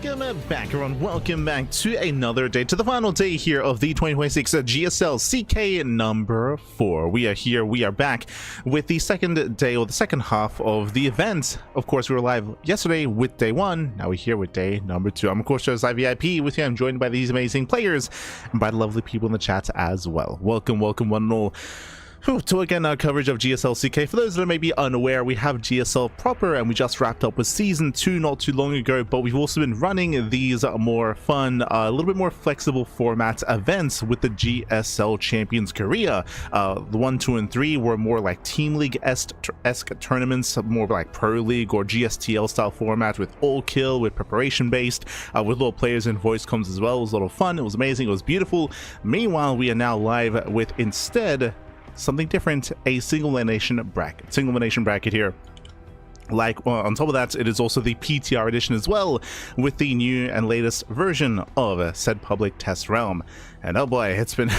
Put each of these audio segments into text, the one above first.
Welcome back, everyone. Welcome back to another day, to the final day here of the 2026 GSL CK number 4. We are here, we are back with the second day, or the second half of the event. Of course, we were live yesterday with day 1. Now we're here with day number 2. I'm, of course, Joe's VIP with you. I'm joined by these amazing players and by the lovely people in the chat as well. Welcome, welcome, one and all. To again our coverage of GSL CK. For those that are maybe unaware, we have GSL proper and we just wrapped up with season 2 not too long ago, but we've also been running these more fun, a little bit more flexible format events with the GSL Champions Korea. The 1, 2, and 3 were more like Team League-esque tournaments, more like Pro League or GSTL style format with all kill, with preparation based, with little players and voice comms as well. It was a lot of fun, it was amazing, it was beautiful. Meanwhile, we are now live with instead something different, a single elimination bracket here. Like, well, on top of that, it is also the PTR edition as well, with the new and latest version of said public test realm. And oh boy, it's been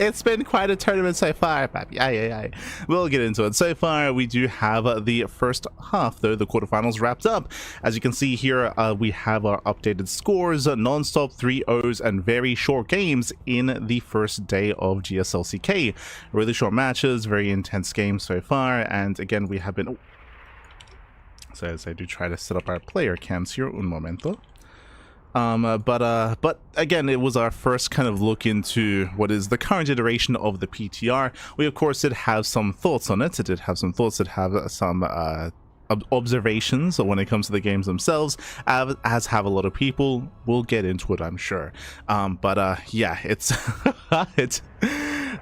it's been quite a tournament so far, papi. Aye. We'll get into it. So far, we do have the first half, though, the quarterfinals wrapped up. As you can see here, we have our updated scores, non-stop 3-0s and very short games in the first day of GSL CK. Really short matches, very intense games so far, and again, we have been... So as I do try to set up our player cams here, un momento. But again, it was our first kind of look into what is the current iteration of the PTR. We of course did have some thoughts on it. It did have some thoughts, it have some observations when it comes to the games themselves, as have a lot of people. We'll get into it, I'm sure. Yeah, it's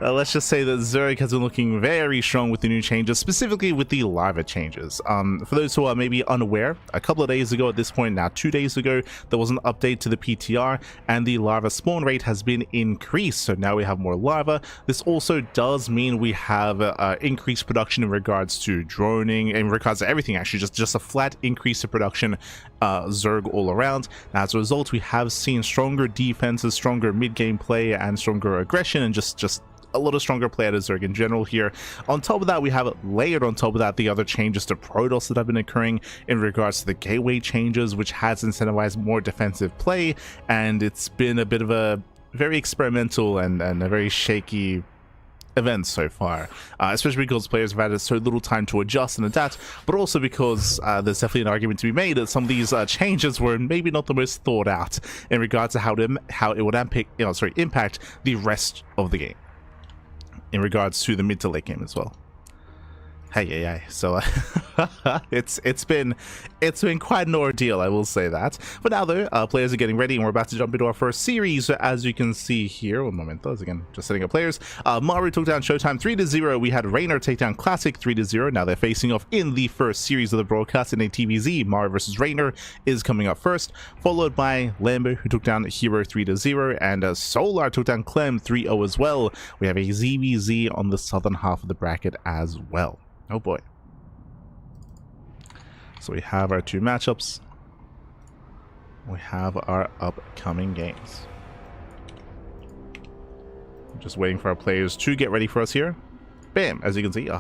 let's just say that Zurich has been looking very strong with the new changes, specifically with the lava changes. For those who are maybe unaware, a couple of days ago, at this point now 2 days ago, there was an update to the PTR and the lava spawn rate has been increased, so now we have more lava. This also does mean we have increased production in regards to droning, in regards to everything actually, just a flat increase of production, Zerg all around. Now, as a result, we have seen stronger defenses, stronger mid-game play, and stronger aggression, and just a lot of stronger play out of Zerg in general here. On top of that, we have layered on top of that the other changes to Protoss that have been occurring in regards to the gateway changes, which has incentivized more defensive play, and it's been a bit of a very experimental and a very shaky event so far, especially because players have had so little time to adjust and adapt, but also because there's definitely an argument to be made that some of these changes were maybe not the most thought out in regards to how it would impact the rest of the game, in regards to the mid to late game as well. Hey. So it's been quite an ordeal, I will say that. But now though, players are getting ready and we're about to jump into our first series. So as you can see here, one moment, again, just setting up players. Maru took down Showtime 3-0. We had Reynor take down Classic 3-0. Now they're facing off in the first series of the broadcast in a TVZ. Maru versus Reynor is coming up first, followed by Lambo, who took down Hero 3-0, and Solar took down Clem 3-0 as well. We have a ZVZ on the southern half of the bracket as well. Oh boy. So we have our 2 matchups. We have our upcoming games. I'm just waiting for our players to get ready for us here. Bam! As you can see.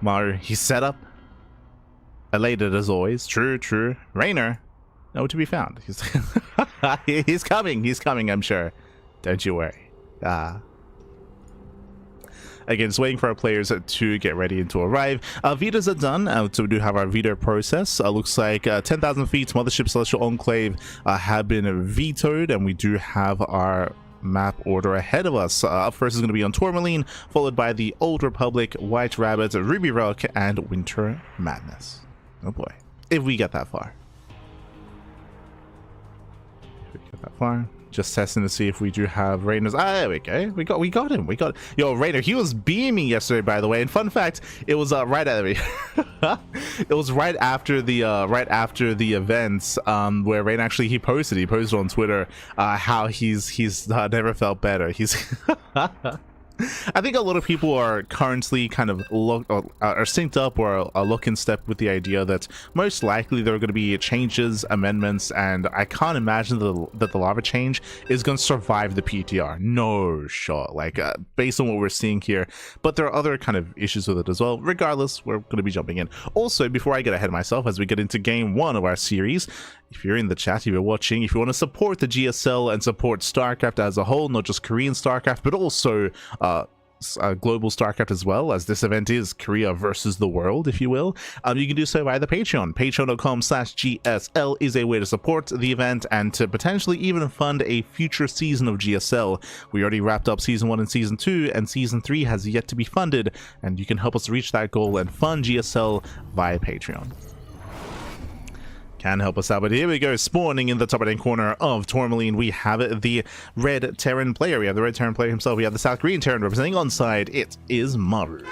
Maru, he's set up. Elated as always. True. Reynor, nowhere to be found. He's coming, I'm sure. Don't you worry. Again, just waiting for our players to get ready and to arrive. Vitas are done, so we do have our veto process. Looks like 10,000 feet, Mothership Celestial Enclave have been vetoed, and we do have our map order ahead of us. Up first is going to be on Tourmaline, followed by the Old Republic, White Rabbit, Ruby Rock, and Winter Madness. Oh boy, if we get that far. Just testing to see if we do have Reynor's. There we go. We got him. Yo, Reynor, he was beaming yesterday, by the way. And fun fact, it was right at me. It was right after the events, where Reynor actually he posted on Twitter how he's never felt better. He's I think a lot of people are currently kind of are synced up or are lock in step with the idea that most likely there are going to be changes, amendments, and I can't imagine that the lava change is going to survive the PTR. No shot, like based on what we're seeing here. But there are other kind of issues with it as well. Regardless, we're going to be jumping in. Also, before I get ahead of myself, as we get into game 1 of our series, if you're in the chat, if you're watching, if you want to support the GSL and support StarCraft as a whole, not just Korean StarCraft, but also global StarCraft as well, as this event is Korea versus the world, if you will, you can do so via the Patreon. Patreon.com/GSL is a way to support the event and to potentially even fund a future season of GSL. We already wrapped up Season 1 and Season 2, and Season 3 has yet to be funded, and you can help us reach that goal and fund GSL via Patreon. Can help us out, but here we go. Spawning in the top right corner of Tourmaline, we have the red Terran player. We have the red Terran player himself. We have the South Korean Terran representing on side. It is Maru.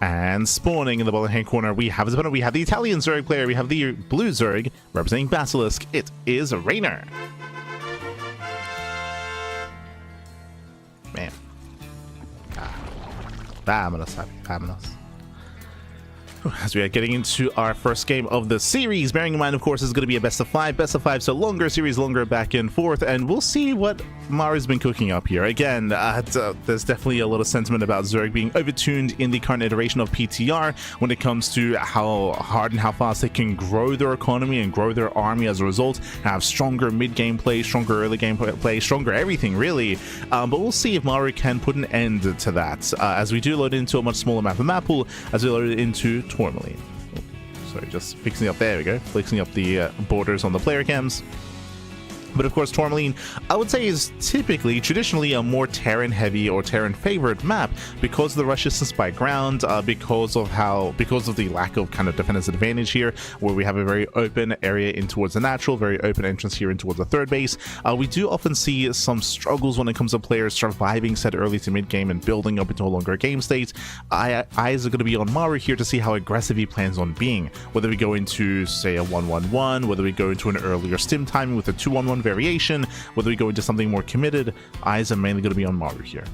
And spawning in the bottom hand corner, we have the Italian Zerg player. We have the blue Zerg representing Basilisk. It is Reynor. Man. Vámonos. As we are getting into our first game of the series, bearing in mind, of course, it's going to be a best of five, so longer series, longer back and forth, and we'll see what Maru's been cooking up here. Again, there's definitely a lot of sentiment about Zerg being overtuned in the current iteration of PTR when it comes to how hard and how fast they can grow their economy and grow their army as a result, have stronger mid-game play, stronger early game play, stronger everything, really. But we'll see if Maru can put an end to that, as we do load into a much smaller map of map pool, as we load into Tourmaline. Sorry, just fixing up, there we go, fixing up the borders on the player cams. But of course, Tourmaline, I would say, is traditionally a more Terran-heavy or Terran-favored map because of the rush distance by ground, because of the lack of kind of defender's advantage here, where we have a very open area in towards the natural, very open entrance here in towards the third base. We do often see some struggles when it comes to players surviving set early to mid-game and building up into a longer game state. Eyes are going to be on Maru here to see how aggressive he plans on being, whether we go into, say, a 1-1-1, whether we go into an earlier stim timing with a 2-1-1 variation, whether we go into something more committed. Eyes are mainly going to be on Maru here.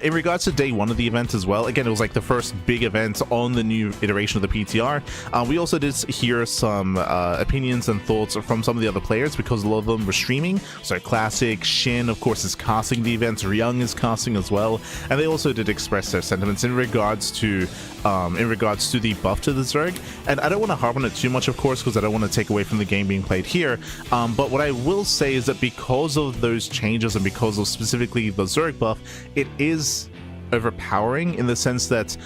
In regards to day 1 of the event as well, again, it was like the first big event on the new iteration of the PTR. We also did hear some opinions and thoughts from some of the other players because a lot of them were streaming. So Classic, Shin, of course, is casting the event, Ryung is casting as well, and they also did express their sentiments in regards to the buff to the Zerg. And I don't want to harp on it too much, of course, because I don't want to take away from the game being played here. But what I will say is that because of those changes and because of specifically the Zerg buff, it is overpowering in the sense that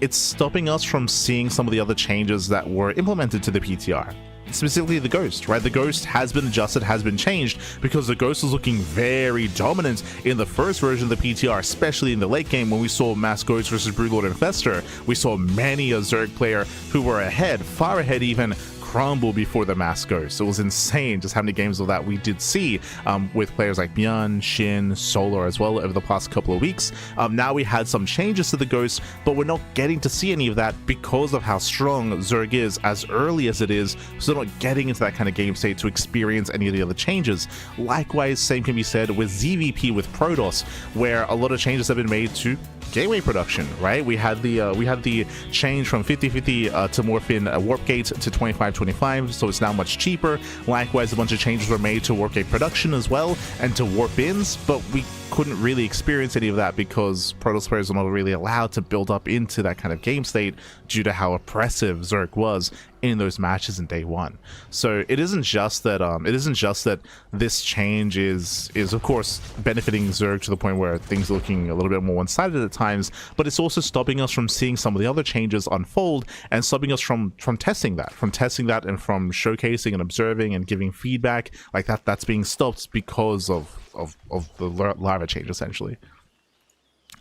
it's stopping us from seeing some of the other changes that were implemented to the PTR. Specifically the Ghost, right? The Ghost has been adjusted, has been changed, because the Ghost was looking very dominant in the first version of the PTR, especially in the late game when we saw Mass Ghost versus Broodlord and Fester. We saw many a Zerg player who were ahead, far ahead even, crumble before the Mass Ghost. It was insane just how many games of that we did see with players like Byun, Shin, Solar as well over the past couple of weeks. Now we had some changes to the Ghost, but we're not getting to see any of that because of how strong Zerg is as early as it is, so not getting into that kind of game state to experience any of the other changes. Likewise, same can be said with ZVP with Protoss, where a lot of changes have been made to gateway production, right? We had the change from 50-50 to morph in warp gate to 25-25, so it's now much cheaper. Likewise, a bunch of changes were made to warp gate production as well and to warp ins, but we couldn't really experience any of that because Protoss players were not really allowed to build up into that kind of game state due to how oppressive Zerg was in those matches in day 1. So it isn't just that this change is of course benefiting Zerg to the point where things are looking a little bit more one-sided at times, but it's also stopping us from seeing some of the other changes unfold and stopping us from testing that and from showcasing and observing and giving feedback like that. That's being stopped because of the lava change, essentially.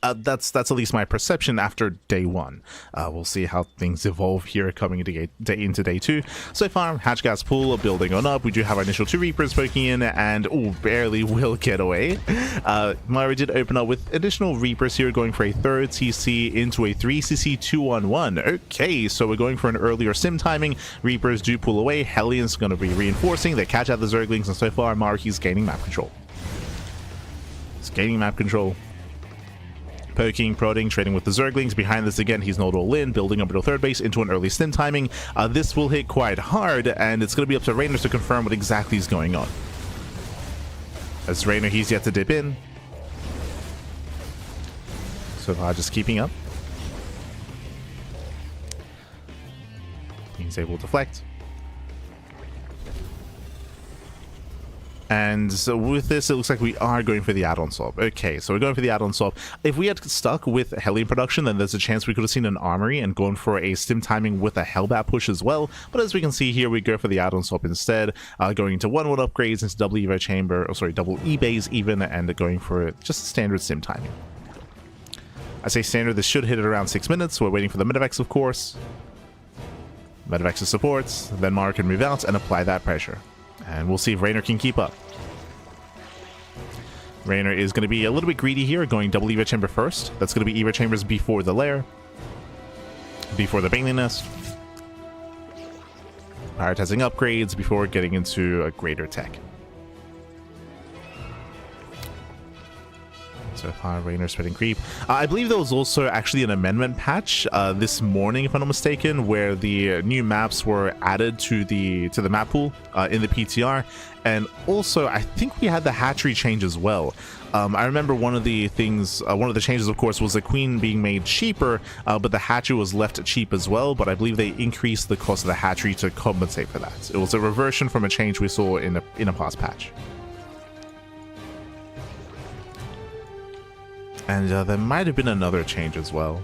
That's at least my perception after day one. We'll see how things evolve here coming into day two. So far, Hatch Gas Pool building on up. We do have our initial 2 Reapers poking in and barely will get away. Maru did open up with additional Reapers here, going for a 3rd CC into a 3cc 2-on-1. Okay, so we're going for an earlier sim timing. Reapers do pull away. Hellions going to be reinforcing. They catch out the Zerglings, and so far Maru, he's gaining map control. He's gaining map control. Poking, prodding, trading with the Zerglings. Behind this again, he's not all in, building up into 3rd base into an early stim timing. This will hit quite hard, and it's going to be up to Reynor to confirm what exactly is going on. As Reynor, he's yet to dip in. So far, just keeping up. He's able to deflect. And so with this, it looks like we are going for the add-on swap. Okay, so we're going for the add-on swap. If we had stuck with Hellion production, then there's a chance we could have seen an armory and gone for a stim timing with a Hellbat push as well. But as we can see here, we go for the add-on swap instead, going into 1-1 upgrades into double Evo chamber, double E-bays even, and going for just standard stim timing. I say standard, this should hit at around 6 minutes. We're waiting for the Medivacs, of course. Medivacs supports, then Maru can move out and apply that pressure. And we'll see if Reynor can keep up. Reynor is going to be a little bit greedy here, going double Evo Chamber first. That's going to be Evo Chambers before the lair, before the Baneling Nest. Prioritizing upgrades before getting into a greater tech. So far, Reynor spreading creep. I believe there was also actually an amendment patch this morning, if I'm not mistaken, where the new maps were added to the map pool in the PTR, and also I think we had the hatchery change as well. I remember one of the things, one of the changes, of course, was the queen being made cheaper, but the hatchery was left cheap as well. But I believe they increased the cost of the hatchery to compensate for that. It was a reversion from a change we saw in a past patch. And there might have been another change as well.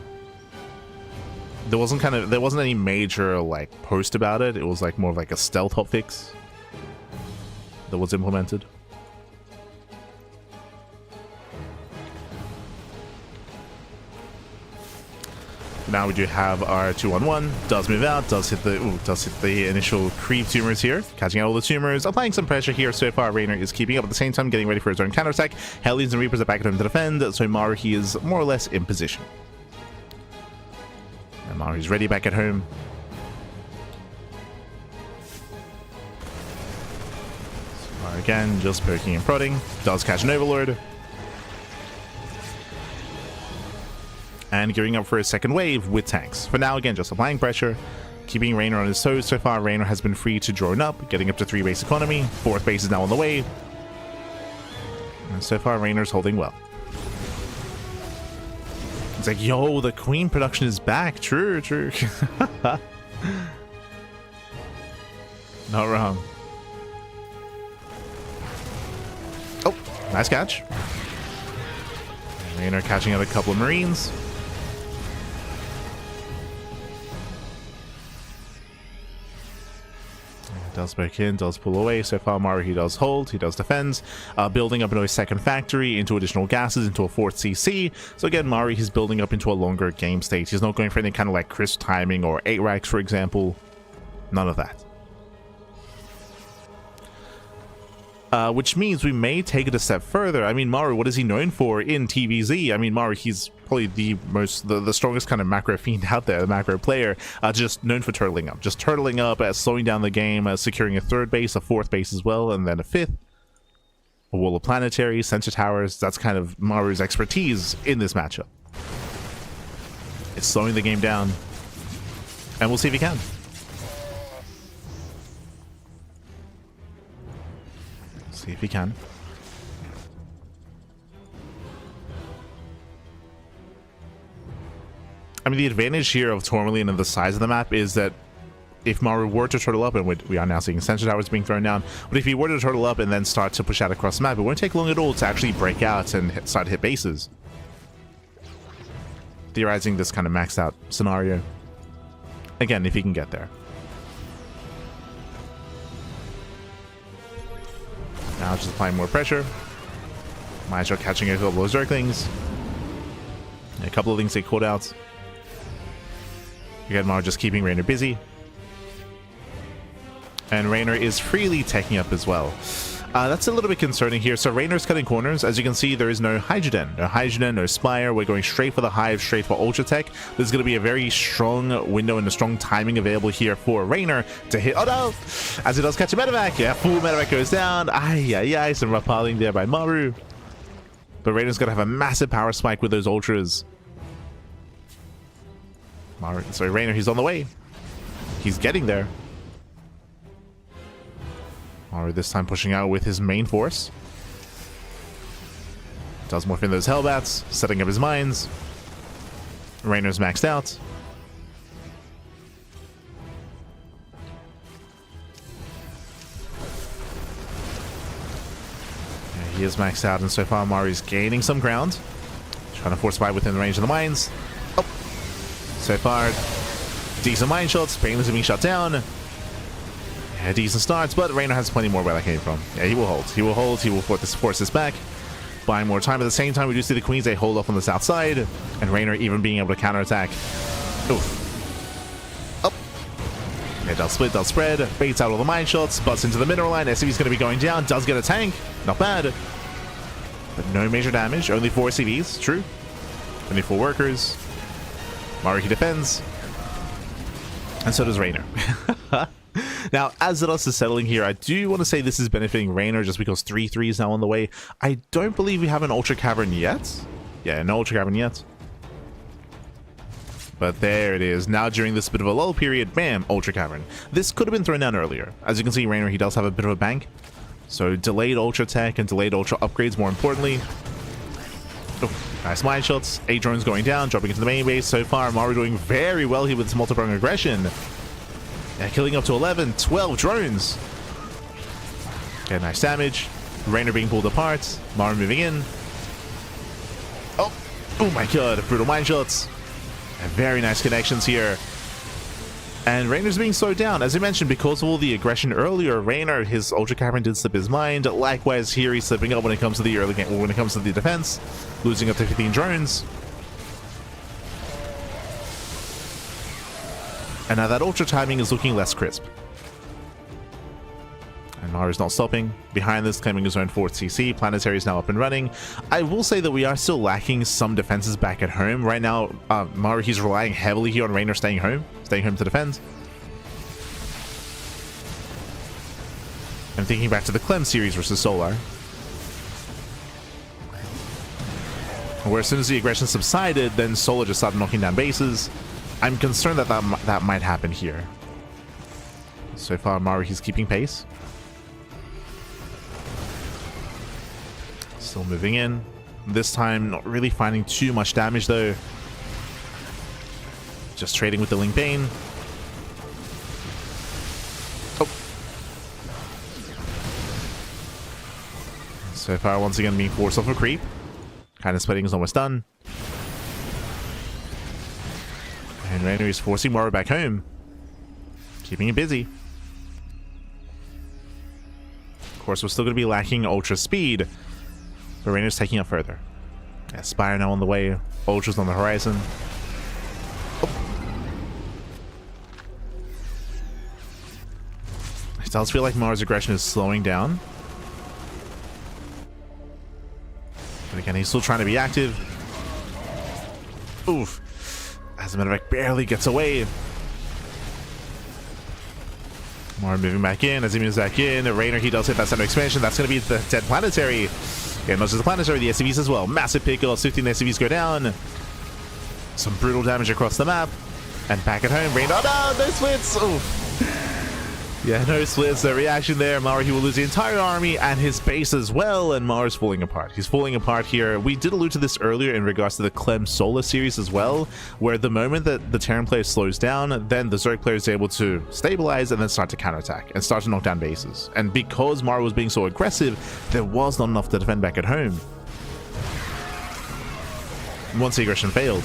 There wasn't any major like post about it. It was like more of like a stealth hotfix that was implemented. Now we do have our 2-on-1. Does move out. Does hit the initial creep tumors here, catching out all the tumors, applying some pressure here. So far, Reynor is keeping up at the same time, getting ready for his own counterattack. Hellions and Reapers are back at him to defend. So Maru, he is more or less in position. And Maru's ready back at home. So Maru again, just poking and prodding. Does catch an Overlord. And gearing up for a second wave with tanks. For now, again, just applying pressure, keeping Reynor on his toes. So far, Reynor has been free to drone up, getting up to 3 base economy. 4th base is now on the way. And so far, Reynor's holding well. It's like, yo, the queen production is back. True, true. Not wrong. Oh, nice catch. Reynor catching out a couple of Marines. Does break in, does pull away. So far, Maru, he does hold, he does defend, building up into a second factory, into additional gases, into a 4th CC. So again, Maru, he's building up into a longer game state. He's not going for any kind of like crisp timing or 8 racks, for example. None of that. Which means we may take it a step further. I mean, Maru, what is he known for in TVZ? I mean, Maru, he's probably the strongest kind of macro fiend out there, the macro player, just known for turtling up. Just turtling up, slowing down the game, securing a 3rd base, a 4th base as well, and then a 5th. A wall of planetary, sensor towers. That's kind of Maru's expertise in this matchup. It's slowing the game down. And we'll see if he can. See if he can. I mean, the advantage here of Tourmaline and the size of the map is that if Maru were to turtle up, and we are now seeing sensor towers being thrown down, but if he were to turtle up and then start to push out across the map, it won't take long at all to actually break out and start to hit bases. Theorizing this kind of maxed out scenario. Again, if he can get there. Now just applying more pressure. Maestro catching a couple of Zerglings. A couple of things they caught out. Again, Maru just keeping Reynor busy. And Reynor is freely taking up as well. That's a little bit concerning here. So Reynor's cutting corners. As you can see, there is no Hydrogen. No Hydrogen, no Spire. We're going straight for the Hive, straight for Ultra Tech. There's going to be a very strong window and a strong timing available here for Reynor to hit. Oh no! As he does catch a medevac. Yeah, full medevac goes down. Ay. Some rough piling there by Maru. But Reynor's going to have a massive power spike with those Ultras. Reynor, he's on the way. He's getting there. Maru this time pushing out with his main force. Does morph in those Hellbats, setting up his mines. Reynor's maxed out. Yeah, he is maxed out, and so far Maru's gaining some ground. Trying to force fight within the range of the mines. Oh! So far, decent mine shots. Painless being shut down. Yeah, decent starts, but Reynor has plenty more where that came from. Yeah, he will hold. He will hold. He will force this back. Buying more time. At the same time, we do see the Queens. They hold off on the south side. And Reynor even being able to counterattack. Oof. Oh. Yeah, does split, does spread. Baits out all the mine shots. Butts into the mineral line. SCV's going to be going down. Does get a tank. Not bad. But no major damage. Only 4 CVs. True. Only 4 workers. Maru, he defends. And so does Reynor. Now, as the dust is settling here, I do want to say this is benefiting Reynor just because 3-3 is now on the way. I don't believe we have an Ultra Cavern yet. Yeah, no Ultra Cavern yet. But there it is. Now during this bit of a lull period, bam, Ultra Cavern. This could have been thrown down earlier. As you can see, Reynor, he does have a bit of a bank. So delayed Ultra Tech and delayed Ultra upgrades more importantly. Oh, nice mine shots. 8 drones going down, dropping into the main base. So far, Maru doing very well here with his multi-prong aggression. Yeah, killing up to 11, 12 drones. Okay, nice damage. Reynor being pulled apart. Maru moving in. Oh my god, brutal mine shots. And very nice connections here. And Reynor's being slowed down. As I mentioned, because of all the aggression earlier, Reynor, his Ultra Cavern did slip his mind. Likewise, here he's slipping up when it comes to the early game, when it comes to the defense. Losing up to 15 drones. And now that Ultra timing is looking less crisp. And Maru's not stopping. Behind this, claiming his own 4th CC. Planetary is now up and running. I will say that we are still lacking some defenses back at home. Right now, Maru, he's relying heavily here on Reynor staying home to defend. I'm thinking back to the Clem series versus Solar, where as soon as the aggression subsided, then Solar just started knocking down bases. I'm concerned that that might happen here. So far, Maru, he's keeping pace. Still moving in. This time, not really finding too much damage, though. Just trading with the Link Bane. Oh. So far, once again, being forced off a creep. Kind of splitting is almost done. And Reynor is forcing Maru back home. Keeping it busy. Of course, we're still going to be lacking Ultra Speed. But Reynor's taking up further. Yeah, Spire now on the way. Ultra's on the horizon. Oh. It does feel like Maru's aggression is slowing down. But again, he's still trying to be active. Oof. As a matter of fact, barely gets away. Maru moving back in. As he moves back in, Reynor, he does hit that center expansion. That's going to be the dead planetary. Yeah, not just the planetary, the SCVs as well. Massive pickle. 15 SCVs go down. Some brutal damage across the map. And back at home, Reynor. Oh, no splits. Oof. Yeah, no splits. The reaction there. Maru, he will lose the entire army and his base as well. And Maru's falling apart. He's falling apart here. We did allude to this earlier in regards to the Clem Solar series as well, where the moment that the Terran player slows down, then the Zerg player is able to stabilize and then start to counterattack and start to knock down bases. And because Maru was being so aggressive, there was not enough to defend back at home. Once the aggression failed.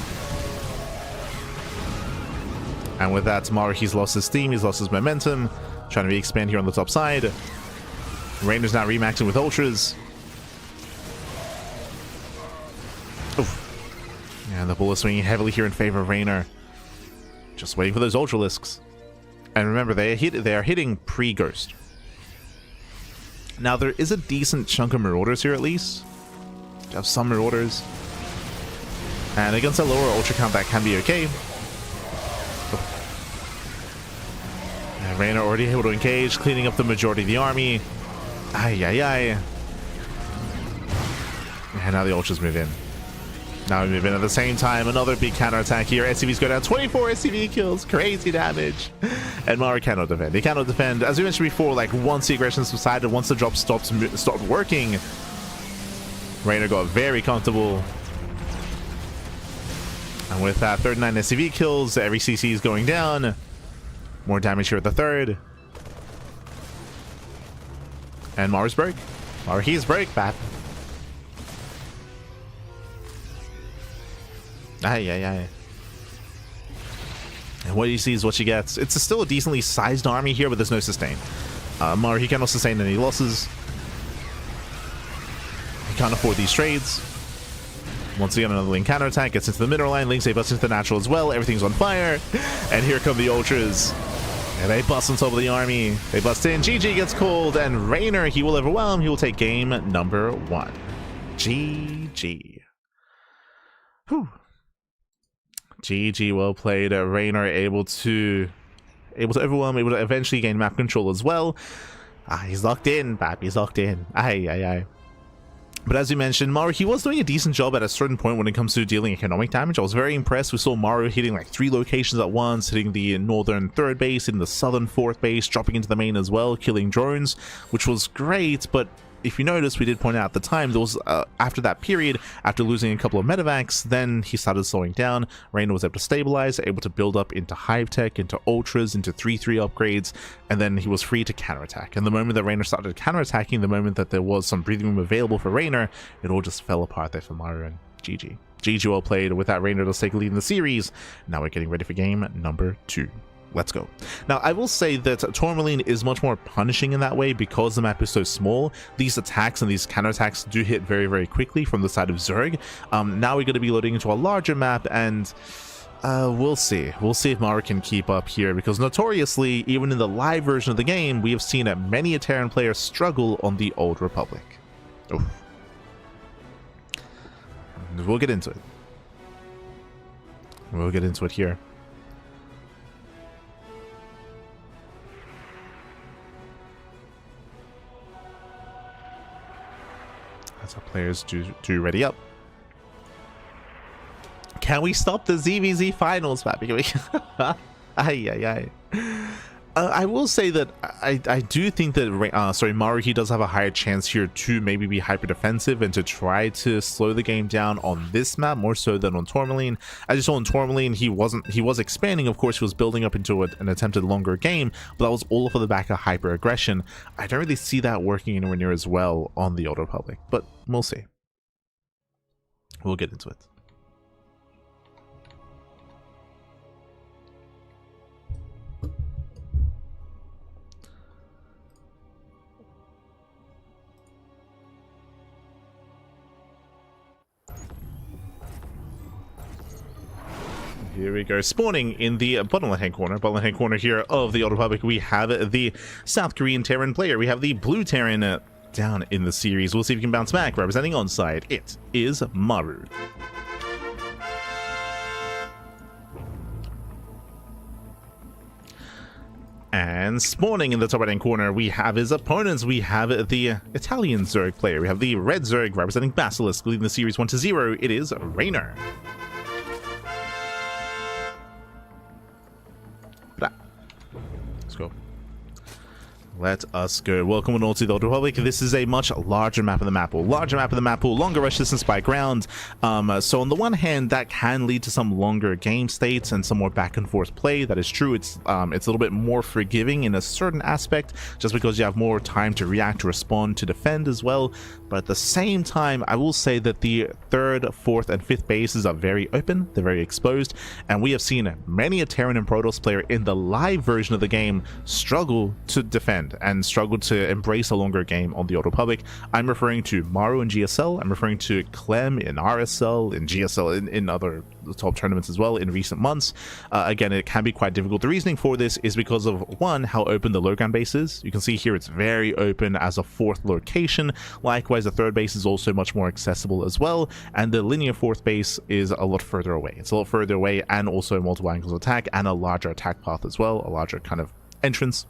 And with that, Maru, he's lost his steam, he's lost his momentum. Trying to re-expand here on the top side. Reynor's now remaxing with Ultras. Oof. And the ball is swinging heavily here in favor of Reynor. Just waiting for those Ultralisks. And remember, they are hitting pre-Ghost. Now, there is a decent chunk of Marauders here, at least. You have some Marauders. And against a lower Ultra count, that can be okay. And Reynor already able to engage, cleaning up the majority of the army. Ay, ay, ay. And now the Ultras move in. Now we move in at the same time. Another big counterattack here. SCVs go down. 24 SCV kills. Crazy damage. And Maru cannot defend. He cannot defend. As we mentioned before, like once the aggression subsided, once the drop stopped working, Reynor got very comfortable. And with that 39 SCV kills, every CC is going down. More damage here at the third. And Maru's break. Maru, he's break, Bat. Aye, aye, aye. And what you see is what she gets. It's still a decently sized army here, but there's no sustain. Maru, he cannot sustain any losses. He can't afford these trades. Once again, another Link counterattack gets into the mineral line. Links, they bust into the natural as well. Everything's on fire. And here come the Ultras. And they bust on top of the army. They bust in. GG gets called. And Reynor, he will overwhelm. He will take game number 1. GG. Whew. GG, well played. Reynor able to overwhelm, able to eventually gain map control as well. He's locked in, Bap. He's locked in. Aye, aye, aye. But as you mentioned, Maru, he was doing a decent job at a certain point when it comes to dealing economic damage. I was very impressed. We saw Maru hitting like 3 locations at once, hitting the northern 3rd base, hitting the southern 4th base, dropping into the main as well, killing drones, which was great. But if you notice, we did point out at the time, there was after that period, after losing a couple of medevacs, then he started slowing down. Reynor was able to stabilize, able to build up into Hive Tech, into Ultras, into 3-3 upgrades, and then he was free to counterattack. And the moment that Reynor started counterattacking, the moment that there was some breathing room available for Reynor, it all just fell apart there for Maru, and GG. GG, well played. With that, Reynor does take a lead in the series. Now we're getting ready for game number 2. Let's go. Now, I will say that Tourmaline is much more punishing in that way because the map is so small. These attacks and these counterattacks do hit very, very quickly from the side of Zerg. Now we're going to be loading into a larger map, and we'll see. We'll see if Maru can keep up here, because notoriously, even in the live version of the game, we have seen many a Terran player struggle on the Old Republic. Oof. We'll get into it. We'll get into it here. As our players do ready up. Can we stop the ZVZ finals, Pappy? Can we? Aye, aye, aye. I will say that I do think that Maru, he does have a higher chance here to maybe be hyper defensive and to try to slow the game down on this map more so than on Tourmaline. As you saw on Tourmaline, he was expanding. Of course, he was building up into an attempted longer game, but that was all for the back of hyper aggression. I don't really see that working anywhere near as well on the Old Republic, but we'll see. We'll get into it. Here we go. Spawning in the bottom left-hand corner here of the Old Republic, we have the South Korean Terran player. We have the blue Terran down in the series. We'll see if he can bounce back. Representing onside, it is Maru. And spawning in the top right-hand corner, we have his opponents. We have the Italian Zerg player. We have the red Zerg representing Basilisk, leading the series 1-0. It is Reynor. Let's go. Let us go. Welcome all to the Old Republic. This is a much larger map of the map pool. Longer rush distance by ground. So on the one hand, that can lead to some longer game states and some more back and forth play. That is true. It's a little bit more forgiving in a certain aspect, just because you have more time to react, to respond, to defend as well. But at the same time, I will say that the 3rd, 4th, and 5th bases are very open. They're very exposed. And we have seen many a Terran and Protoss player in the live version of the game struggle to defend. behind and struggled to embrace a longer game on the Old Republic. I'm referring to Maru in GSL, I'm referring to Clem in RSL, in GSL, in other top tournaments as well in recent months. Again, it can be quite difficult. The reasoning for this is because of, one, how open the low ground base is. You can see here it's very open as a fourth location. Likewise, the third base is also much more accessible as well, and the linear fourth base is a lot further away. It's a lot further away, and also multiple angles of attack and a larger attack path as well, a larger kind of entrance.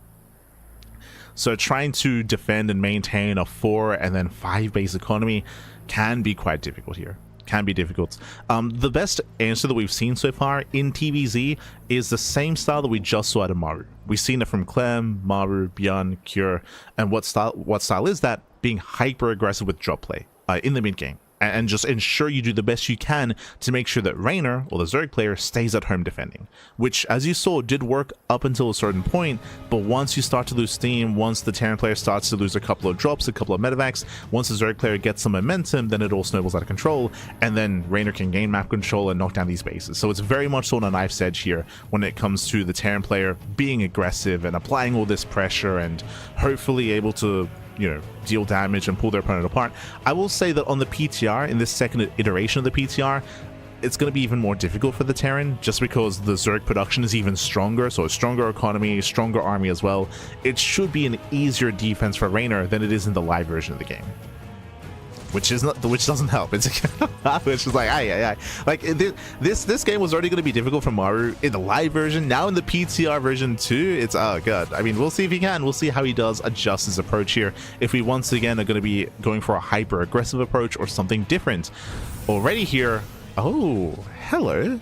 So trying to defend and maintain a 4 and then 5 base economy can be quite difficult here. Can be difficult. The best answer that we've seen so far in TVZ is the same style that we just saw out of Maru. We've seen it from Clem, Maru, Bjorn, Cure, and what style is that? Being hyper aggressive with drop play in the mid game. And just ensure you do the best you can to make sure that Reynor, or the Zerg player, stays at home defending. Which, as you saw, did work up until a certain point, but once you start to lose steam, once the Terran player starts to lose a couple of drops, a couple of medevacs, once the Zerg player gets some momentum, then it all snowballs out of control, and then Reynor can gain map control and knock down these bases. So it's very much so on a knife's edge here when it comes to the Terran player being aggressive and applying all this pressure and hopefully able to, you know, deal damage and pull their opponent apart. I will say that on the PTR, in this second iteration of the PTR, it's going to be even more difficult for the Terran, just because the Zerg production is even stronger, so a stronger economy, stronger army as well. It should be an easier defense for Reynor than it is in the live version of the game. Which doesn't help. It's which is like, like this game was already going to be difficult for Maru in the live version. Now in the PTR version 2, it's, oh god. I mean, we'll see if he can. We'll see how he does adjust his approach here. If we once again are going to be going for a hyper aggressive approach or something different. Already here. Oh, hello.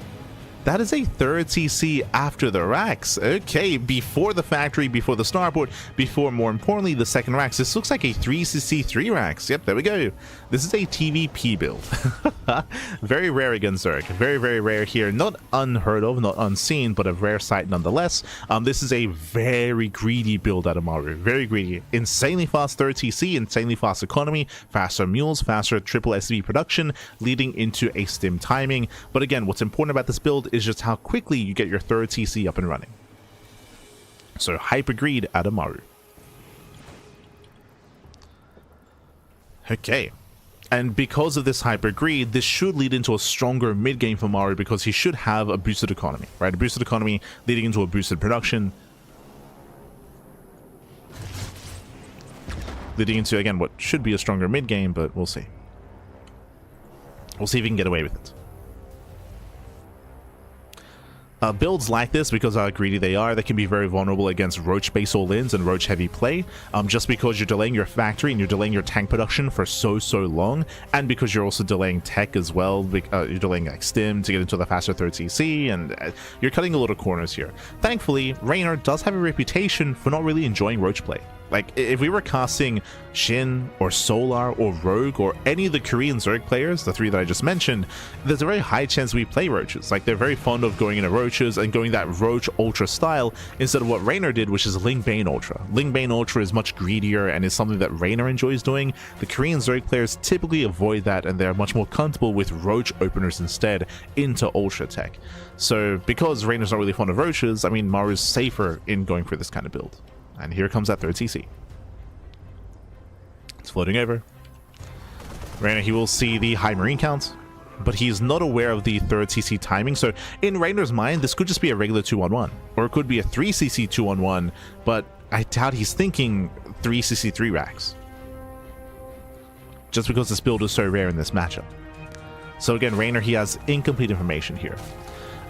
That is a third CC after the racks. Okay, before the factory, before the starport, before, more importantly, the second racks. This looks like a 3CC 3 racks. Yep, there we go. This is a TVP build. Very rare against Zerg. Very, very rare here. Not unheard of, not unseen, but a rare sight nonetheless. This is a very greedy build out of Maru. Very greedy. Insanely fast third CC, insanely fast economy, faster mules, faster triple SCV production, leading into a stim timing. But again, what's important about this build is just how quickly you get your third CC up and running. So hyper greed out of Maru. Okay. And because of this hyper greed, this should lead into a stronger mid game for Maru, because he should have a boosted economy, right? A boosted economy leading into a boosted production. Leading into, again, what should be a stronger mid game, but we'll see. We'll see if he can get away with it. Builds like this, because how greedy they are, they can be very vulnerable against roach base all-ins and roach heavy play, just because you're delaying your factory and you're delaying your tank production for so long, and because you're also delaying tech as well. You're delaying like stim to get into the faster third CC, and you're cutting a lot of corners here. Thankfully, Reynor does have a reputation for not really enjoying roach play. Like, if we were casting Shin or Solar or Rogue or any of the Korean Zerg players, the 3 that I just mentioned, there's a very high chance we play roaches. Like, they're very fond of going into roaches and going that roach ultra style instead of what Reynor did, which is Ling Bane ultra. Ling Bane ultra is much greedier and is something that Reynor enjoys doing. The Korean Zerg players typically avoid that, and they're much more comfortable with roach openers instead into ultra tech. So because Reynor's not really fond of roaches, I mean, Maru's safer in going for this kind of build. And here comes that third CC. It's floating over. Reynor, he will see the high marine count, but he's not aware of the third CC timing. So in Reynor's mind, this could just be a regular 2-on-1, or it could be a 3CC 2-on-1, but I doubt he's thinking 3CC 3 racks, just because this build is so rare in this matchup. So again, Reynor, he has incomplete information here.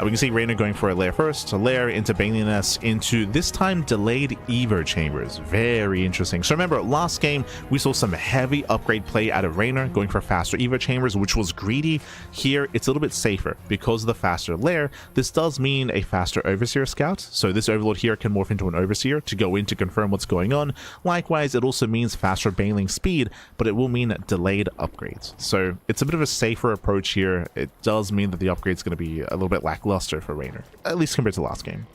We can see Reynor going for a lair first, a lair into Baneliness, into this time delayed Evo chambers. Very interesting. So remember, last game we saw some heavy upgrade play out of Reynor going for faster Evo chambers, which was greedy. Here it's a little bit safer because of the faster lair. This does mean a faster Overseer scout, so this Overlord here can morph into an Overseer to go in to confirm what's going on. Likewise, it also means faster Baneling speed, but it will mean delayed upgrades. So it's a bit of a safer approach here. It does mean that the upgrade's going to be a little bit lackluster for Reynor, at least compared to last game.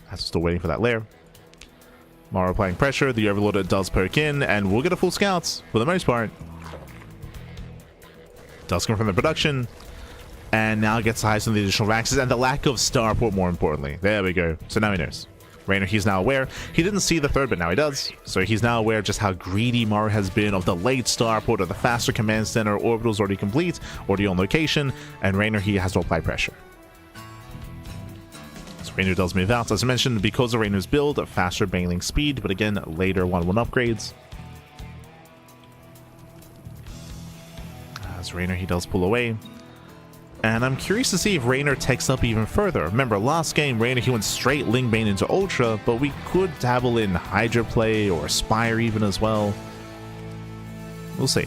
I'm still waiting for that lair. Maru applying pressure, the Overlord does poke in, and we'll get a full scouts for the most part. Does confirm the production, and now gets eyes on the additional racks, and the lack of starport, more importantly. There we go. So now he knows. Reynor, he's now aware. He didn't see the third, but now he does. So he's now aware of just how greedy Maru has been of the late starport, of the faster command center, orbitals already complete, already on location, and Reynor, he has to apply pressure. So Reynor does move out. As I mentioned, because of Reynor's build, faster baneling speed, but again, later 1-1 upgrades. As Reynor, he does pull away. And I'm curious to see if Reynor takes up even further. Remember, last game, Reynor, he went straight Ling Bane into Ultra, but we could dabble in Hydra play or Spire even as well. We'll see.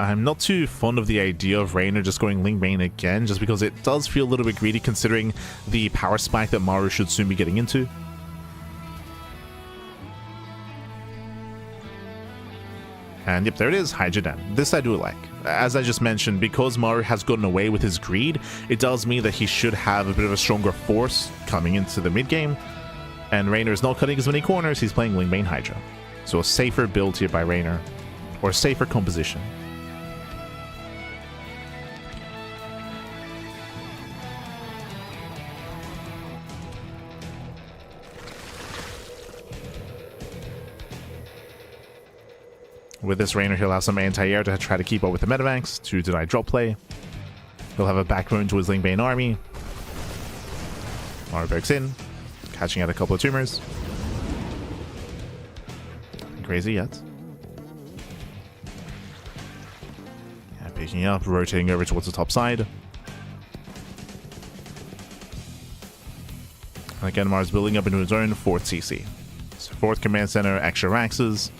I'm not too fond of the idea of Reynor just going Ling Bane again, just because it does feel a little bit greedy considering the power spike that Maru should soon be getting into. And yep, there it is, Hydra Den. This I do like. As I just mentioned, because Maru has gotten away with his greed, it does mean that he should have a bit of a stronger force coming into the mid game. And Reynor is not cutting as many corners, he's playing Ling Bane Hydra. So a safer build here by Reynor, or a safer composition. With this Reynor, he'll have some anti-air to try to keep up with the Medivacs to deny drop play. He'll have a backbone to his Ling Bane army. Maru breaks in, catching out a couple of tumors. Crazy yet. Yeah, picking up, rotating over towards the top side. And again, Maru's building up into his own 4th CC. So 4th command center, extra Raxes.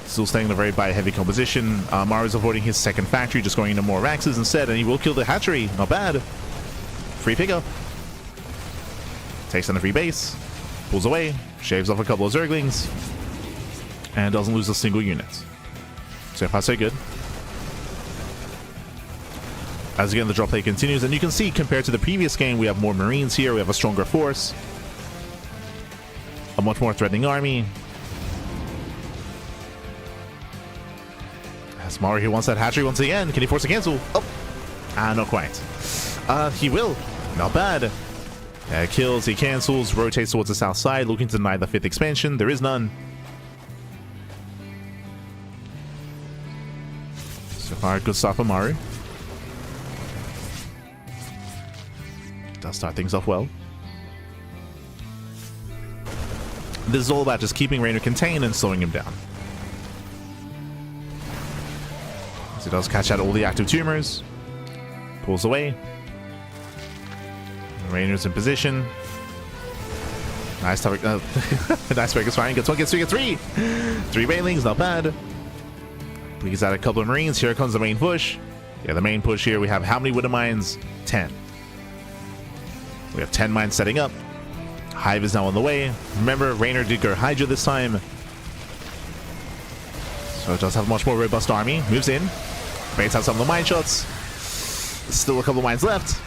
Still staying in a very buy-heavy composition. Maru's avoiding his 2nd factory, just going into more Raxes instead, and he will kill the hatchery. Not bad. Free pickup. Takes on the free base. Pulls away. Shaves off a couple of Zerglings. And doesn't lose a single unit. So far, so good. As again, the drop play continues, and you can see, compared to the previous game, we have more Marines here, we have a stronger force. A much more threatening army. Maru, he wants that hatchery once again. Can he force a cancel? Oh, not quite. He will. Not bad. Kills, he cancels, rotates towards the south side, looking to deny the 5th expansion. There is none. So far, good stuff for Maru. Does start things off well. This is all about just keeping Reynor contained and slowing him down. So he does catch out all the active tumors. Pulls away. Reynor's in position. Nice topic. Nice Vegas fine. Gets 1, gets 2, gets 3. 3 banelings, not bad. Bleeds out a couple of Marines. Here comes the main push. Yeah, the main push here. We have how many Widow Mines? 10. We have 10 mines setting up. Hive is now on the way. Remember, Reynor did go Hydra this time. So it does have a much more robust army. Moves in. Baits out some of the mine shots. Still a couple of mines left.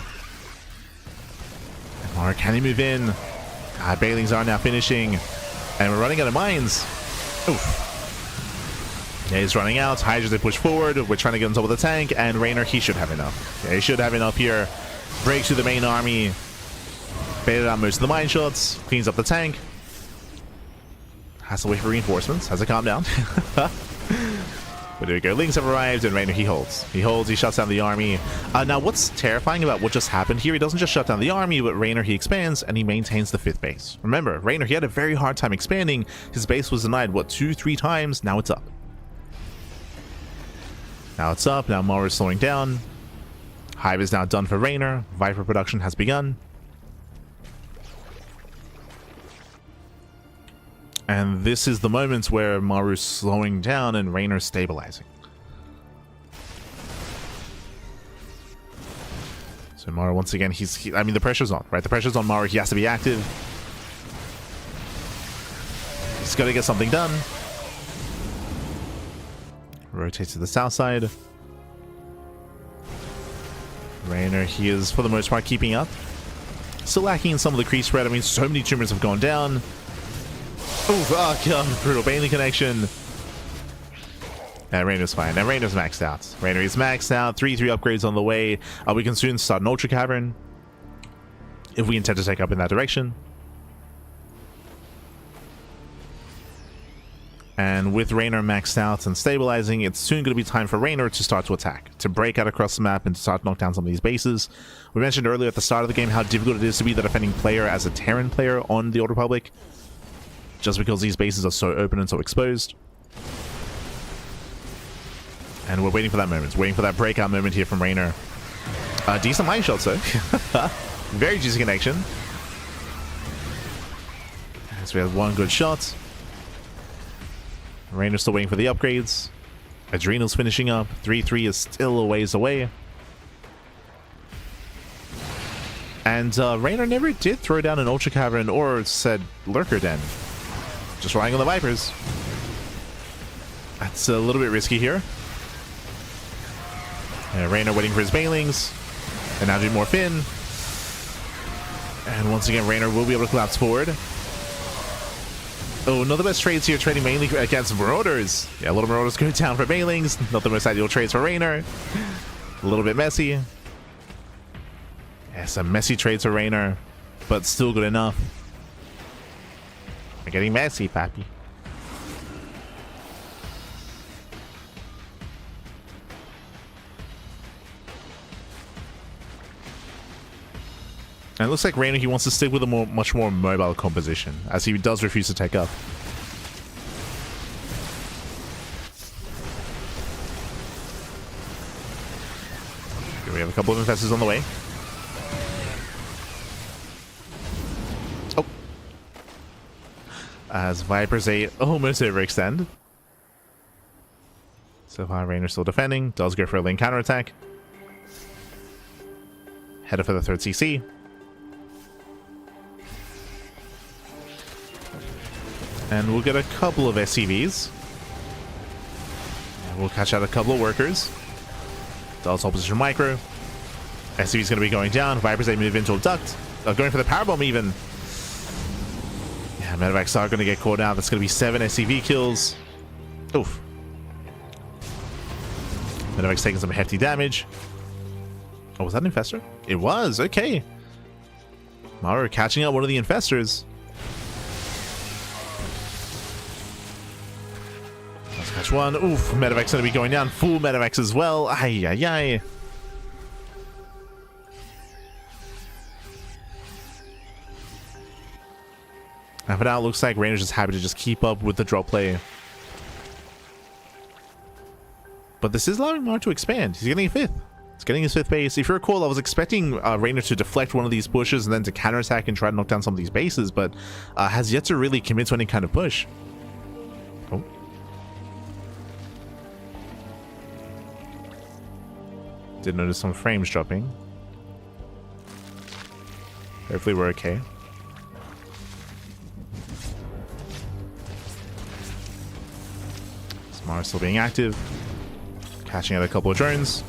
And Maru, can he move in? God, Banelings are now finishing. And we're running out of mines. Oof. Yeah, he's running out. Hydras, they push forward. We're trying to get on top of the tank. And Reynor, he should have enough. Yeah, he should have enough here. Breaks through the main army. Baited out most of the mine shots. Cleans up the tank. Has to wait for reinforcements. Has to calm down. But there we go. Lings have arrived, and Reynor, he holds. He holds, he shuts down the army. Now, what's terrifying about what just happened here, he doesn't just shut down the army, but Reynor, he expands, and he maintains the 5th base. Remember, Reynor, he had a very hard time expanding. His base was denied, what, 2-3 times? Now it's up. Now it's up. Now Maru is slowing down. Hive is now done for Reynor. Viper production has begun. And this is the moment where Maru's slowing down and Reynor's stabilizing. So Maru, once again, I mean, the pressure's on, right? The pressure's on Maru. He has to be active. He's got to get something done. Rotate to the south side. Reynor, he is, for the most part, keeping up. Still lacking in some of the crease spread. I mean, so many tumors have gone down. Oh, God, brutal Baneling connection. Reynor's fine. And Reynor's maxed out. Reynor is maxed out. 3-3 upgrades on the way. We can soon start an Ultra Cavern if we intend to take up in that direction. And with Reynor maxed out and stabilizing, it's soon going to be time for Reynor to start to attack, to break out across the map and to start to knock down some of these bases. We mentioned earlier at the start of the game how difficult it is to be the defending player as a Terran player on the Old Republic, just because these bases are so open and so exposed. And we're waiting for that moment, waiting for that breakout moment here from Reynor. Decent mine shots though. Very juicy connection. So we have one good shot. Reynor's still waiting for the upgrades. Adrenal's finishing up. 3-3 is still a ways away. And Reynor never did throw down an Ultra Cavern or said Lurker Den. Just relying on the Vipers. That's a little bit risky here. Reynor waiting for his Banelings. And now doing more Finn. And once again, Reynor will be able to collapse forward. Oh, not the best trades here, trading mainly against Marauders. Yeah, a little Marauders go down for Banelings. Not the most ideal trades for Reynor. A little bit messy. Yeah, some messy trades for Reynor, but still good enough. We're getting messy, pappy. And it looks like Reynor, he wants to stick with a much more mobile composition, as he does refuse to take up. Here we have a couple of infestors on the way. Oh. As Vipers almost overextend. So far, Reynor still defending. Does go for a lane counterattack. Headed for the third CC. And we'll get a couple of SCVs. And we'll catch out a couple of workers. Does hold position micro. SCV's going to be going down. Vipers aiming move into a duct. Going for the powerbomb even. Yeah, medevacs are going to get caught out. That's going to be 7 SCV kills. Oof. Medevac's taking some hefty damage. Oh, was that an infestor? It was. Okay. Maru catching out one of the infestors. Catch one. Oof, medevac's going to be going down. Full medevacs as well. Ay, ay, ay. And for now, it looks like Reynor's just happy to just keep up with the drop play. But this is allowing Maru to expand. He's getting a 5th. He's getting his 5th base. If you recall, I was expecting Reynor to deflect one of these pushes and then to counterattack and try to knock down some of these bases, but has yet to really commit to any kind of push. Oh. Did notice some frames dropping. Hopefully we're okay. Maru still being active. Catching out a couple of drones.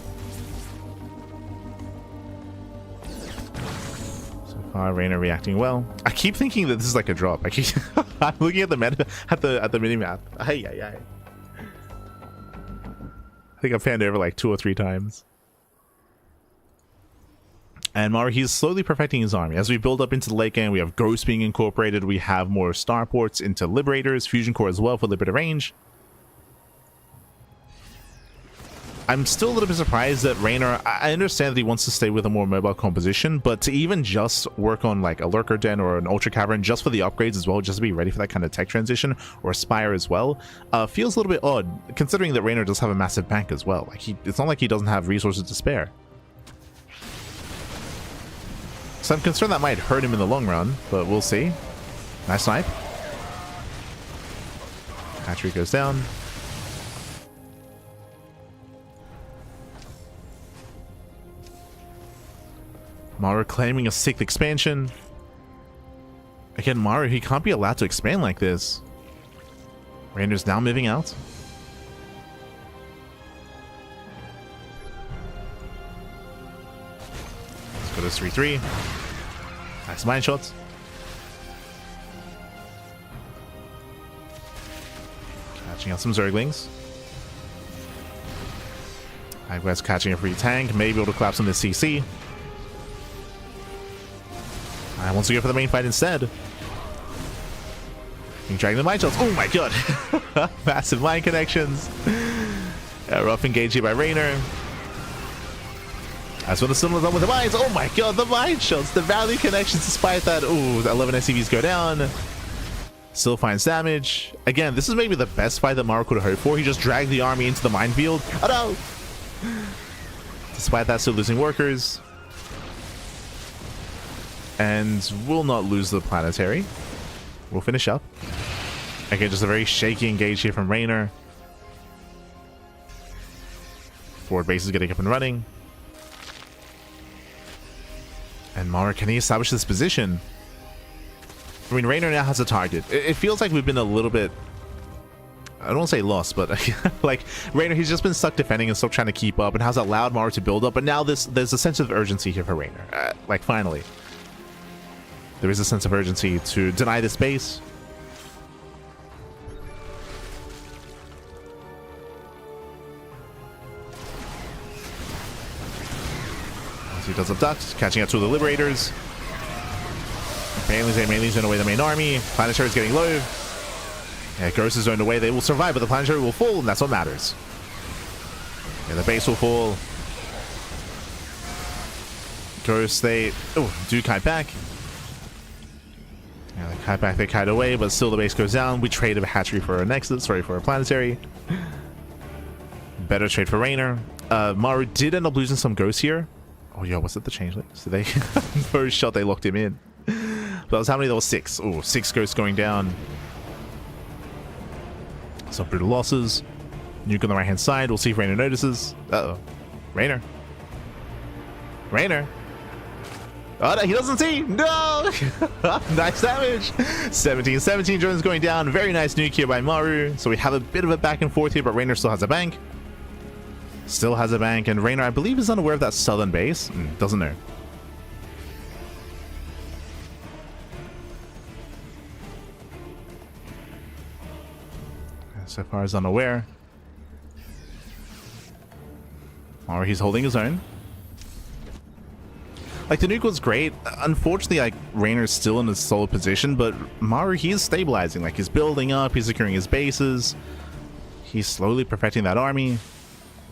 So far, Reynor reacting well. I keep thinking that this is like a drop. I'm looking at the minimap. Ay, ay, ay. I think I've fanned over like 2 or 3 times. And Maru, he's slowly perfecting his army. As we build up into the late game, we have Ghosts being incorporated. We have more starports into Liberators, Fusion Core as well for Liberator range. I'm still a little bit surprised that Reynor, I understand that he wants to stay with a more mobile composition, but to even just work on like a Lurker Den or an Ultra Cavern just for the upgrades as well, just to be ready for that kind of tech transition, or Spire as well, feels a little bit odd, considering that Reynor does have a massive bank as well. Like it's not like he doesn't have resources to spare. So I'm concerned that might hurt him in the long run, but we'll see. Nice snipe. Hatchery goes down. Maru claiming a 6th expansion. Again, Maru, he can't be allowed to expand like this. Reynor's now moving out. Let's go to 3-3. Nice mine shots. Catching out some Zerglings. Hagwest catching a free tank, maybe able to collapse on this CC. I want to go for the main fight instead. Dragging the mine shots. Oh my god! Massive mine connections. Rough engage here by Reynor. That's when the sun was on with the mines. Oh my god, the mine shots, the value connections despite that. Ooh, 11 SCVs go down. Still finds damage. Again, this is maybe the best fight that Maru could have hoped for. He just dragged the army into the minefield. Oh no! Despite that, still losing workers. And will not lose the planetary. We'll finish up. Okay, just a very shaky engage here from Reynor. Forward base is getting up and running. And Maru, can he establish this position? I mean, Reynor now has a target. It feels like we've been a little bit... I don't want to say lost, but like Reynor, he's just been stuck defending and still trying to keep up and has allowed Maru to build up. But now there's a sense of urgency here for Reynor. Like, finally. There is a sense of urgency to deny this base. He does abduct, catching up to the Liberators. Mainly's going away the main army. Planetary is getting low. Yeah, Ghost is going away. They will survive, but the Planetary will fall, and that's what matters. Yeah, the base will fall. Ghost, they do kite back. Yeah, they kite back, they kite away, but still the base goes down. We trade a hatchery for a Nexus, sorry, for a Planetary. Better trade for Reynor. Maru did end up losing some Ghosts here. Oh, yeah, was it the changelings? Did they... First shot, they locked him in. But that was how many? There was 6. Oh, 6 Ghosts going down. Some brutal losses. Nuke on the right-hand side. We'll see if Reynor notices. Uh-oh. Reynor. Reynor. Oh, no, he doesn't see. No! Nice damage. 17 drones going down. Very nice nuke here by Maru. So we have a bit of a back and forth here, but Reynor still has a bank. Still has a bank, and Reynor, I believe, is unaware of that southern base. Doesn't know. So far as unaware. Or he's holding his own. Like, the nuke was great. Unfortunately, like, Reynor's still in a solid position, but Maru, he is stabilizing. Like, he's building up, he's securing his bases. He's slowly perfecting that army.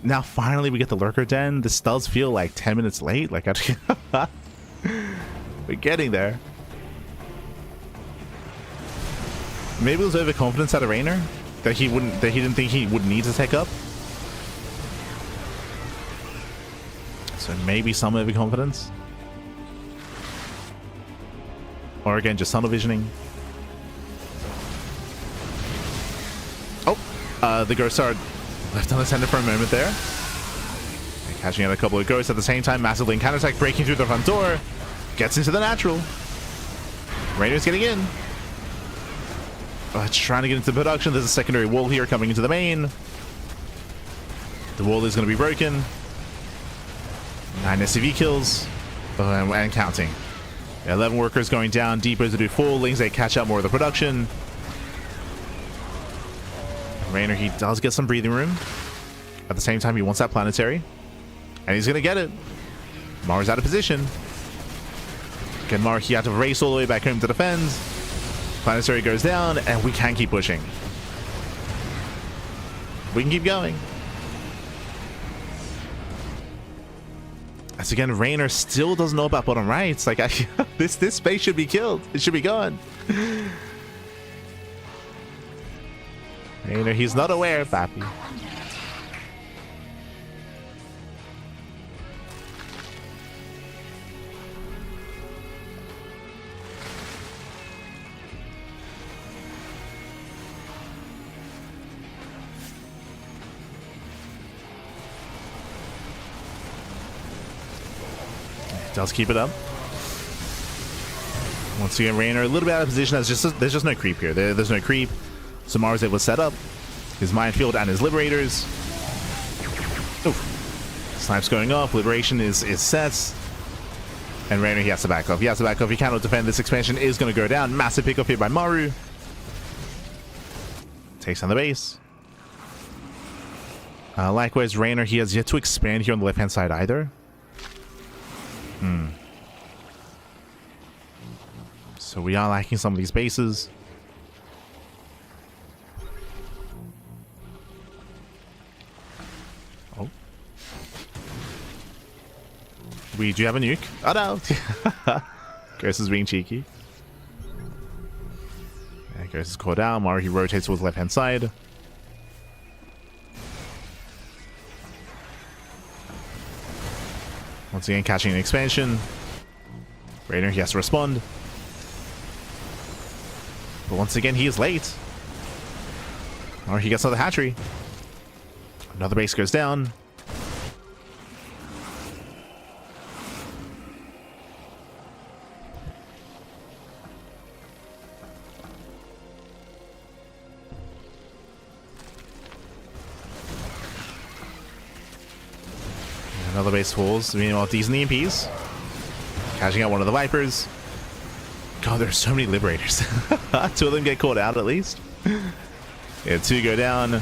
Now, finally, we get the Lurker Den. This does feel like 10 minutes late. Like, we're getting there. Maybe it was overconfidence out of Reynor that he didn't think he would need to take up. So maybe some overconfidence. Or again, just tunnel visioning. Oh, the ghosts are left unattended for a moment there. And catching out a couple of ghosts at the same time. Massive link counterattack breaking through the front door. Gets into the natural. Reynor's getting in. Trying to get into production. There's a secondary wall here coming into the main. The wall is going to be broken. 9 SCV kills. And counting. 11 workers going down. Depots to do 4. Lings, they catch up more of the production. Reynor, he does get some breathing room. At the same time, he wants that planetary. And he's going to get it. Maru's out of position. Again, Maru, he had to race all the way back home to defend. Planetary goes down, and we can keep pushing. We can keep going. As again, Reynor still doesn't know about bottom rights. Like, this space should be killed. It should be gone. Reynor, he's not aware, Pappy. Does keep it up. Once again, Reynor a little bit out of position. There's just no creep here. There's no creep. So Maru's able to set up his minefield and his liberators. Oof. Snipes going off. Liberation is set. And Reynor, he has to back off. He has to back off. He cannot defend. This expansion is going to go down. Massive pickup here by Maru. Takes on the base. Likewise, Reynor, he has yet to expand here on the left-hand side either. So we are lacking some of these bases. Oh. We do have a nuke. Oh no! Ghost is being cheeky. Yeah, Ghost is caught down. Maru, he rotates towards the left-hand side. Once again, catching an expansion. Reynor, he has to respond. But once again, he is late. Or he gets another hatchery. Another base goes down. Another base falls. Meanwhile, these and the EMPs. Catching out one of the Vipers. God, there's so many Liberators. Two of them get caught out at least. Yeah, two go down.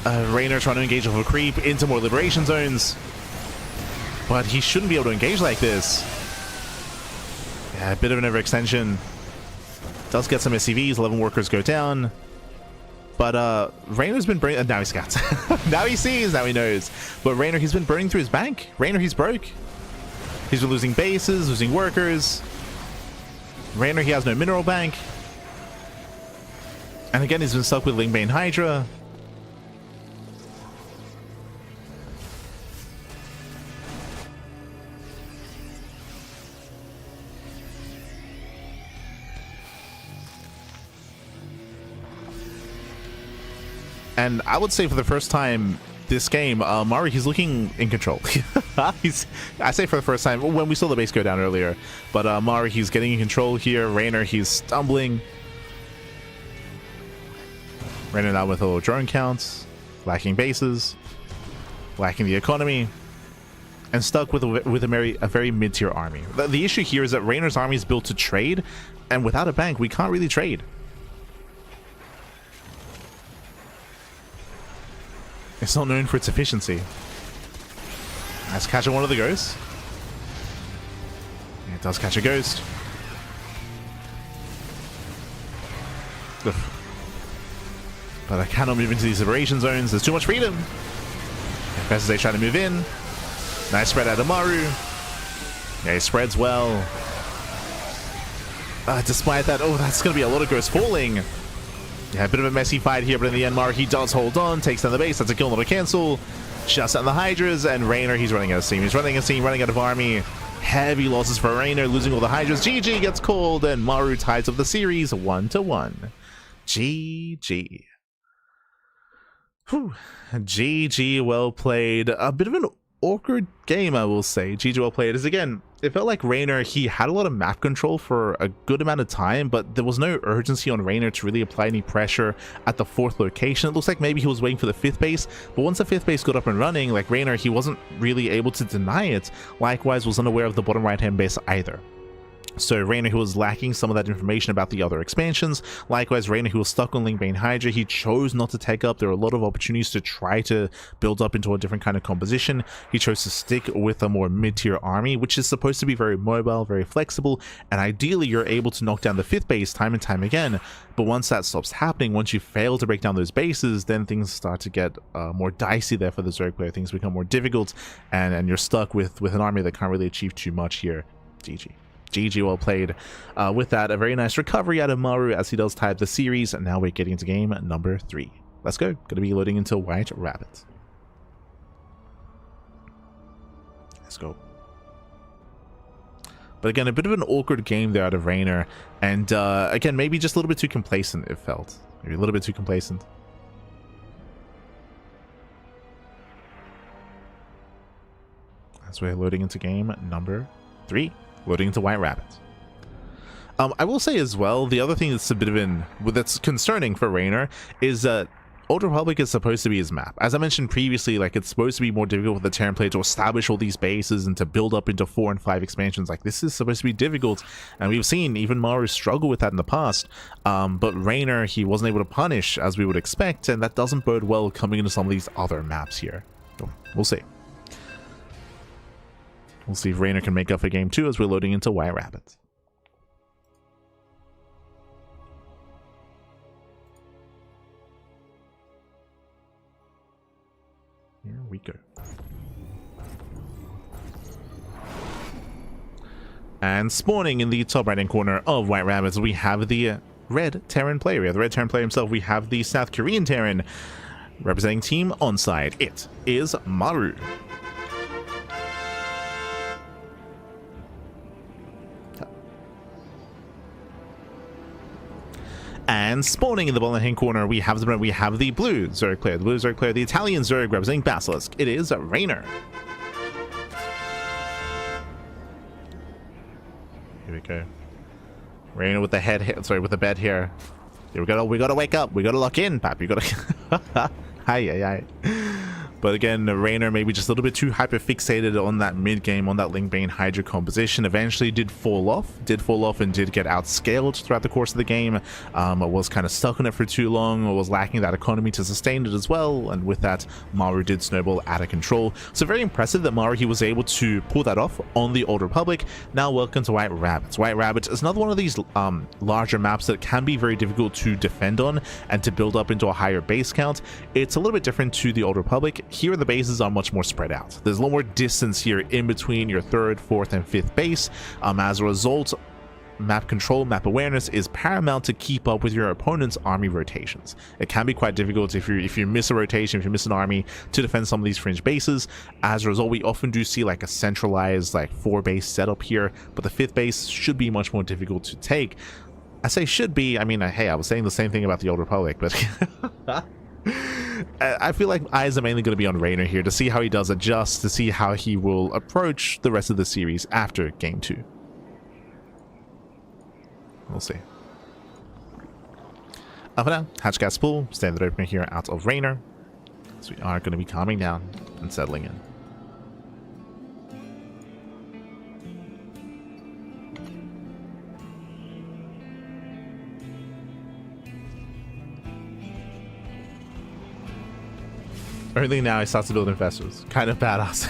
Reynor trying to engage off a creep into more Liberation zones. But he shouldn't be able to engage like this. Yeah, a bit of an overextension. Does get some SCVs. 11 workers go down. But Reynor's been burning. Now he scouts. Now he sees. Now he knows. But Reynor, he's been burning through his bank. Reynor, he's broke. He's been losing bases, losing workers. Reynor, he has no mineral bank. And again, he's been stuck with Lingbane Hydra. And I would say for the first time this game, Maru, he's looking in control. I say for the first time, when we saw the base go down earlier. But Maru, he's getting in control here. Reynor, he's stumbling. Reynor now with a little drone counts. Lacking bases. Lacking the economy. And stuck with a very mid-tier army. The issue here is that Reynor's army is built to trade. And without a bank, we can't really trade. It's not known for its efficiency. Let's catch one of the ghosts. It does catch a ghost. Ugh. But I cannot move into these liberation zones. There's too much freedom. As best as they try to move in. Nice spread out of Maru. Yeah, he spreads well. Despite that, oh, that's going to be a lot of ghosts falling. Yeah, a bit of a messy fight here, but in the end, Maru, he does hold on, takes down the base. That's a kill, not a cancel. Shuts down the Hydras, and Reynor, he's running out of steam. He's running out of steam, running out of army. Heavy losses for Reynor, losing all the Hydras. GG gets called, and Maru ties up the series 1-1. GG. Whew. GG, well played. A bit of an awkward game, I will say. GG, well played. As again, it felt like Reynor, he had a lot of map control for a good amount of time, but there was no urgency on Reynor to really apply any pressure at the 4th location. It looks like maybe he was waiting for the 5th base, but once the 5th base got up and running, like Reynor, he wasn't really able to deny it. Likewise, was unaware of the bottom right-hand base either. So Reynor, who was lacking some of that information about the other expansions. Likewise, Reynor, who was stuck on Lingbane Hydra, he chose not to take up. There were a lot of opportunities to try to build up into a different kind of composition. He chose to stick with a more mid-tier army, which is supposed to be very mobile, very flexible, and ideally you're able to knock down the 5th base time and time again. But once that stops happening, once you fail to break down those bases, then things start to get more dicey there for the Zerg player. Things become more difficult, and you're stuck with an army that can't really achieve too much here. GG. GG, well played. With that, a very nice recovery out of Maru as he does tie up the series, and now we're getting into game number 3. Let's go. Going to be loading into White Rabbit. Let's go. But again, a bit of an awkward game there out of Reynor, and again, maybe just a little bit too complacent, it felt. Maybe a little bit too complacent. As we're loading into game number 3. Loading into White Rabbit. I will say as well, the other thing that's a bit of that's concerning for Reynor is that Old Republic is supposed to be his map. As I mentioned previously, like, it's supposed to be more difficult for the Terran player to establish all these bases and to build up into 4 and 5 expansions. Like, this is supposed to be difficult, and we've seen even Maru struggle with that in the past. But Reynor, he wasn't able to punish as we would expect, and that doesn't bode well coming into some of these other maps here. So, we'll see. We'll see if Reynor can make up for game 2 as we're loading into White Rabbit. Here we go. And spawning in the top right hand corner of White Rabbits, we have the red Terran player. We have the red Terran player himself. We have the South Korean Terran representing Team Onside. It is Maru. And spawning in the bottom hand corner, we have the blue Zerg player. The blue Zerg player, the Italian Zerg representing Basilisk. It is Reynor. Here we go. Reynor with the head here, sorry, with the bed here. Yeah, we gotta wake up. We gotta lock in, Pap. You gotta hi. But again, Reynor maybe just a little bit too hyper fixated on that mid game, on that Linkbane Hydra composition. Eventually did fall off and did get outscaled throughout the course of the game. Was kind of stuck on it for too long, or was lacking that economy to sustain it as well. And with that, Maru did snowball out of control. So very impressive that Maru, he was able to pull that off on the Old Republic. Now welcome to White Rabbits. White Rabbits is another one of these larger maps that can be very difficult to defend on and to build up into a higher base count. It's a little bit different to the Old Republic. Here the bases are much more spread out. There's a lot more distance here in between your 3rd, 4th, and 5th base. As a result, map control, map awareness is paramount to keep up with your opponent's army rotations. It can be quite difficult if you miss a rotation, if you miss an army, to defend some of these fringe bases. As a result, we often do see like a centralized like 4-base setup here, but the 5th base should be much more difficult to take. I say should be, I mean, hey, I was saying the same thing about the Old Republic, but I feel like eyes are mainly going to be on Reynor here to see how he does adjust, to see how he will approach the rest of the series after game 2. We'll see. For now, hatch gas pool, standard opener here out of Reynor. So we are going to be calming down and settling in. Only now he starts to build infestors. Kind of badass.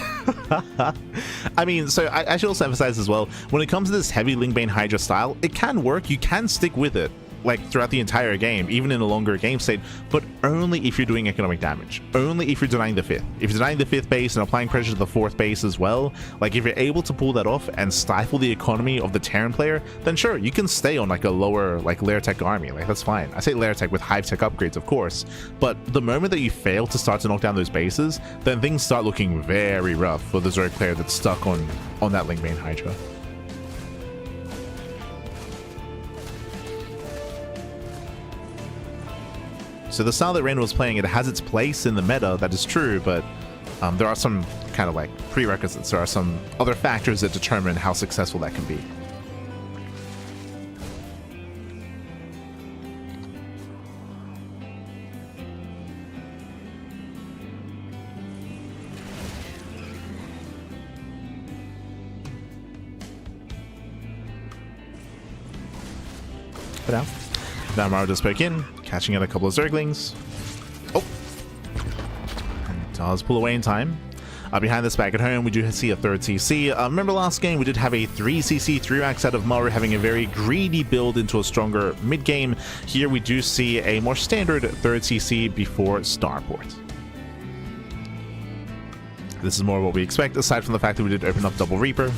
I mean, so I should also emphasize as well, when it comes to this heavy Linkbane Hydra style, it can work. You can stick with it, like, throughout the entire game, even in a longer game state, but only if you're doing economic damage. Only if you're denying the 5th. If you're denying the 5th base and applying pressure to the 4th base as well, like, if you're able to pull that off and stifle the economy of the Terran player, then sure, you can stay on, like, a lower, like, layer tech army. Like, that's fine. I say layer tech with hive tech upgrades, of course, but the moment that you fail to start to knock down those bases, then things start looking very rough for the Zerg player that's stuck on that Linkbane Hydra. So the style that Reynor was playing, it has its place in the meta, that is true, but there are some kind of like prerequisites. There are some other factors that determine how successful that can be. But now Maru just spoke in, catching out a couple of Zerglings. Oh! And does pull away in time. Behind this back at home, we do see a 3rd CC. Remember last game, we did have a 3 CC 3-racks out of Maru having a very greedy build into a stronger mid-game. Here we do see a more standard 3rd CC before Starport. This is more what we expect, aside from the fact that we did open up Double Reaper.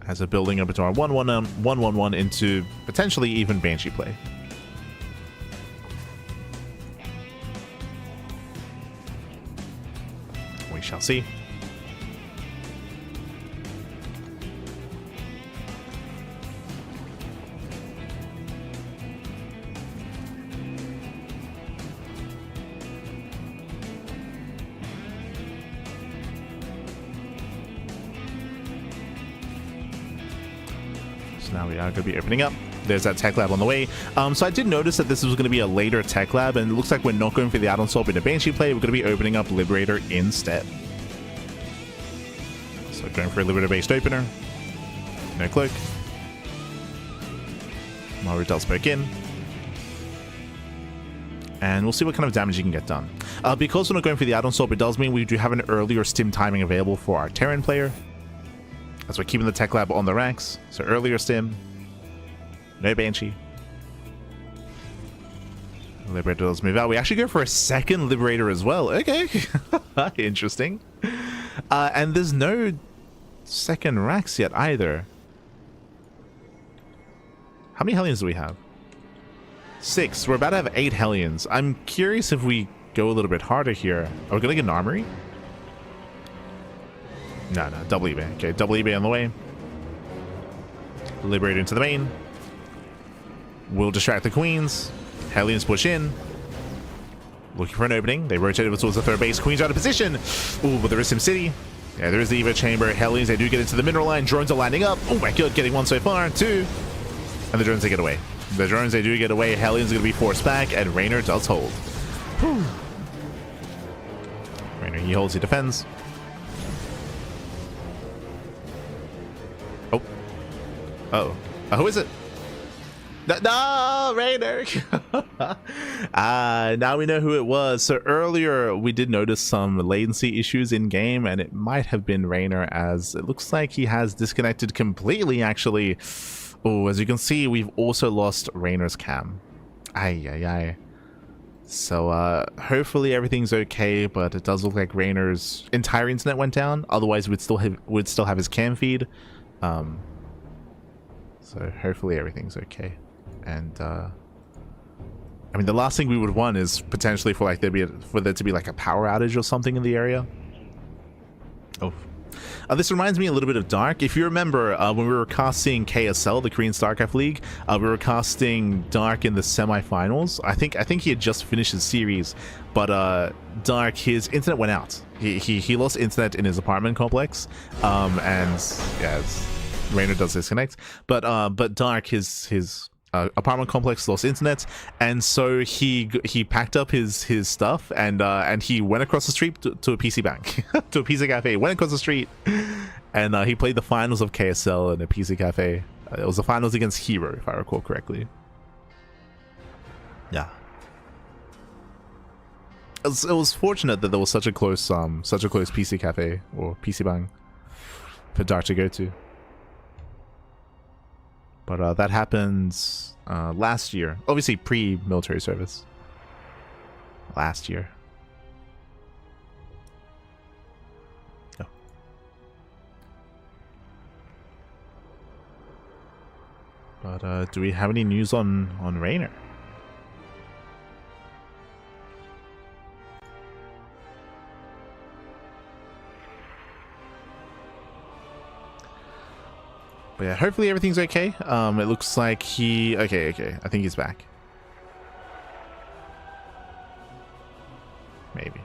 As a building up into our 1-1-1 into potentially even Banshee play. We shall see. Now we are going to be opening up. there's that tech lab on the way. So I did notice that this was going to be a later tech lab, and it looks like we're not going for the add-on swap in a Banshee play. We're going to be opening up Liberator instead. So going for a Liberator-based opener. No cloak. Maru does poke in. And we'll see what kind of damage you can get done. Because we're not going for the add-on swap, it does mean we do have an earlier stim timing available for our Terran player. As we're keeping the tech lab on the racks. So earlier stim. No Banshee. Liberator does move out. We actually go for a second Liberator as well. Okay. Interesting. And there's no second racks yet either. How many Hellions do we have? 6. We're about to have 8 Hellions. I'm curious if we go a little bit harder here. Are we going to get an armory? No, double eBay. Okay, double eBay on the way. Liberator into the main. We'll distract the queens. Hellions push in. Looking for an opening. They rotate over towards the third base. Queens out of position. Ooh, but there is SimCity. Yeah, there is the Evo Chamber. Hellions, they do get into the mineral line. Drones are lining up. Oh my god, getting 1 so far. 2. And the drones, they get away. The drones, they do get away. Hellions are going to be forced back, and Reynor does hold. Whew. Reynor, he holds, he defends. Oh. Uh-oh. Who is it? No, Reynor! Now we know who it was. So earlier, we did notice some latency issues in-game, and it might have been Reynor, as it looks like he has disconnected completely, actually. Oh, as you can see, we've also lost Reynor's cam. Ay. So, hopefully everything's okay, but it does look like Reynor's entire internet went down. Otherwise, we'd still have his cam feed. So hopefully everything's okay. And, I mean, the last thing we would want is potentially for there to be like a power outage or something in the area. Oh. This reminds me a little bit of Dark. If you remember, when we were casting KSL, the Korean StarCraft League, we were casting Dark in the semifinals. I think he had just finished his series, but Dark, his internet went out. He lost internet in his apartment complex, and yeah, Reynor does disconnect. But Dark, his apartment complex lost internet, and so he packed up his stuff and he went across the street to a PC bank, to a PC cafe. Went across the street, and he played the finals of KSL in a PC cafe. It was the finals against Hero, if I recall correctly. Yeah, it was fortunate that there was such a close PC cafe or PC bang for Dark to go to. But that happened last year. Obviously pre-military service. Last year. Oh. But do we have any news on Reynor? But yeah, hopefully everything's okay. It looks like he... Okay. I think he's back. Maybe.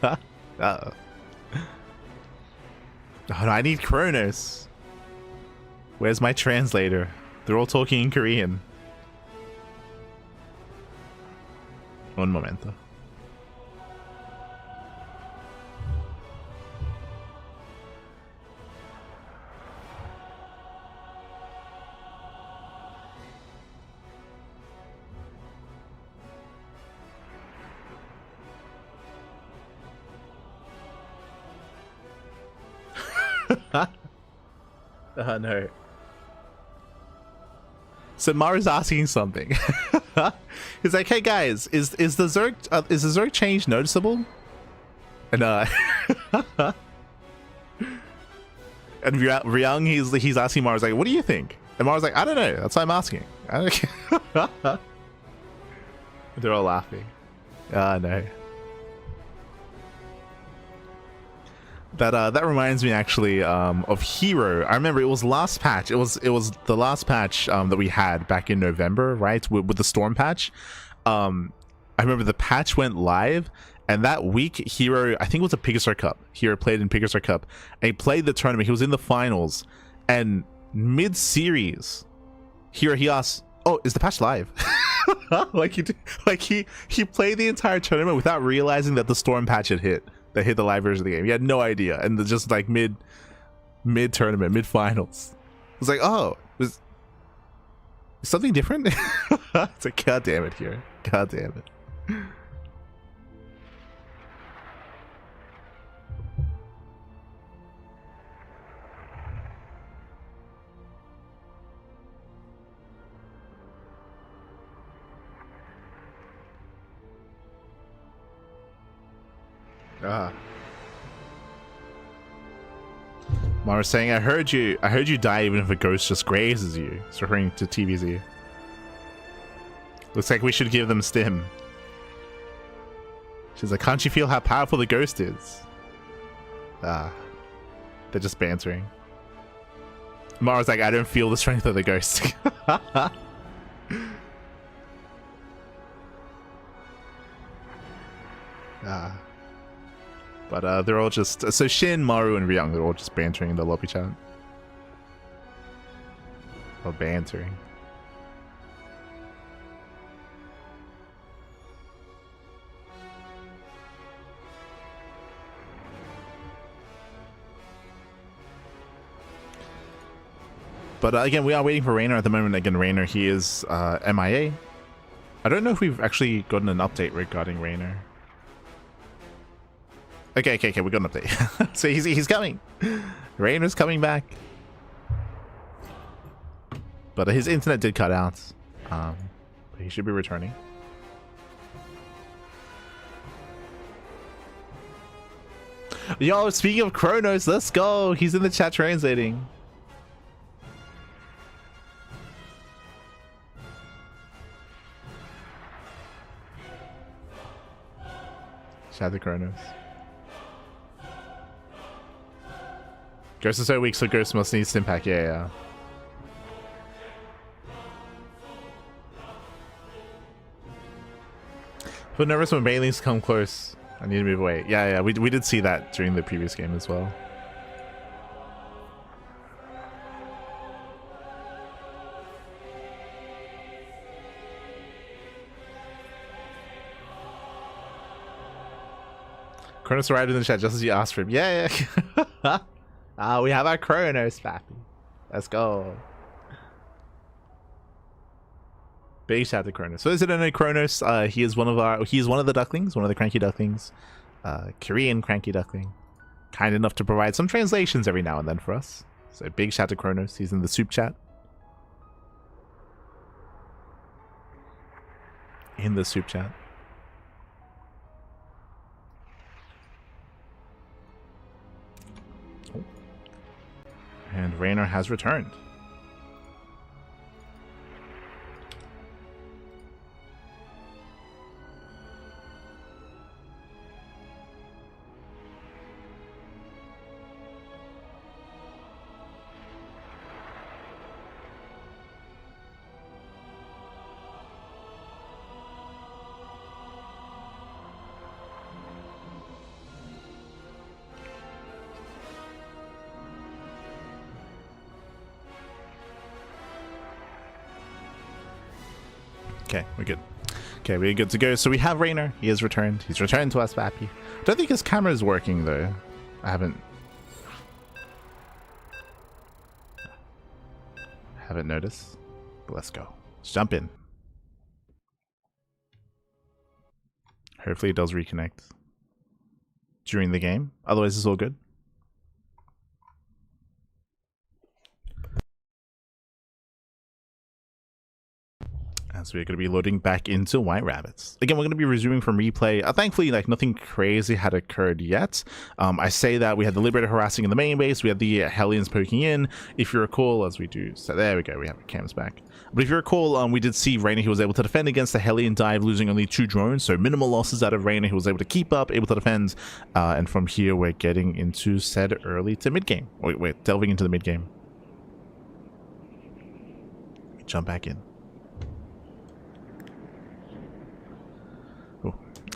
Uh-oh. Oh, no, I need Kronos. Where's my translator? They're all talking in Korean. Un momento. No. So Maru's asking something. He's like, "Hey guys, is the Zerg change noticeable?" And and Ryung, he's asking Maru's like, "What do you think?" And Maru's like, "I don't know. That's why I'm asking." They're all laughing. No. That reminds me actually of Hero. I remember it was last patch. It was the last patch that we had back in November, right? With the Storm patch. I remember the patch went live, and that week Hero, I think it was a Pigastar Cup. Hero played in Pigastar Cup. And he played the tournament. He was in the finals, and mid-series, Here he asks, "Oh, is the patch live?" like he played the entire tournament without realizing that the storm patch had hit. That hit the live version of the game. He had no idea, and just like mid tournament, mid finals, it was like, "Oh, was something different?" It's like, God damn it, here, God damn it. Maru saying, I heard you die even if a ghost just grazes you. It's referring to TVZ. Looks like we should give them stim. She's like, can't you feel how powerful the ghost is? They're just bantering. Maru's like, I don't feel the strength of the ghost. But they're all just... So Shin, Maru, and Ryung, they're all just bantering in the lobby chat. Or bantering. But again, we are waiting for Reynor at the moment. Again, Reynor, he is MIA. I don't know if we've actually gotten an update regarding Reynor. Okay, we got an update. So he's coming. Reynor's coming back. But his internet did cut out. But he should be returning. Yo, speaking of Kronos, let's go. He's in the chat translating. Shout out to Kronos. Ghost is so weak, so Ghost must need stim pack. Yeah. But nervous when Banelings come close. I need to move away. Yeah. We did see that during the previous game as well. Kronos arrived in the chat just as you asked for him. Yeah. We have our Kronos, Pappy. Let's go. Big shout out to Kronos. So those who don't know Kronos, he is one of the Ducklings, one of the CranKy Ducklings. Korean CranKy Duckling. Kind enough to provide some translations every now and then for us. So big shout out to Kronos. He's in the soup chat. In the soup chat. And Reynor has returned. Okay, we're good. Okay, we're good to go. So we have Reynor. He has returned. He's returned to us, Pappy. I don't think his camera is working, though. I haven't noticed. But let's go. Let's jump in. Hopefully it does reconnect during the game. Otherwise, it's all good. So we're going to be loading back into White Rabbits. Again, we're going to be resuming from replay. Thankfully, like, nothing crazy had occurred yet. I say that we had the Liberator harassing in the main base. We had the Hellions poking in. If you recall, as we do... So there we go. We have our cams back. But if you recall, we did see Reynor. He was able to defend against the Hellion dive, losing only 2 drones. So minimal losses out of Reynor. He was able to keep up, able to defend. And from here, we're getting into said early to mid-game. We're delving into the mid-game. Jump back in.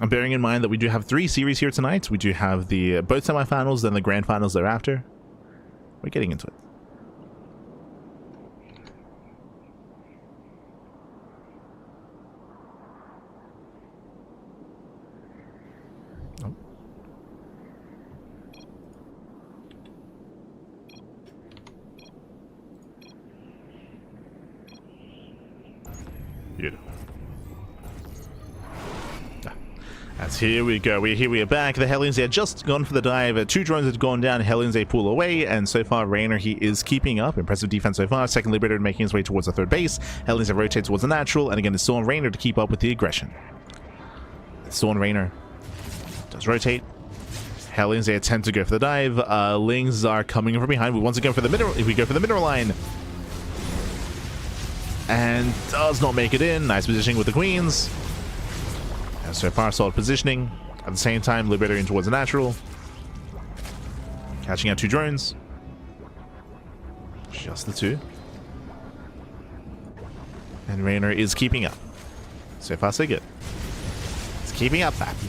I'm bearing in mind that we do have 3 series here tonight. We do have the both semifinals, then the grand finals thereafter. We're getting into it. Beautiful. As here we go. We are back. The Hellions had just gone for the dive. 2 drones had gone down. Hellions they pull away, and so far Reynor he is keeping up. Impressive defense so far. Second Liberator making his way towards the third base. Hellions have rotated towards the natural, and again it's still on Reynor to keep up with the aggression. It's still on Reynor. Does rotate. Hellions they attempt to go for the dive. Lings are coming from behind. We once again for the middle. If we go for the middle line, and does not make it in. Nice positioning with the queens. And so far, solid positioning. At the same time, Liberator in towards the natural. Catching out 2 drones. Just the 2. And Reynor is keeping up. So far, so good. It's keeping up, Pappy.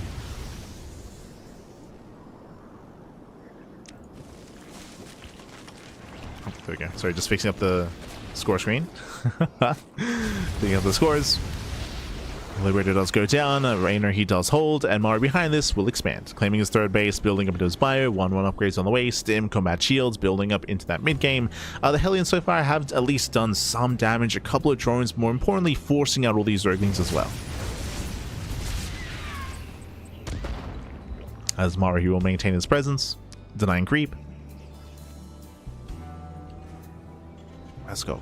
Oh, there we go. Sorry, just fixing up the score screen. Picking up the scores. Liberator does go down, Reynor he does hold, and Maru behind this will expand, claiming his third base, building up into his bio, 1-1 upgrades on the way, stim, combat shields, building up into that mid-game. The Hellions so far have at least done some damage, a couple of drones, more importantly forcing out all these Zerglings as well. As Maru he will maintain his presence, denying creep. Let's go.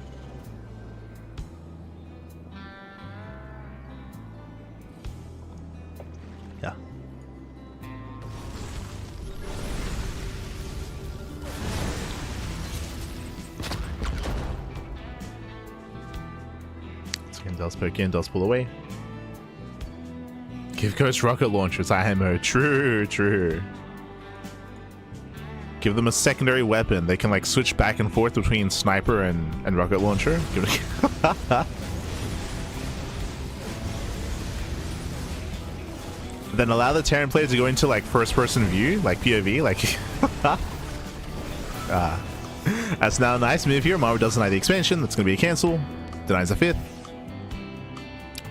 Yeah. Skin does poke in, does pull away. Give Ghost rocket launchers ammo. True, true. Give them a secondary weapon. They can like switch back and forth between sniper and rocket launcher. Give it then allow the Terran player to go into like first person view, like POV, like that's now a nice move here. Maru does deny the expansion. That's gonna be a cancel. Denies a 5th.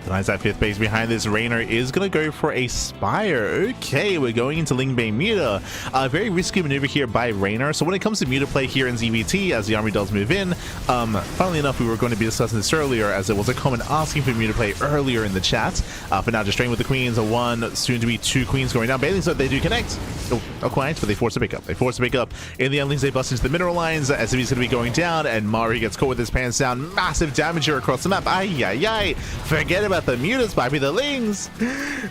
Denies that 5th base behind this. Reynor is going to go for a Spire. Okay, we're going into Lingbane Muta. A very risky maneuver here by Reynor. So when it comes to Muta play here in ZVT, as the army does move in, funnily enough, we were going to be discussing this earlier, as there was a comment asking for Muta play earlier in the chat. But now just straight with the queens, a 1, soon to be 2 queens going down. Bailey, so they do connect. Oh, not quite, but they force a pick up. They force a pick up. In the endlings, they bust into the mineral lines. SMB is going to be going down, and Maru gets caught with his pants down. Massive damage here across the map. Ay, ay, ay. Forget about the Mutas, might be the Lings.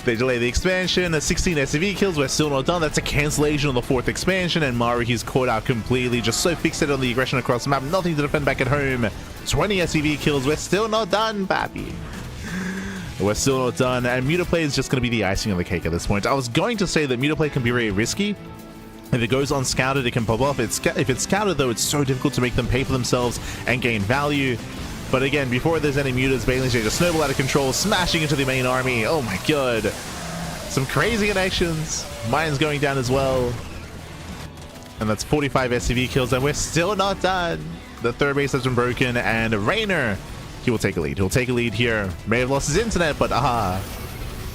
They delay the expansion. 16 SCV kills. We're still not done. That's a cancellation on the 4th expansion, and Maru, he's caught out completely. Just so fixated on the aggression across the map. Nothing to defend back at home. 20 SCV kills. We're still not done, pappy. We're still not done, and Muta play is just going to be the icing on the cake at this point. I was going to say that Muta play can be very risky. If it goes unscouted, it can pop off. If it's scouted, though, it's so difficult to make them pay for themselves and gain value. But again, before there's any Mutas, Bailey's just snowball out of control, smashing into the main army. Oh my god. Some crazy connections. Mine's going down as well. And that's 45 SCV kills, and we're still not done. The third base has been broken, and Reynor, he will take a lead. He'll take a lead here. May have lost his internet, but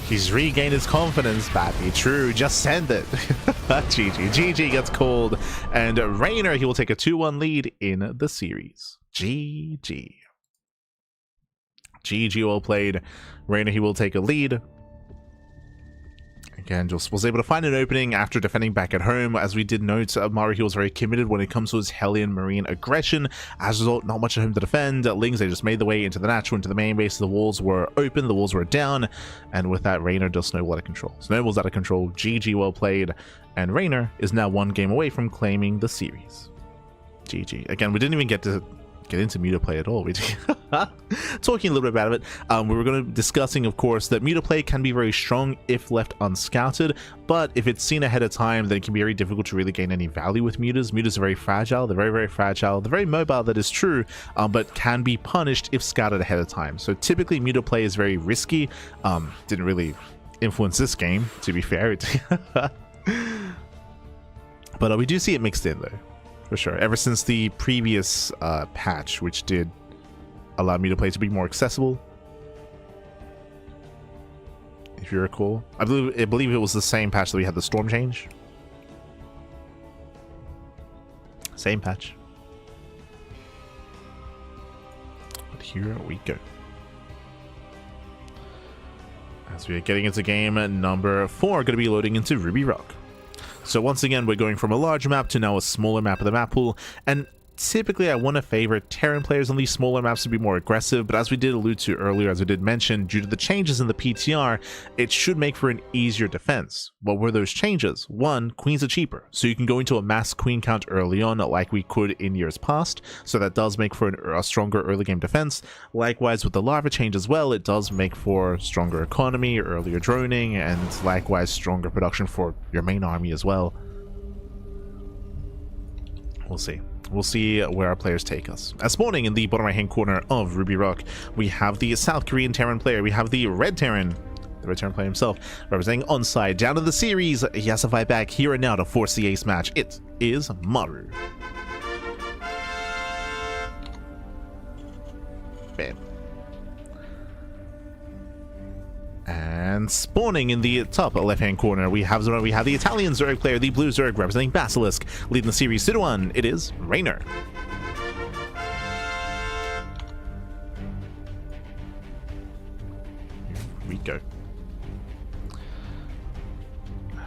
he's regained his confidence, Pappy. True, just send it. GG. GG gets called, and Reynor, he will take a 2-1 lead in the series. GG. GG, well played. Reynor, he will take a lead. Again, just was able to find an opening after defending back at home. As we did note, Maru, he was very committed when it comes to his Hellion Marine aggression. As a result, not much at home to defend. Lings, they just made the way into the natural, into the main base. The walls were open, the walls were down, and with that, Reynor does snowball out of control. Snowball's out of control. GG, well played. And Reynor is now 1 game away from claiming the series. GG. Again, we didn't even get into Muta play at all. We talking a little bit about it. We were going to be discussing, of course, that Muta play can be very strong if left unscouted, but if it's seen ahead of time, then it can be very difficult to really gain any value with Mutas. Mutas are very fragile. They're very, very fragile. They're very mobile, that is true, but can be punished if scouted ahead of time. So typically, Muta play is very risky. Didn't really influence this game, to be fair. But we do see it mixed in, though. For sure. Ever since the previous patch, which did allow Muta play to be more accessible, if you recall. I believe it was the same patch that we had the storm change. Same patch. But here we go. As we are getting into game number 4, going to be loading into Ruby Rock. So once again, we're going from a large map to now a smaller map of the map pool, and typically I want to favor Terran players on these smaller maps to be more aggressive, but as we did allude to earlier, as I did mention, due to the changes in the PTR, it should make for an easier defense. What were those changes? One, queens are cheaper, so you can go into a mass queen count early on like we could in years past, so that does make for a stronger early game defense. Likewise with the lava change as well, it does make for stronger economy, earlier droning, and likewise stronger production for your main army as well. We'll see. We'll see where our players take us. As spawning in the bottom right hand corner of Ruby Rock, we have the South Korean Terran player. We have the Red Terran, the Red Terran player himself, representing Onside. Down to the series, he has to fight back here and now to force the ace match. It is Maru. Bam. And spawning in the top left-hand corner, we have the Italian Zerg player, the blue Zerg, representing Basilisk, leading the series 2-1. It is Reynor. Here we go.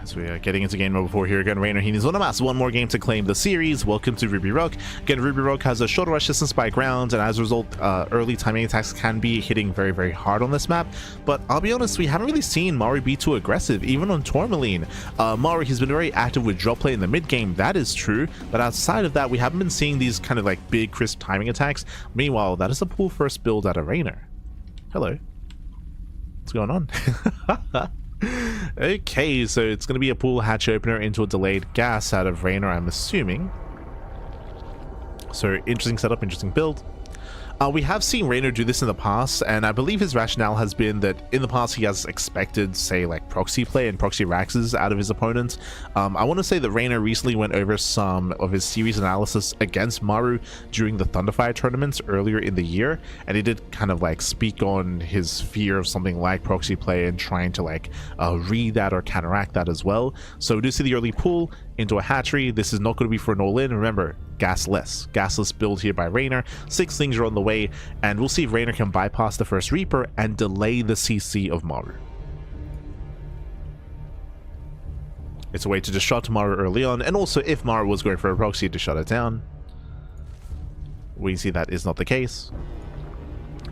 So we are getting into game number 4 here again. Reynor, he needs one more game to claim the series. Welcome to Ruby Rock. Again, Ruby Rock has a short rush distance by ground, and as a result, early timing attacks can be hitting very, very hard on this map. But I'll be honest, we haven't really seen Maru be too aggressive, even on Tourmaline. Maru, he's been very active with drop play in the mid game, that is true. But outside of that, we haven't been seeing these kind of like big, crisp timing attacks. Meanwhile, that is a pool first build out of Reynor. Hello. What's going on? Okay, so it's going to be a pool hatch opener into a delayed gas out of Reynor, I'm assuming. So interesting setup, interesting build. We have seen Reynor do this in the past, and I believe his rationale has been that in the past he has expected, say, like proxy play and proxy raxes out of his opponents. I want to say that Reynor recently went over some of his series analysis against Maru during the Thunderfire tournaments earlier in the year, and he did kind of like speak on his fear of something like proxy play and trying to like read that or counteract that as well. So we do see the early pull into a hatchery. This is not going to be for an all-in. Remember, gasless build here by Reynor. 6 things are on the way, and we'll see if Reynor can bypass the first Reaper and delay the CC of Maru. It's a way to just shut Maru early on, and also if Maru was going for a proxy to shut it down. We see that is not the case.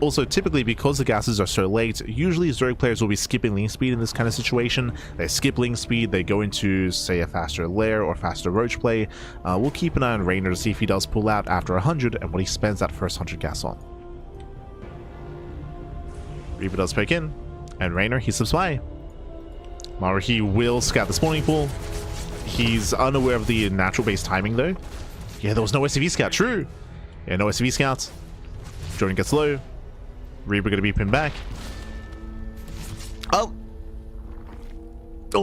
Also, typically, because the gases are so late, usually Zerg players will be skipping link speed in this kind of situation. They skip link speed, they go into, say, a faster lair or faster roach play. We'll keep an eye on Reynor to see if he does pull out after 100 and what he spends that first 100 gas on. Reaper does pick in, and Reynor, he slips by. Maru, he will scout the spawning pool. He's unaware of the natural base timing, though. Yeah, there was no SCV scout, true. Yeah, no SCV scouts. Jordan gets low. Reaper gonna be pinned back. Oh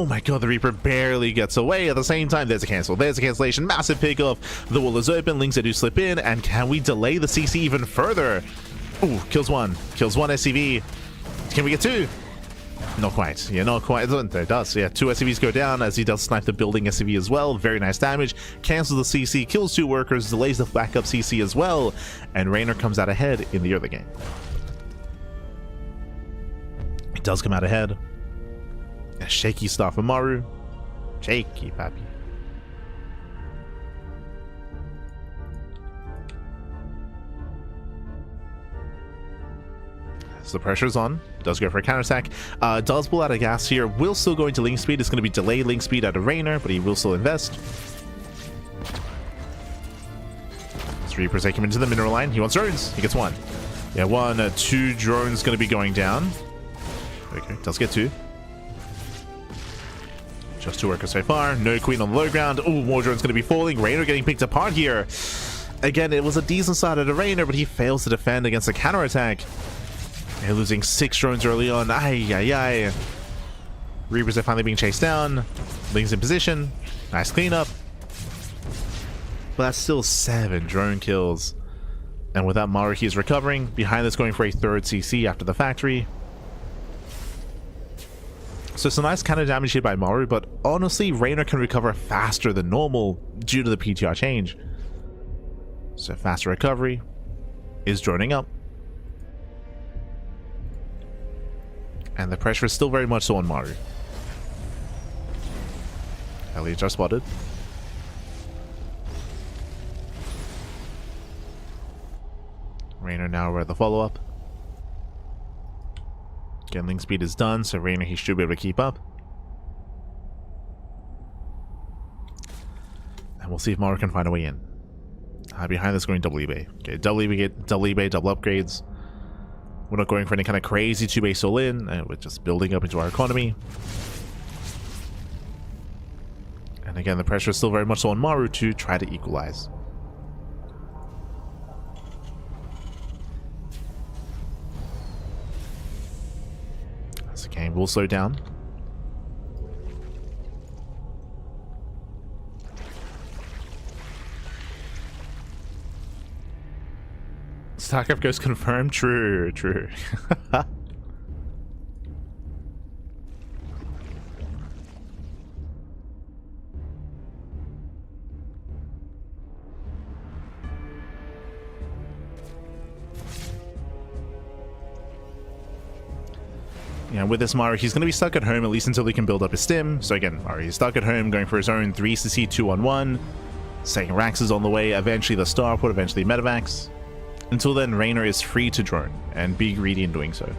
my god, the Reaper barely gets away. At the same time, there's a cancel. There's a cancellation. Massive pickoff. The wall is open. Links that do slip in. And can we delay the CC even further? Ooh, kills one. Kills one SCV. Can we get 2? Not quite. Yeah, not quite. It does. Yeah, 2 SCVs go down as he does snipe the building SCV as well. Very nice damage. Cancels the CC. Kills 2 workers. Delays the backup CC as well. And Reynor comes out ahead in the early game. It does come out ahead. A shaky start for Maru. Shaky, pappy. So the pressure's on. Does go for a counterattack. Does pull out a gas here. Will still go into link speed. It's going to be delayed link speed out of Reynor, but he will still invest. Reapers take him into the mineral line. He wants drones. He gets 1. Yeah, 1, 2 drones going to be going down. Okay, does get 2. Just 2 workers so far. No queen on the low ground. Oh, more drones going to be falling. Reynor getting picked apart here. Again, it was a decent start out of Reynor, but he fails to defend against a counterattack. They're losing 6 drones early on. Ay. Reapers are finally being chased down. Lings in position. Nice cleanup. But that's still 7 drone kills. And with that, Maru, he is recovering. Behind this, going for a 3rd CC after the factory. So it's a nice kind of damage here by Maru, but honestly, Reynor can recover faster than normal due to the PTR change. So faster recovery is droning up. And the pressure is still very much so on Maru. Elites are spotted. Reynor now at the follow-up. Again, link speed is done, so Reynor, he should be able to keep up. And we'll see if Maru can find a way in. Behind this going double eBay. Okay, double eBay, double upgrades. We're not going for any kind of crazy 2-base all-in, and we're just building up into our economy. And again, the pressure is still very much on Maru to try to equalize. As the game will slow down. StarCraft goes confirmed? True, true. Yeah, with this Maru, he's going to be stuck at home at least until he can build up his stim. So again, Maru, he's stuck at home, going for his own 3CC 2-on-1. Second Rax is on the way, eventually the Starport, eventually Medivacs. Until then, Reynor is free to drone and be greedy in doing so.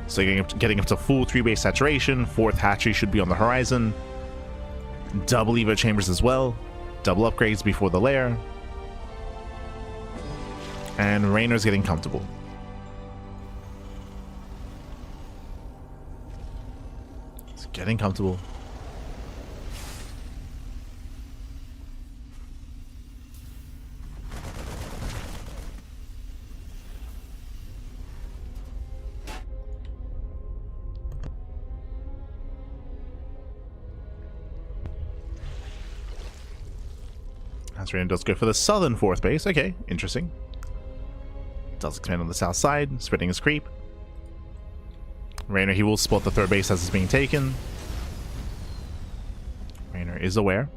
So getting up to full 3-base saturation, 4th hatchery should be on the horizon. Double Evo chambers as well. Double upgrades before the lair. And Reynor's getting comfortable. It's getting comfortable. As Reynor does go for the southern 4th base. Okay, interesting. Does expand on the south side, spreading his creep. Reynor, he will spot the 3rd base as it's being taken. Reynor is aware.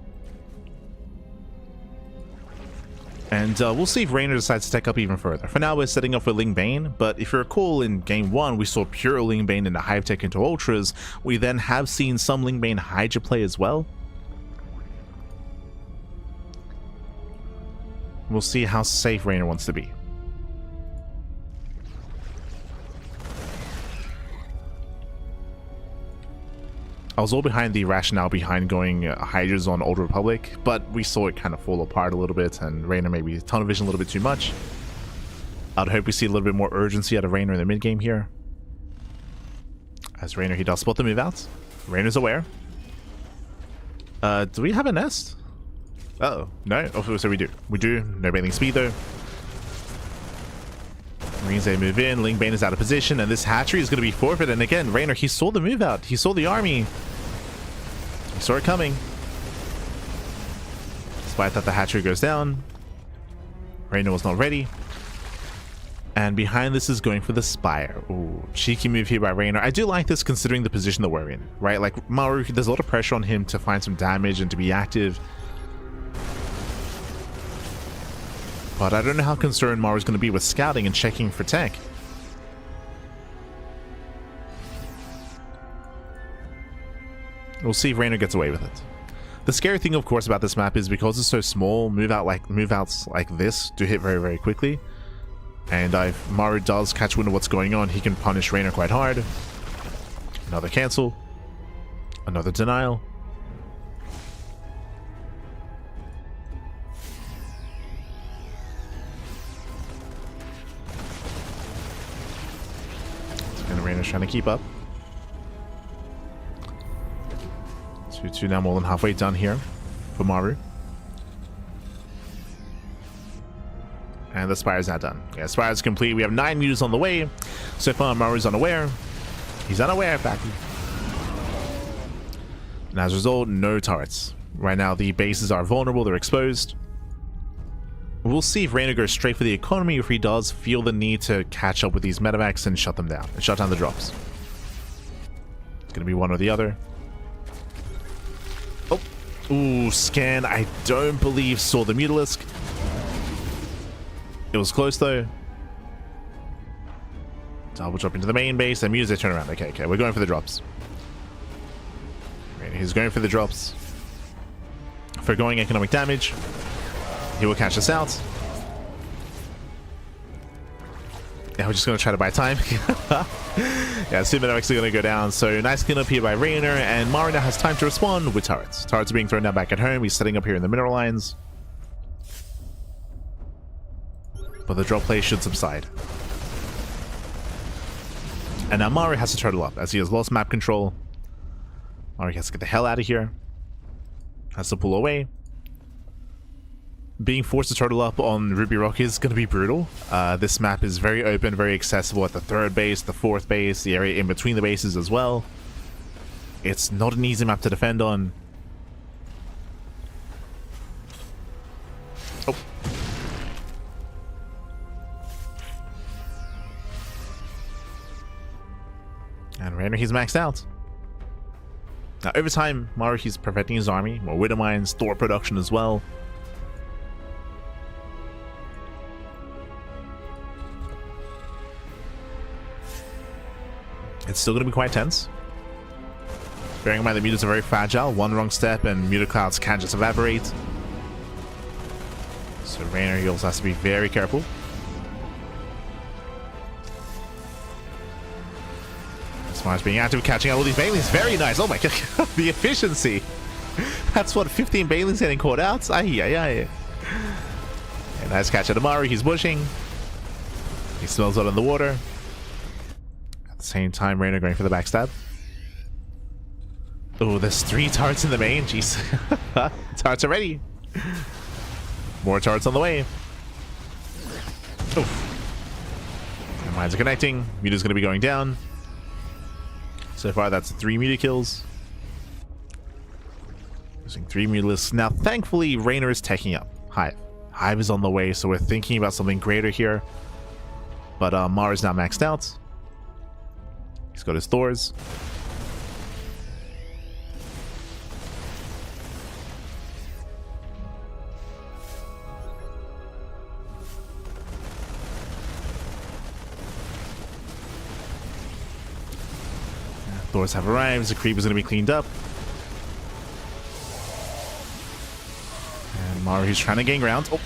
And we'll see if Reynor decides to tech up even further. For now, we're setting up for Ling Bane, but if you recall, in Game 1, we saw pure Ling Bane in the Hive Tech into Ultras. We then have seen some Ling Bane Hydra play as well. We'll see how safe Reynor wants to be. I was all behind the rationale behind going Hydras on Old Republic, but we saw it kind of fall apart a little bit, and Reynor maybe tunnel vision a little bit too much. I'd hope we see a little bit more urgency out of Reynor in the mid game here. As Reynor, he does spot the move out. Reynor's aware. Do we have a nest? Uh-oh. No? Oh, so we do. We do. No bailing speed, though. Marines, they move in. Ling Bane is out of position, and this hatchery is going to be forfeit. And again, Reynor, he saw the move out. He saw the army. He saw it coming. Despite that, the hatchery goes down. Reynor was not ready. And behind this is going for the Spire. Ooh, cheeky move here by Reynor. I do like this considering the position that we're in, right? Like, Maru, there's a lot of pressure on him to find some damage and to be active. But I don't know how concerned Maru's going to be with scouting and checking for tech. We'll see if Reynor gets away with it. The scary thing, of course, about this map is because it's so small, move outs like this do hit very, very quickly. And if Maru does catch wind of what's going on, he can punish Reynor quite hard. Another cancel. Another denial. Reynor's trying to keep up. 2-2 now, more than halfway done here for Maru. And the Spire's not done. Yeah, Spire's complete. We have 9 meters on the way. So far, Maru's unaware. He's unaware, in fact. And as a result, no turrets. Right now, the bases are vulnerable. They're exposed. We'll see if Reynor goes straight for the economy, or if he does feel the need to catch up with these medevacs and shut them down. And shut down the drops. It's going to be one or the other. Oh. Ooh, scan. I don't believe saw the Mutalisk. It was close, though. Double drop into the main base, and music turn around. Okay, we're going for the drops. Right, he's going for the drops. For going economic damage. He will catch us out. Yeah, we're just going to try to buy time. Yeah, soon they're actually going to go down. So nice clean up here by Reynor, and Maru now has time to respond with turrets. Turrets are being thrown down back at home. He's setting up here in the mineral lines. But the drop play should subside. And now Maru has to turtle up as he has lost map control. Maru has to get the hell out of here. Has to pull away. Being forced to turtle up on Ruby Rock is going to be brutal. This map is very open, very accessible at the third base, the fourth base, the area in between the bases as well. It's not an easy map to defend on. Oh. And Reynor, he's maxed out. Now, over time, Maru, he's perfecting his army. More Widow Mines, Thor production as well. It's still going to be quite tense. Bearing in mind the mutas are very fragile. One wrong step and muta clouds can just evaporate. So Reynor, he also has to be very careful. Smart's being active, catching out all these Banelings. Very nice. Oh my god, the efficiency. That's what, 15 Banelings getting caught out? Aye. And nice catch out of Maru. He's bushing. He smells out in the water. At the same time, Reynor going for the backstab. Oh, there's 3 turrets in the main. Jeez. Turrets are ready. More turrets on the way. Oh. And mines are connecting. Muta's going to be going down. So far, that's 3 muta kills. Using 3 mutalisks. Now, thankfully, Reynor is taking up Hive. Hive is on the way, so we're thinking about something greater here. But Maru is now maxed out. He's got his Thors. Thors have arrived. The creep is going to be cleaned up. And Maru, he's trying to gain ground. Oh.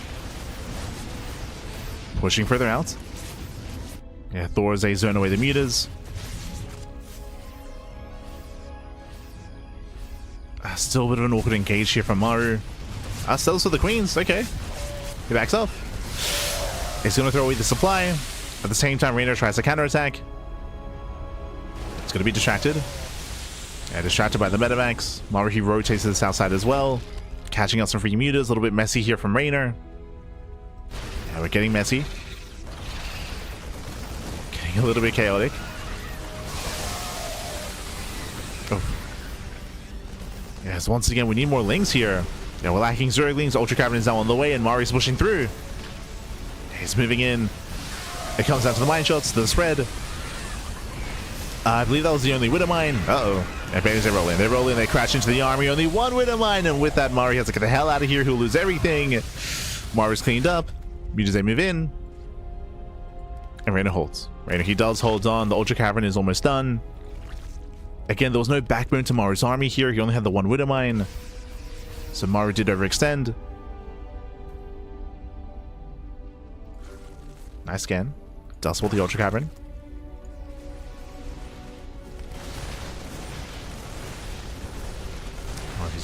Pushing further out. Yeah, Thors, they zone away the mutas. Still a bit of an awkward engage here from Maru. Still for the queens. Okay. He backs off. He's going to throw away the supply. At the same time, Reynor tries to counterattack. Going to be distracted. Yeah, distracted by the Metamax. Maru, he rotates to the south side as well. Catching out some free mutas. A little bit messy here from Reynor. Yeah, we're getting messy. Getting a little bit chaotic. Oh. Yes, once again, we need more lings here. Yeah, we're lacking Zerglings. Ultra Cavern is now on the way, and Maru's pushing through. He's moving in. It comes down to the mine shots, the spread. I believe that was the only Widow Mine. Uh-oh. And they roll in. They roll in. They crash into the army. Only 1 Widow Mine. And with that, Maru has to get the hell out of here. He'll lose everything. Maru's cleaned up. Mutas, they move in. And Reynor holds. Reynor, he does hold on. The Ultra Cavern is almost done. Again, there was no backbone to Maru's army here. He only had the 1 Widow Mine. So Maru did overextend. Nice scan. Does hold the Ultra Cavern.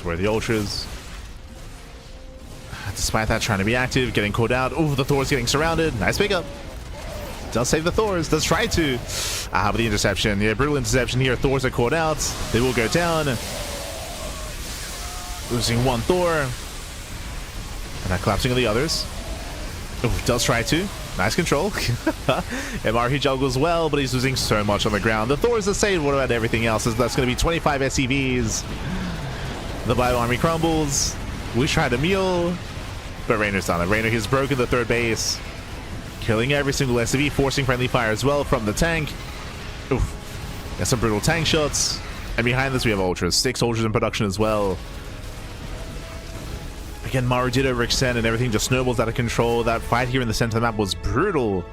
Where the ultras, despite that, trying to be active, getting caught out. Oh, the Thor's getting surrounded. Nice pickup. Does save the Thors. Does try to. But the interception. Yeah, brutal interception here. Thors are caught out. They will go down. Losing 1 Thor. And now collapsing of the others. Oh, does try to. Nice control. And Maru juggles well, but he's losing so much on the ground. The Thors are saved. What about everything else? That's going to be 25 SCVs. The Bio Army crumbles. We tried to meal, but Reynor's done it. Reynor has broken the 3rd base, killing every single SCV, forcing friendly fire as well from the tank. Oof. Got some brutal tank shots. And behind this, we have ultras. 6 ultras in production as well. Again, Maru did overextend and everything just snowballs out of control. That fight here in the center of the map was brutal.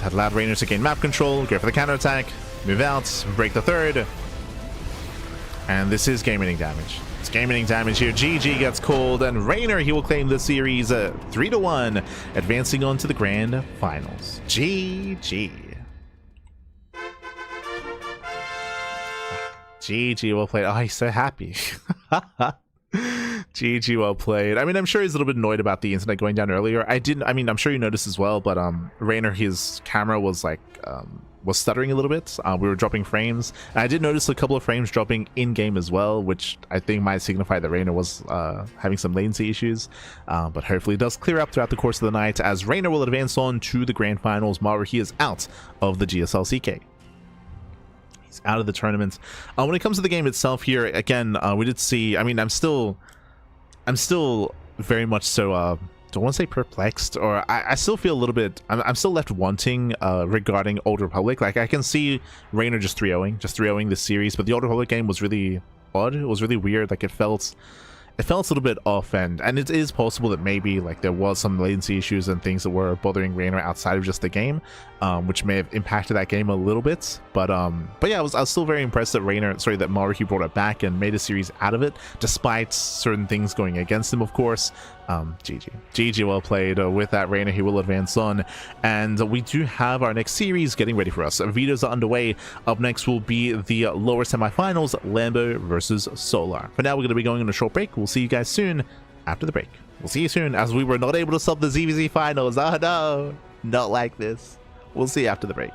That allowed Reynor to gain map control, go for the counterattack, move out, break the third. And this is game-winning damage. It's game-winning damage here. GG gets called, and Reynor, he will claim the series 3-1, advancing on to the grand finals. GG. GG, well played. Oh, he's so happy. GG, well played. I mean, I'm sure he's a little bit annoyed about the internet going down earlier. I mean, I'm sure you noticed as well, but Reynor, his camera was like was stuttering a little bit. We were dropping frames. And I did notice a couple of frames dropping in game as well, which I think might signify that Reynor was having some latency issues. But hopefully it does clear up throughout the course of the night, as Reynor will advance on to the grand finals. Maru, he is out of the GSL CK. Out of the tournament. When it comes to the game itself here, again, we did see, I mean, I'm still very much so don't want to say perplexed, or I still feel a little bit, I'm still left wanting regarding Old Republic. Like, I can see Reynor just 3-0ing this series, but the Old Republic game was really odd. It was really weird. Like, it felt a little bit off, and it is possible that maybe like there was some latency issues and things that were bothering Reynor outside of just the game, which may have impacted that game a little bit. But yeah, I was still very impressed that Maru, he brought it back and made a series out of it, despite certain things going against him, of course. GG, well played. With that, Reynor, he will advance on, and we do have our next series getting ready for us. Videos are underway. Up next will be the lower semifinals, Lambo versus Solar. For now, we're going to be going on a short break. We'll see you guys soon after the break. We'll see you soon, as we were not able to sub the ZVZ finals. Oh no, not like this. We'll see you after the break.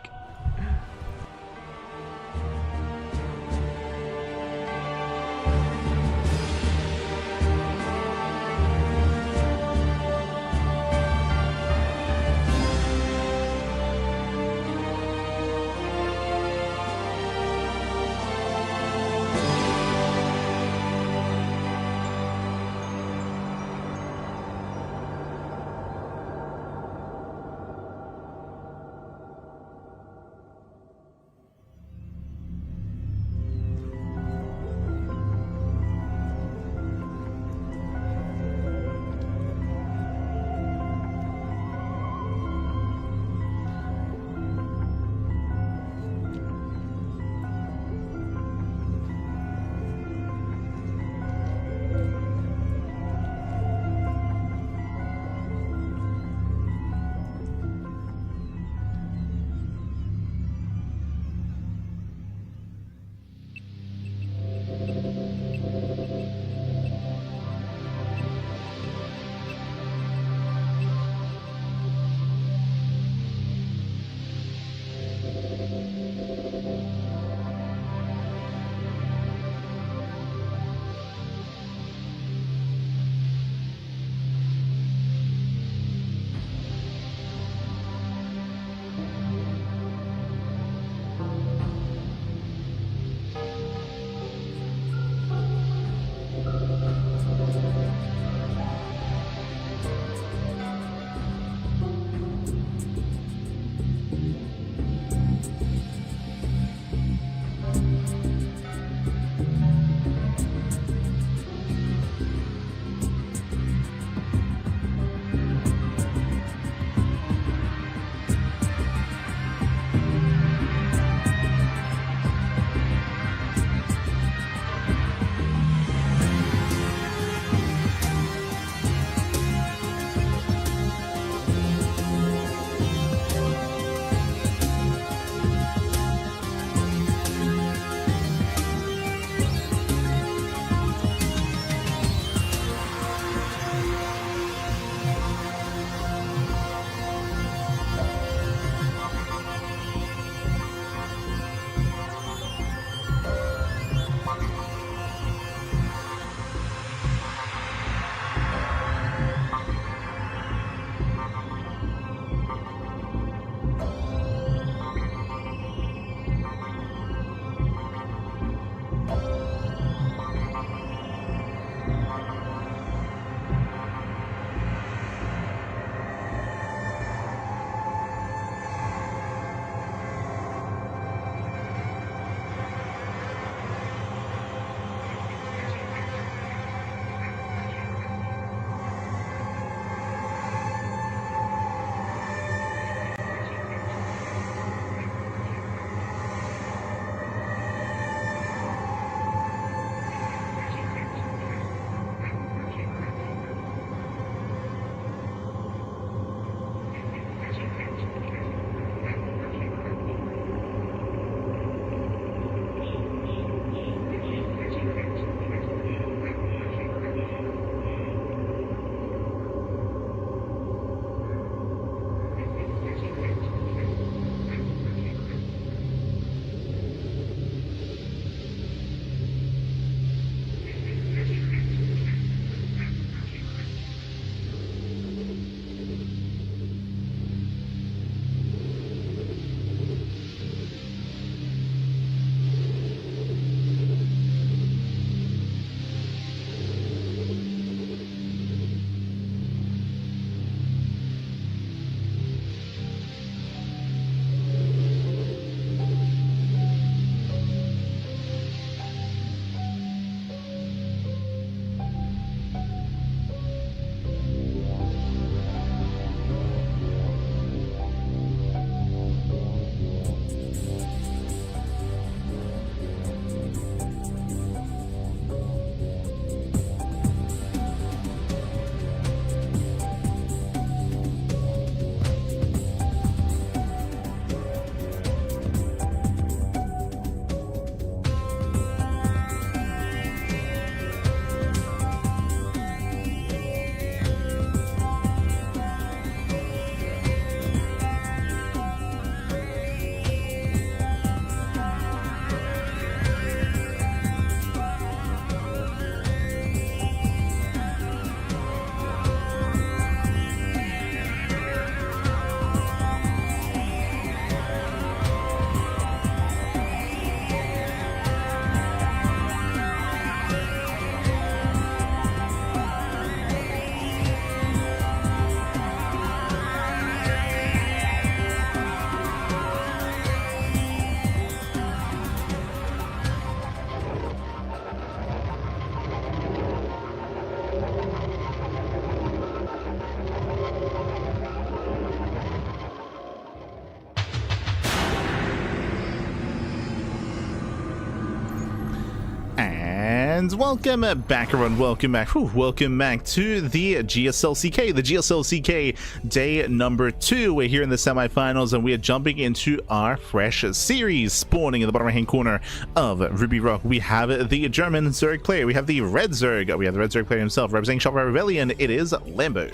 And welcome back, everyone. Welcome back. Welcome back to the GSL CK. The GSL CK day number 2. We're here in the semifinals, and we are jumping into our fresh series. Spawning in the bottom right-hand corner of Ruby Rock, we have the German Zerg player. We have the Red Zerg. We have the Red Zerg player himself, representing Shopify Rebellion. It is Lambo.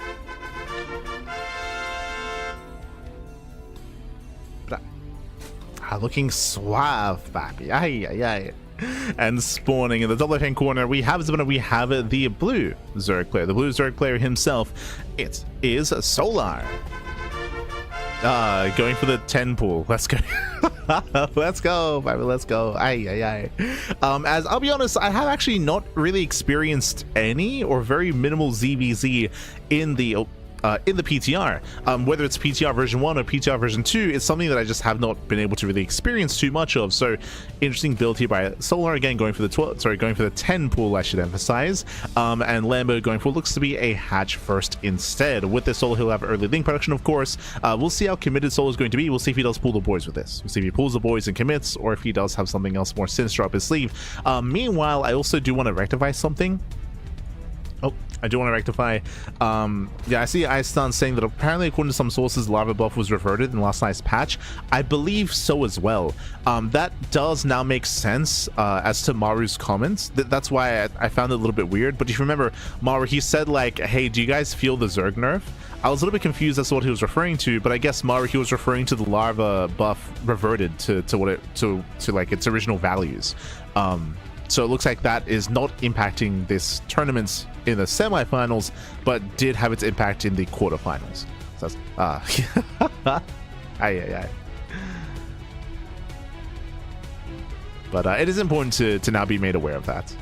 Looking suave, papi. Ay, ay, ay. And spawning in the top left-hand corner, we have the blue Zerg player. The blue Zerg player himself, it is Solar. Going for the 10 pool. Let's go. Let's go, baby. Let's go. Ay, ay, ay. As I'll be honest, I have actually not really experienced any or very minimal ZVZ in the PTR, whether it's PTR version 1 or PTR version 2. It's something that I just have not been able to really experience too much of. So interesting build here by Solar, again going for the 10 pool, I should emphasize, and Lambo going for what looks to be a hatch first instead. With this Solar, he'll have early link production, of course. We'll see how committed Solar is going to be. We'll see if he does pull the boys with this. We'll see if he pulls the boys and commits, or if he does have something else more sinister up his sleeve. Meanwhile, I also do want to rectify something. I do want to rectify. Yeah, I see Icestun saying that apparently, according to some sources, lava buff was reverted in last night's patch. I believe so as well. That does now make sense as to Maru's comments. That's why I found it a little bit weird. But if you remember, Maru, he said like, "Hey, do you guys feel the Zerg nerf?" I was a little bit confused as to what he was referring to, but I guess Maru, he was referring to the lava buff reverted to what it to like its original values. So it looks like that is not impacting this tournament in the semifinals, but did have its impact in the quarterfinals. So that's, aye. But it is important to now be made aware of that.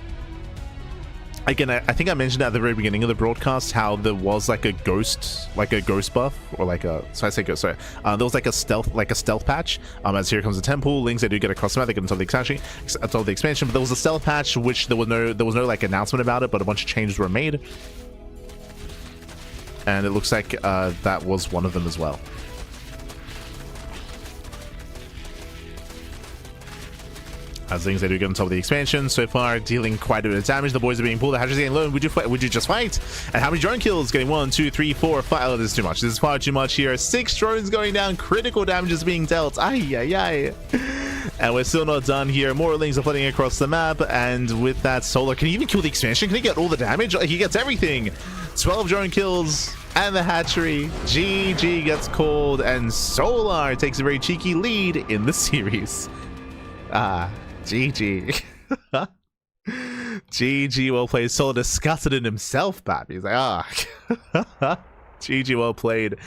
Again, I think I mentioned at the very beginning of the broadcast how there was like a ghost buff, or like a, so I say ghost, sorry. There was like a stealth patch. As here comes the temple links, they do get across the map, they get until the expansion, but there was a stealth patch which there was no like announcement about it, but a bunch of changes were made, and it looks like that was one of them as well. As things they do get on top of the expansion, so far dealing quite a bit of damage. The boys are being pulled. The hatch is getting low. Would you just fight? And how many drone kills? Getting 1, 2, 3, 4, 5. Oh, this is too much. This is far too much here. 6 drones going down. Critical damage is being dealt. Ay, ay, ay. And we're still not done here. More links are flooding across the map. And with that, Solar, can he even kill the expansion? Can he get all the damage? He gets everything. 12 drone kills. And the hatchery. GG gets called. And Solar takes a very cheeky lead in the series. GG. GG, well played. Solar disgusted in himself, Bab. He's like, GG, well played.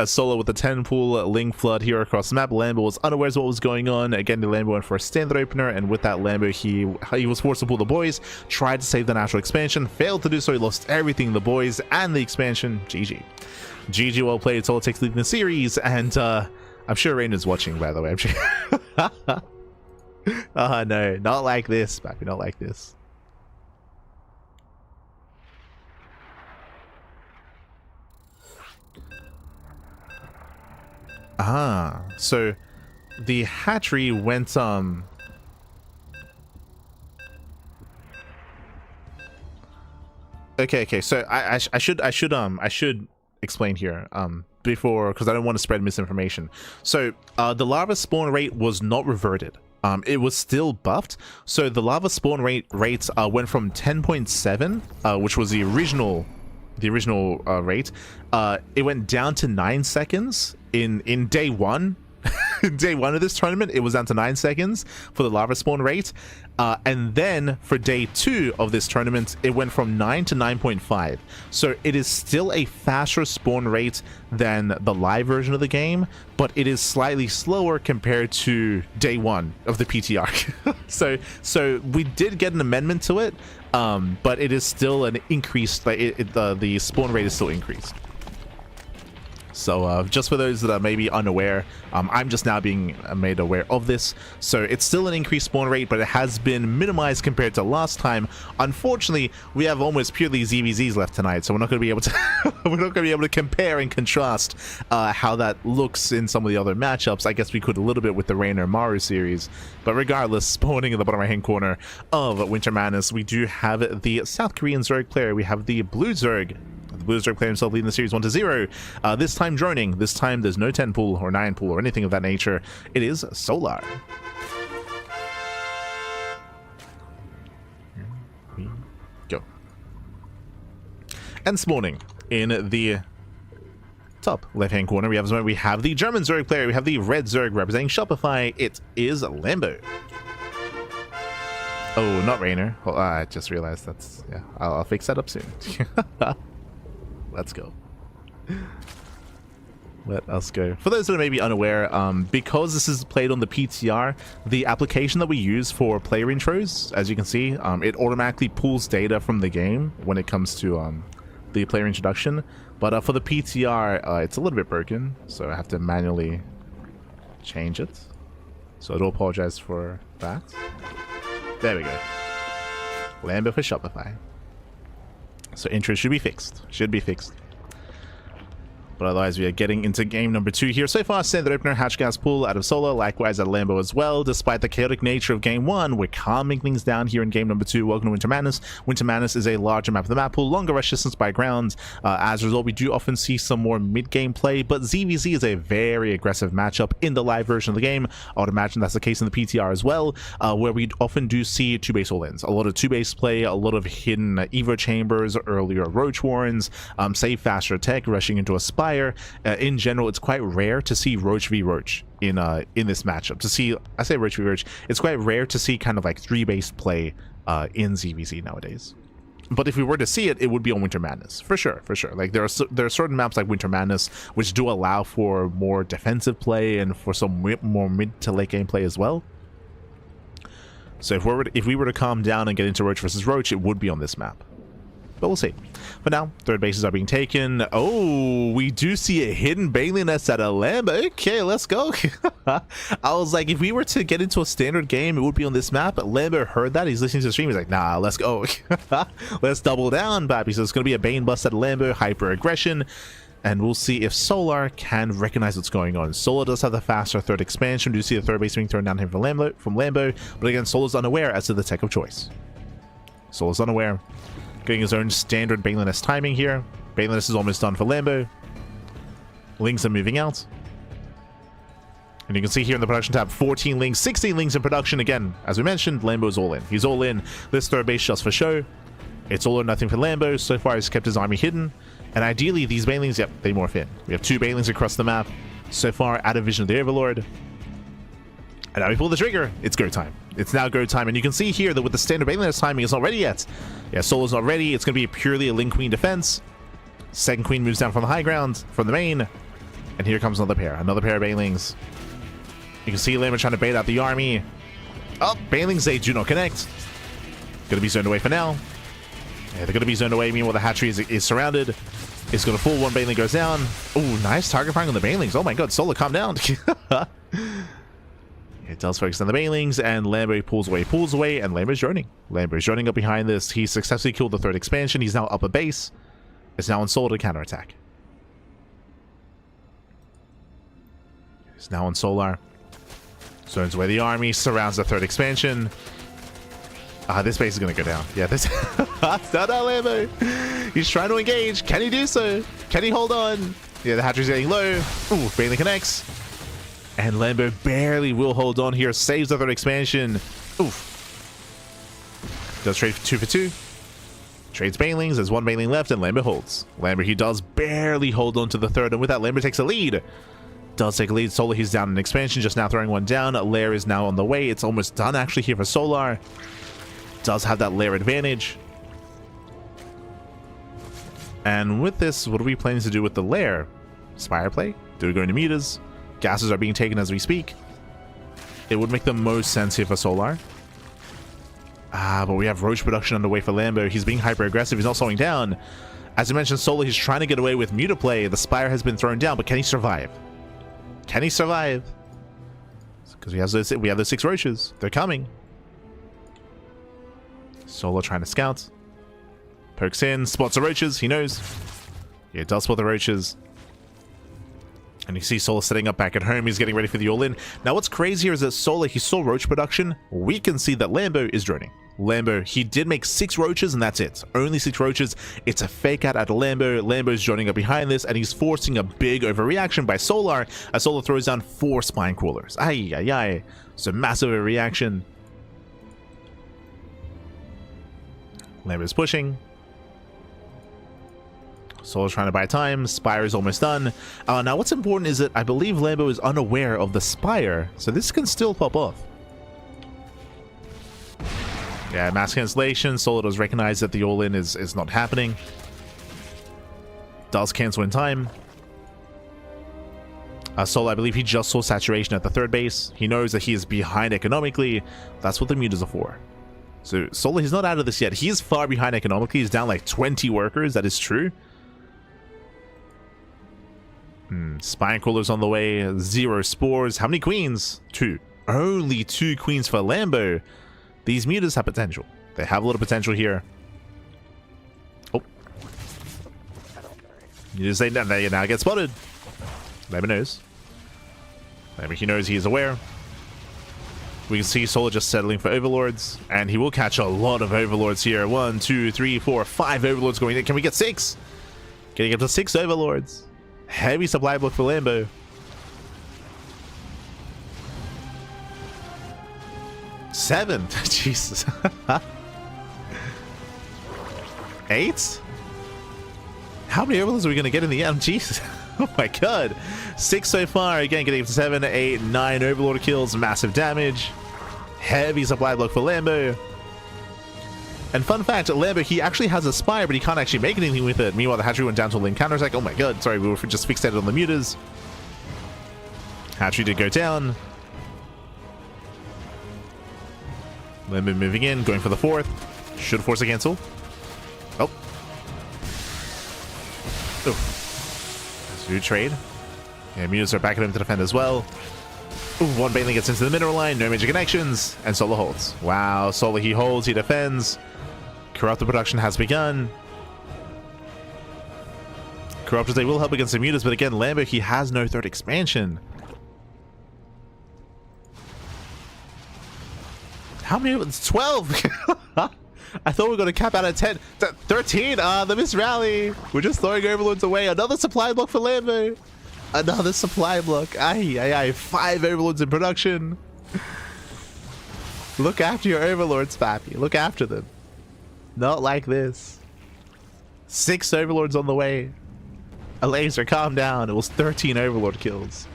Solar with the 10 pool link flood here across the map. Lambo was unaware of what was going on. Again, the Lambo went for a standard opener, and with that Lambo, he was forced to pull the boys, tried to save the natural expansion, failed to do so. He lost everything, the boys and the expansion. GG. GG, well played. Solar takes lead in the series, and I'm sure Reynor's watching, by the way. I'm sure. Oh no, not like this, baby, not like this. So the hatchery went okay, so I should explain here before, because I don't want to spread misinformation. So the lava spawn rate was not reverted. It was still buffed, so the lava spawn rates went from 10.7, which was the original rate. It went down to 9 seconds in day one. Day one of this tournament, it was down to 9 seconds for the lava spawn rate, and then for day 2 of this tournament, it went from 9 to 9.5. So it is still a faster spawn rate than the live version of the game, but it is slightly slower compared to day 1 of the PTR. so we did get an amendment to it, but it is still an increased, like the spawn rate is still increased. So just for those that are maybe unaware, I'm just now being made aware of this. So it's still an increased spawn rate, but it has been minimized compared to last time. Unfortunately, we have almost purely ZVZs left tonight, so we're not going to be able to we're not going to be able to compare and contrast how that looks in some of the other matchups. I guess we could a little bit with the Reynor Maru series, but regardless, spawning in the bottom right hand corner of Winter Madness, we do have the South Korean Zerg player. We have the Blue Zerg. The Blue Zerg player himself leading the series 1-0. This time droning. This time there's no 10 pool or 9 pool or anything of that nature. It is Solar. Here we go. And spawning in the top left-hand corner, we have the German Zerg player. We have the Red Zerg representing Shopify. It is Lambo. Oh, not Reynor. Oh, I just realized that's... Yeah, I'll fix that up soon. Let's go. Let us go. For those that are maybe unaware, because this is played on the PTR, the application that we use for player intros, as you can see, it automatically pulls data from the game when it comes to the player introduction. But for the PTR, it's a little bit broken, so I have to manually change it. So I do apologize for that. There we go. Lambo for Shopify. So intro should be fixed. But otherwise, we are getting into game number 2 here. So far, standard opener, hatch gas pool out of Solar, likewise at Lambo as well. Despite the chaotic nature of game 1, we're calming things down here in game number 2. Welcome to Winter Madness. Winter Madness is a larger map of the map pool, longer rush distance by ground. As a result, we do often see some more mid-game play, but ZVZ is a very aggressive matchup in the live version of the game. I would imagine that's the case in the PTR as well, where we often do see 2-base all-ins. A lot of 2-base play, a lot of hidden Evo chambers, earlier Roach Warrens, save faster tech, rushing into a Spire. In general, it's quite rare to see Roach v Roach in this matchup. I say Roach v Roach, it's quite rare to see kind of like 3-base play in ZVZ nowadays. But if we were to see it, it would be on Winter Madness for sure. Like there are certain maps like Winter Madness which do allow for more defensive play and for some more mid to late game play as well. So if we were to calm down and get into Roach versus Roach, it would be on this map. But we'll see. For now, third bases are being taken. Oh, we do see a hidden Bailey nest at a Lambo. Okay, let's go. I was like, if we were to get into a standard game, it would be on this map. But Lambo heard that. He's listening to the stream. He's like, nah, let's go. Let's double down, Bappy. So it's going to be a Bane bust at Lambo, hyper aggression. And we'll see if Solar can recognize what's going on. Solar does have the faster third expansion. We do see the third base being thrown down here from Lambo. But again, Solar's unaware as to the tech of choice. Solar's unaware. Getting his own standard Baneliness timing here. Baneliness is almost done for Lambo. Links are moving out. And you can see here in the production tab, 14 links, 16 links in production. Again, as we mentioned, Lambo's all in. He's all in. This third base just for show. It's all or nothing for Lambo. So far, he's kept his army hidden. And ideally, these Banelings, yep, they morph in. We have 2 Banelings across the map. So far, out of vision of the Overlord. And now we pull the trigger. It's go time. It's now go time. And you can see here that with the standard Baneliness timing, it's not ready yet. Yeah, Solar's not ready. It's going to be purely a Link Queen defense. Second Queen moves down from the high ground, from the main. And here comes another pair of Banelings. You can see Lambo trying to bait out the army. Oh, Banelings, they do not connect. Going to be zoned away for now. Yeah, they're going to be zoned away. Meanwhile, the hatchery is surrounded. It's going to fall. One Baneling goes down. Oh, nice target firing on the Banelings. Oh my god, Solar, calm down. It does focus on the Banelings, and Lambo pulls away, and Lambo's droning. Lambo's droning up behind this. He successfully killed the third expansion. He's now up a base. It's now on Solar to counterattack. It's now on Solar. Zones away the army, surrounds the third expansion. This base is going to go down. Yeah, this... That's not Lambo. He's trying to engage. Can he do so? Can he hold on? Yeah, the hatchery's getting low. Ooh, Bailey connects. And Lambo barely will hold on here. Saves the third expansion. Oof. Does trade 2 for 2. Trades Banelings. There's 1 Baneling left, and Lambo holds. Lambo, he does barely hold on to the third, and with that, Lambo takes a lead. Does take a lead. Solar, he's down in expansion, just now throwing one down. Lair is now on the way. It's almost done, actually, here for Solar. Does have that Lair advantage. And with this, what are we planning to do with the Lair? Spire play? Do we go into meters? Gases are being taken as we speak. It would make the most sense here for Solar. But we have Roach production underway for Lambo. He's being hyper aggressive. He's not slowing down. As I mentioned, Solar, he's trying to get away with Muta play. The Spire has been thrown down, but can he survive? Can he survive? Because we have those 6 roaches. They're coming. Solar trying to scout. Pokes in, spots the roaches. He knows. Yeah, it does spot the roaches. And you see Solar setting up back at home. He's getting ready for the all-in. Now, what's crazy here is that Solar, he saw roach production. We can see that Lambo is droning. Lambo, he did make 6 roaches, and that's it. Only 6 roaches. It's a fake out at Lambo. Lambo's joining up behind this, and he's forcing a big overreaction by Solar, as Solar throws down 4 spine crawlers. Ay, ay, ay. So massive overreaction. Lambo's pushing. Solar's trying to buy time. Spire is almost done. Now, what's important is that I believe Lambo is unaware of the Spire, so this can still pop off. Yeah, mass cancellation. Solar does recognize that the all-in is not happening. Does cancel in time. Solar, I believe he just saw saturation at the 3rd base. He knows that he is behind economically. That's what the mutas are for. So Solar, he's not out of this yet. He is far behind economically. He's down like 20 workers. That is true. Spine crawlers on the way. 0 spores. How many queens? 2. Only 2 queens for Lambo. These mutas have potential. They have a lot of potential here. Oh. You just say that they now get spotted. Lambo knows. Lambo, he knows, he is aware. We can see Solar just settling for overlords, and he will catch a lot of overlords here. 1, 2, 3, 4, 5 overlords going in. Can we get 6? Getting up to 6 overlords. Heavy supply block for Lambo. 7. Jesus. 8? How many overlords are we going to get in the end? Jesus. Oh my god. 6 so far. Again, getting up to 7, 8, 9 overlord kills. Massive damage. Heavy supply block for Lambo. And fun fact, Lambo, he actually has a Spire, but he can't actually make anything with it. Meanwhile, the hatchery went down to a lane counterattack. Oh my god. Sorry, we were just fixated on the mutas. Hatchery did go down. Lambo moving in, going for the 4th. Should force a cancel. Oh. Oh. Zoo trade. Yeah, mutas are backing him to defend as well. Ooh, 1 Baneling gets into the mineral line. No major connections. And Solar holds. Wow. Solar, he holds. He defends. Corruptor production has begun. Corruptors, they will help against the mutas, but again, Lambo, he has no 3rd expansion. How many? It's 12. I thought we were going to cap out at 10. 13. The miss rally. We're just throwing overlords away. Another supply block for Lambo. Another supply block. Aye, aye, aye. 5 overlords in production. Look after your overlords, Pappy. Look after them. Not like this. 6 overlords on the way. A laser, calm down. It was 13 overlord kills.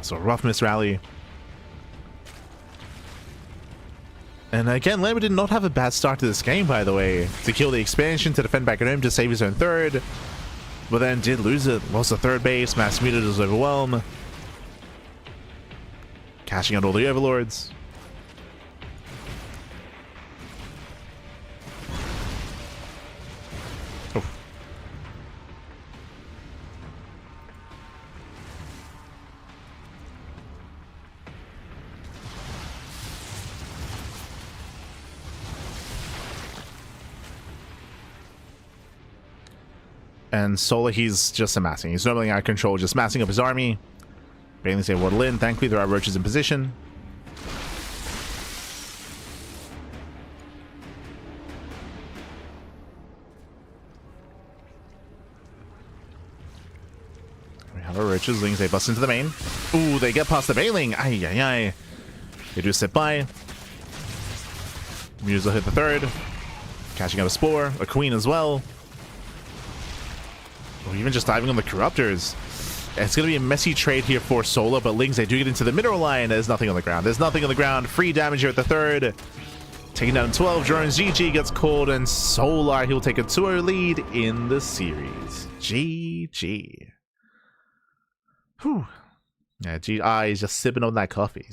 So rough miss rally. And again, Lambo did not have a bad start to this game, by the way. To kill the expansion, to defend back at home, to save his own 3rd. But then did lose it. Lost the 3rd base. Mass muta does overwhelm. Cashing out all the overlords. Oh. And Solar, he's just amassing. He's normally out of control, just massing up his army. Bailing's able to in. Thankfully, there are roaches in position. We have our roaches. Lings, they bust into the main. Ooh, they get past the Bailing. Ay, ay, ay. They do sit by. Muse will hit the 3rd. Catching out a Spore. A Queen as well. Or even just diving on the Corruptors. It's going to be a messy trade here for Solar, but Lings, they do get into the mineral line. There's nothing on the ground. There's nothing on the ground. Free damage here at the 3rd. Taking down 12 drones. GG gets called, and Solar, he'll take a 2-0 lead in the series. GG. Whew. Yeah, he's just sipping on that coffee.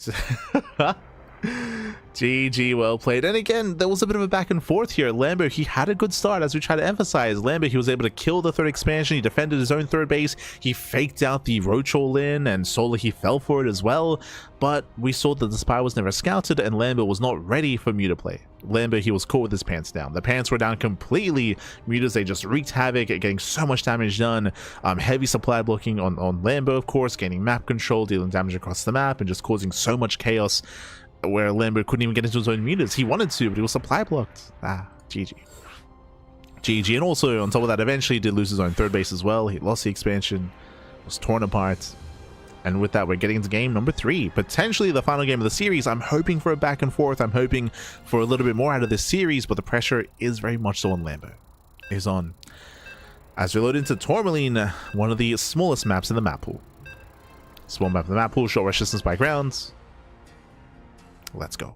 GG, well played. And again, there was a bit of a back and forth here. Lambo, he had a good start, as we try to emphasize. Lambo, he was able to kill the third expansion. He defended his own third base. He faked out the Roach all in, and Solar, he fell for it as well. But we saw that the Spy was never scouted, and Lambo was not ready for Muta play. Lambo, he was caught with his pants down. The pants were down completely. Mutas, they just wreaked havoc, getting so much damage done. Heavy supply blocking on Lambo, of course, gaining map control, dealing damage across the map, and just causing so much chaos, where Lambo couldn't even get into his own mutas. He wanted to, but he was supply blocked. GG. GG. And also, on top of that, eventually he did lose his own third base as well. He lost the expansion, was torn apart. And with that, we're getting into game number 3. Potentially the final game of the series. I'm hoping for a back and forth. I'm hoping for a little bit more out of this series, but the pressure is very much so on Lambo. Is on. As we load into Tourmaline, one of the smallest maps in the map pool. Small map in the map pool, short rush distance by grounds. Let's go.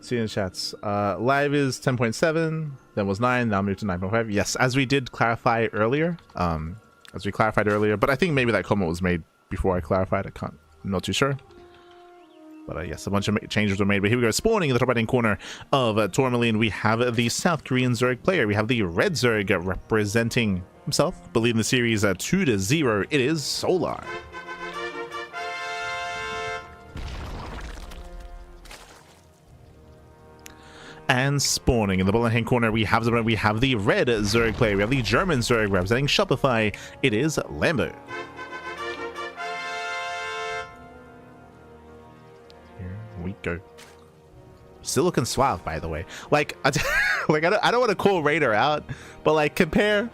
See in the chats. Live is 10.7, then was 9, now moved to 9.5. Yes, as we did clarify earlier. But I think maybe that comment was made before I clarified. I'm not too sure. But yes, a bunch of changes were made. But here we go. Spawning in the top right-hand corner of Tourmaline, we have the South Korean Zerg player. We have the Red Zerg representing himself, but leading the series 2-0. It is Solar. And spawning in the bottom hand corner, we have the Red Zerg player. We have the German Zerg representing Shopify. It is Lambo. We go. Still looking suave, by the way. Like, I don't want to call Reynor out, but like compare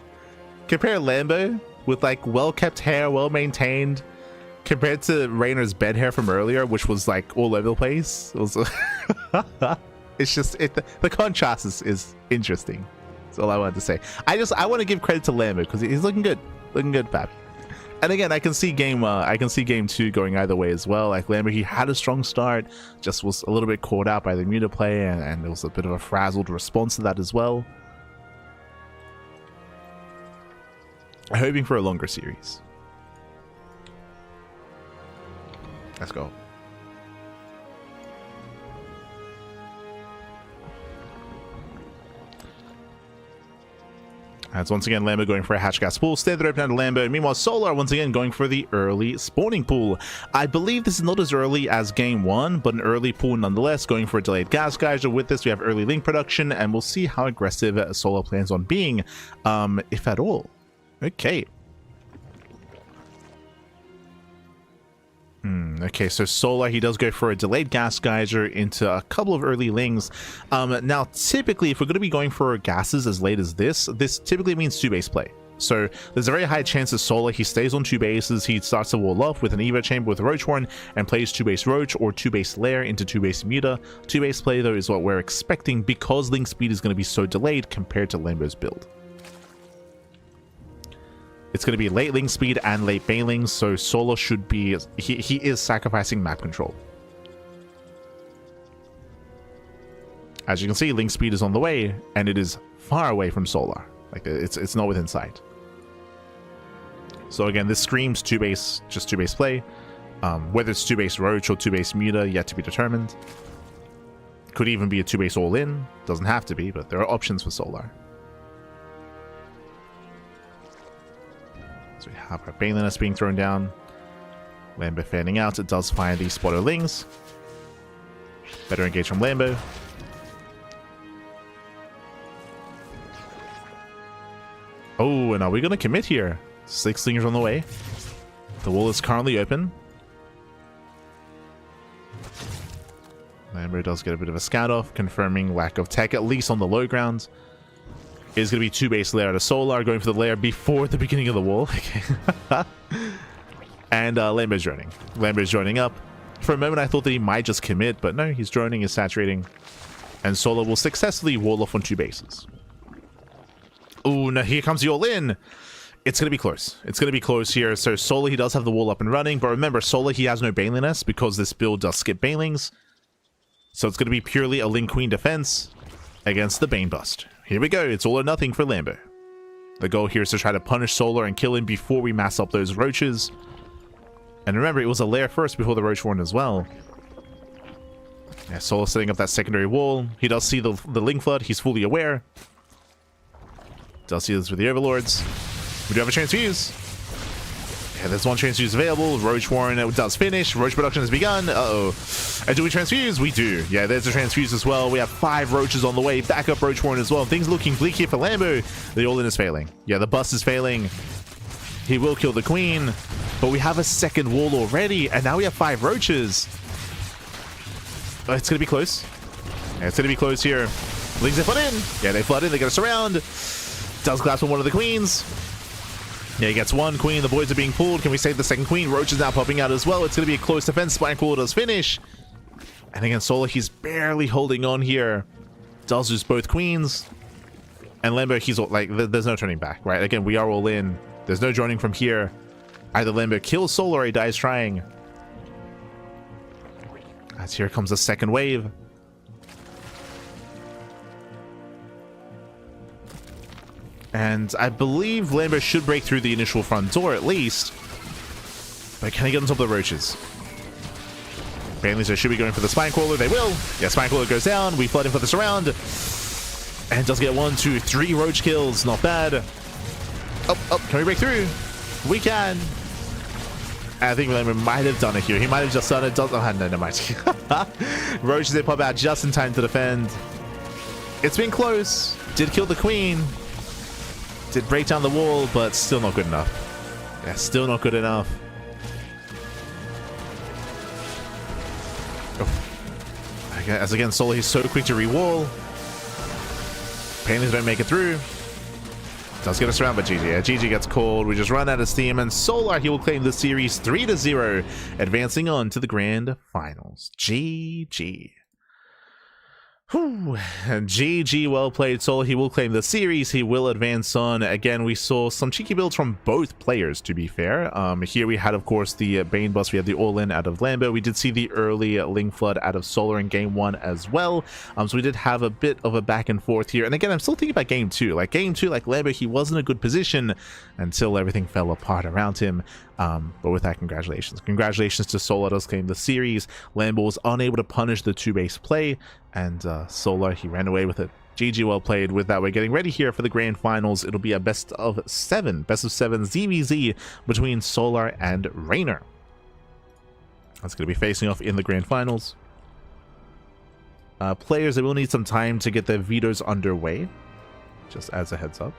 Lambo with like well-kept hair, well-maintained, compared to Reynor's bed hair from earlier, which was like all over the place. It was it's just the contrast is interesting. That's all I wanted to say. I want to give credit to Lambo because he's looking good, Pappy. And again, I can see game 2 going either way as well. Like Lambo, he had a strong start, just was a little bit caught out by the Muta play, and there was a bit of a frazzled response to that as well. Hoping for a longer series. Let's go. As once again, Lambo going for a hatch gas pool. Standard open out of Lambo. Meanwhile, Solar once again going for the early spawning pool. I believe this is not as early as game 1, but an early pool nonetheless. Going for a delayed gas geyser. With this, we have early link production, and we'll see how aggressive Solar plans on being, if at all. Okay. Okay, so Solar, he does go for a delayed gas geyser into a couple of early lings. Now, typically, if we're going to be going for gases as late as this typically means 2-base play. So there's a very high chance that Solar, he stays on 2 bases. He starts to wall off with an Evo chamber with Roach Horn and plays 2-base Roach or 2-base Lair into 2-base Muta. 2-base play, though, is what we're expecting because link speed is going to be so delayed compared to Lambo's build. It's going to be late link speed and late bailing, so Solar should be... He is sacrificing map control. As you can see, link speed is on the way, and it is far away from Solar. Like, it's not within sight. So again, this screams 2-base, just 2-base play. Whether it's 2-base Roach or 2-base Muta, yet to be determined. Could even be a 2-base all-in. Doesn't have to be, but there are options for Solar. So we have our Balinus being thrown down. Lambo fanning out. It does find the spotter lings. Better engage from Lambo. Oh, and are we going to commit here? 6 lingers on the way. The wall is currently open. Lambo does get a bit of a scout off, confirming lack of tech, at least on the low ground. Is going to be 2-base Lair to Solar, going for the Lair before the beginning of the wall. And Lambo's droning. Lambo's droning up. For a moment, I thought that he might just commit, but no, he's droning, he's saturating. And Solar will successfully wall off on 2 bases. Oh, no, here comes the all-in. It's going to be close. It's going to be close here. So Solar, he does have the wall up and running. But remember, Solar, he has no Baneliness because this build does skip Banelings. So it's going to be purely a Link Queen defense against the Bane Bust. Here we go. It's all or nothing for Lambo. The goal here is to try to punish Solar and kill him before we mass up those roaches. And remember, it was a lair first before the roach warren as well. Yeah, Solar setting up that secondary wall. He does see the Link Flood. He's fully aware. Does see this with the Overlords. We do have a Transfuse. Yeah, there's one Transfuse available. Roach Warren does finish. Roach production has begun. Uh-oh. And do we Transfuse? We do. Yeah, there's a Transfuse as well. We have 5 Roaches on the way. Backup Roach Warren as well. Things looking bleak here for Lambo. The all-in is failing. Yeah, the bust is failing. He will kill the Queen. But we have a second wall already. And now we have 5 Roaches. It's going to be close. Yeah, it's going to be close here. Lings they flood in. Yeah, they flood in. They get us around. Does collapse on one of the Queens. Yeah, he gets one Queen. The boys are being pulled. Can we save the second Queen? Roach is now popping out as well. It's going to be a close defense. Spinecrawler does finish. And again, Solar, he's barely holding on here. Does lose both Queens. And Lambo, he's all, like, there's no turning back, right? Again, we are all in. There's no joining from here. Either Lambo kills Solar or he dies trying. As here comes the second wave. And I believe Lambo should break through the initial front door at least. But can he get on top of the roaches? Banelings should be going for the Spinecrawler. They will. Yeah, Spinecrawler goes down. We flood in for the surround. And does get 1, 2, 3 roach kills. Not bad. Oh, can we break through? We can. I think Lambo might have done it here. He might have just done it. Oh, no, never mind. Roaches, they pop out just in time to defend. It's been close. Did kill the Queen. Did break down the wall, but still not good enough. Yeah, still not good enough. Oh. As again, Solar, he's so quick to re-wall. Painlings don't make it through. Does get us around, but GG. Yeah, GG gets called. We just run out of steam, and Solar, he will claim the series 3-0, advancing on to the grand finals. GG. Whew. GG, well played, Solar. He will claim the series. He will advance on. Again, we saw some cheeky builds from both players, to be fair. Here we had, of course, the Bane Bust. We had the all-in out of Lambo. We did see the early Link Flood out of Solar in game 1 as well. So we did have a bit of a back and forth here. And again, I'm still thinking about game 2. Like game 2, like Lambo, he was in a good position until everything fell apart around him. But with that, congratulations. Congratulations to Solar, does claim the series. Lambo was unable to punish the 2-base play, and Solar, he ran away with it. GG, well played. With that, we're getting ready here for the grand finals. It'll be a best of 7 ZVZ between Solar and Reynor. That's going to be facing off in the grand finals. Players, they will need some time to get their vetoes underway, just as a heads up.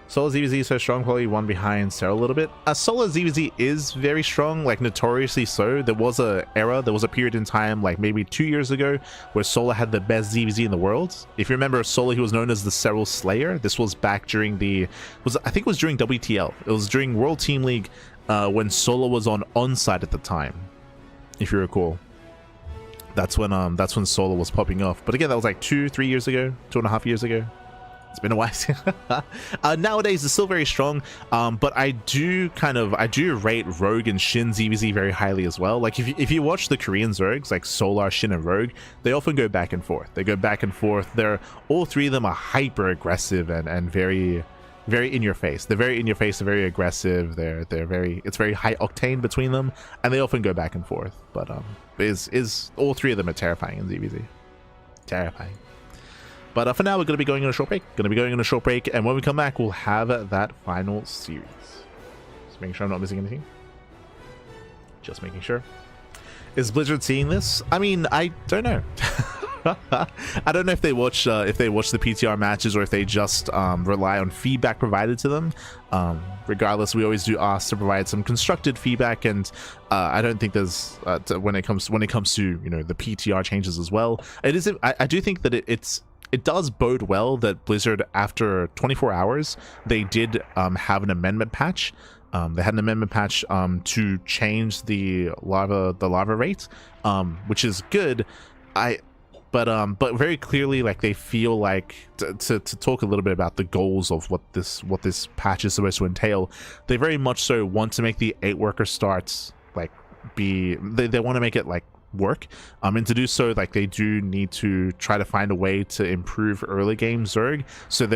Solar ZVZ is so strong, probably one behind Sarah a little bit. Solar ZVZ is very strong, like notoriously so. There was a era, there was a period in time, like maybe 2 years ago, where Solar had the best ZVZ in the world. If you remember, Solar, he was known as the Serral Slayer. This was back during the, I think it was during WTL. It was during World Team League when Solar was on onside at the time, if you recall. That's when Solar was popping off. But again, that was like 2-3 years ago, 2.5 years ago. It's been a while. Nowadays it's still very strong, but I do rate Rogue and Shin ZVZ very highly as well. Like if you watch the Korean Zergs like Solar, Shin, and Rogue, they often go back and forth. They're all 3 of them are hyper aggressive and very in your face. They're very in your face. They're very aggressive. It's very high octane between them, and they often go back and forth. But all 3 of them are terrifying in ZVZ. Terrifying. But for now, we're going to be going on a short break. And when we come back, we'll have that final series. Just making sure I'm not missing anything. Just making sure. Is Blizzard seeing this? I mean, I don't know. I don't know if they watch the PTR matches or if they just rely on feedback provided to them. Regardless, we always do ask to provide some constructed feedback, and I don't think there's when it comes to the PTR changes as well. It is. I do think that it does bode well that Blizzard, after 24 hours, they did have an amendment patch. They had an amendment patch to change the lava rate, which is good. But but very clearly, like, they feel like to talk a little bit about the goals of what this patch is supposed to entail. They very much so want to make the 8-worker starts like they want to make it like work, and to do so, like, they do need to try to find a way to improve early game Zerg. So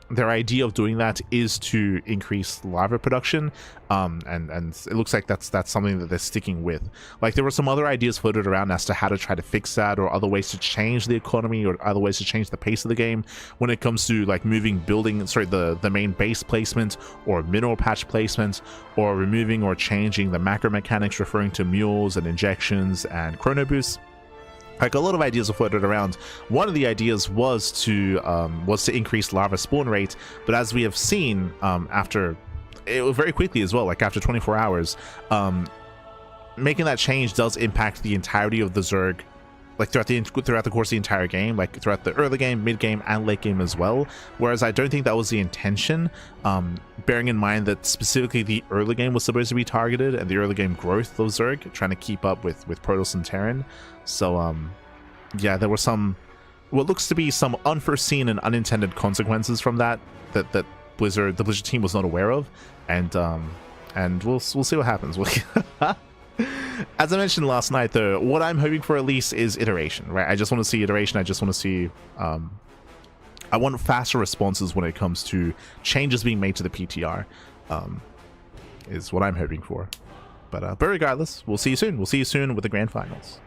their idea of doing that is to increase lava production, and it looks like that's something that they're sticking with. Like, there were some other ideas floated around as to how to try to fix that, or other ways to change the economy, or other ways to change the pace of the game when it comes to like moving the main base placement, or mineral patch placement, or removing or changing the macro mechanics referring to mules and injections and chrono boosts. Like, a lot of ideas are floated around. One of the ideas was to increase lava spawn rate, but as we have seen, after it very quickly as well, like after 24 hours, making that change does impact the entirety of the Zerg, like throughout the course of the entire game, like throughout the early game, mid game, and late game as well. Whereas I don't think that was the intention, bearing in mind that specifically the early game was supposed to be targeted, and the early game growth of Zerg, trying to keep up with Protoss and Terran. So yeah, there were what looks to be some unforeseen and unintended consequences from that the Blizzard team was not aware of, and we'll see what happens. As I mentioned last night, though, what I'm hoping for at least is iteration, right? I just want to see iteration. I just want to see I want faster responses when it comes to changes being made to the PTR, is what I'm hoping for. But regardless, we'll see you soon. We'll see you soon with the grand finals.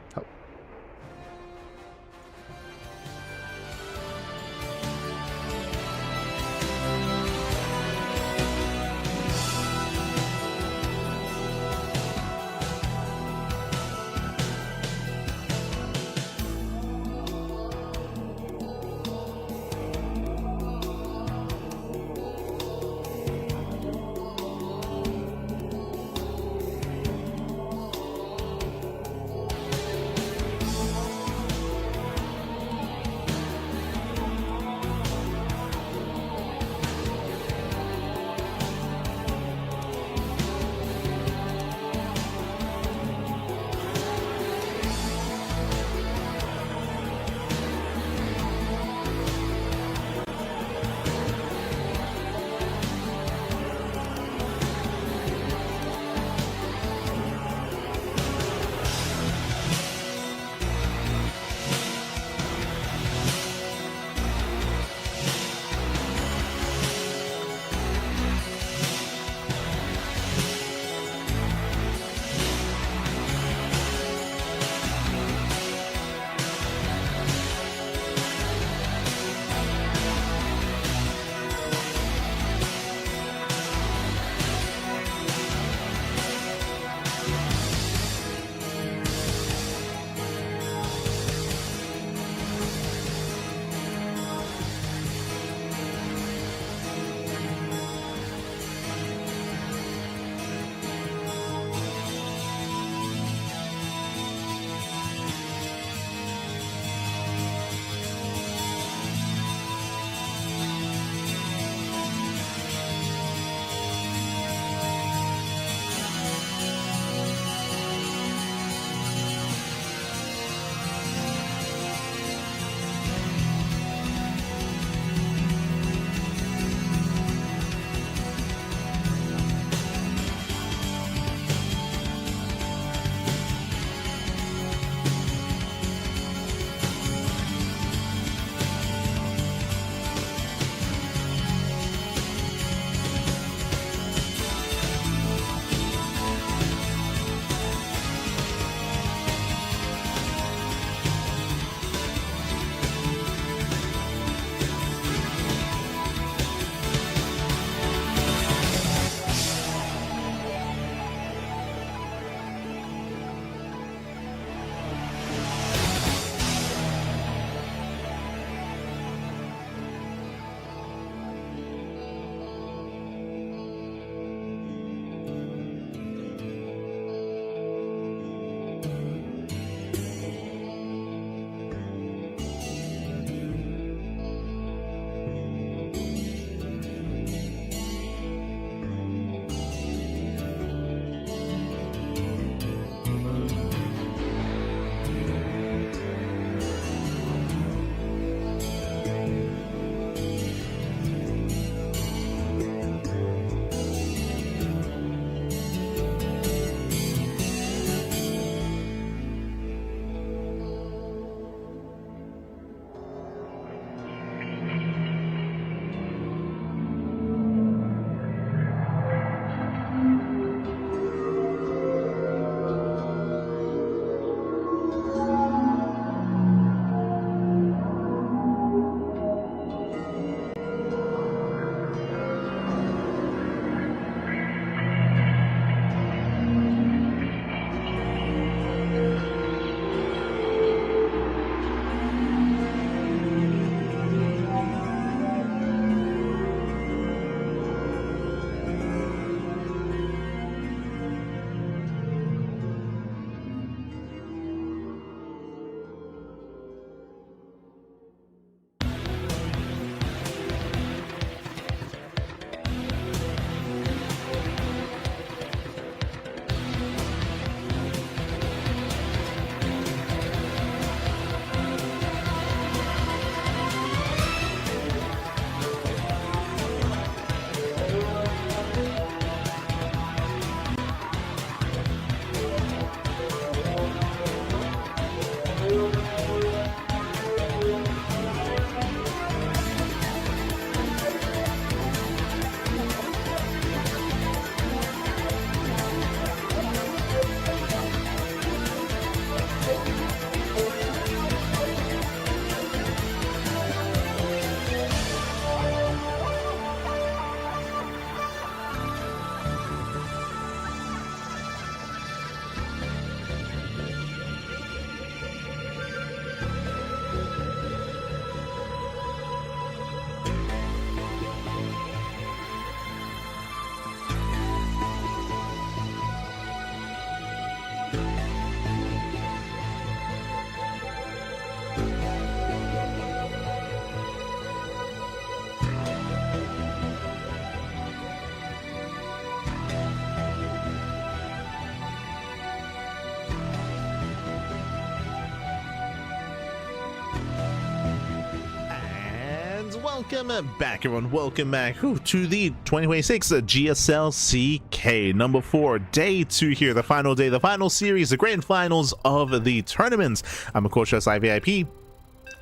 Welcome back, everyone. Welcome back to the 2026 GSL CK number 4, day 2 here, the final day, the final series, the grand finals of the tournaments. I'm of course VIP.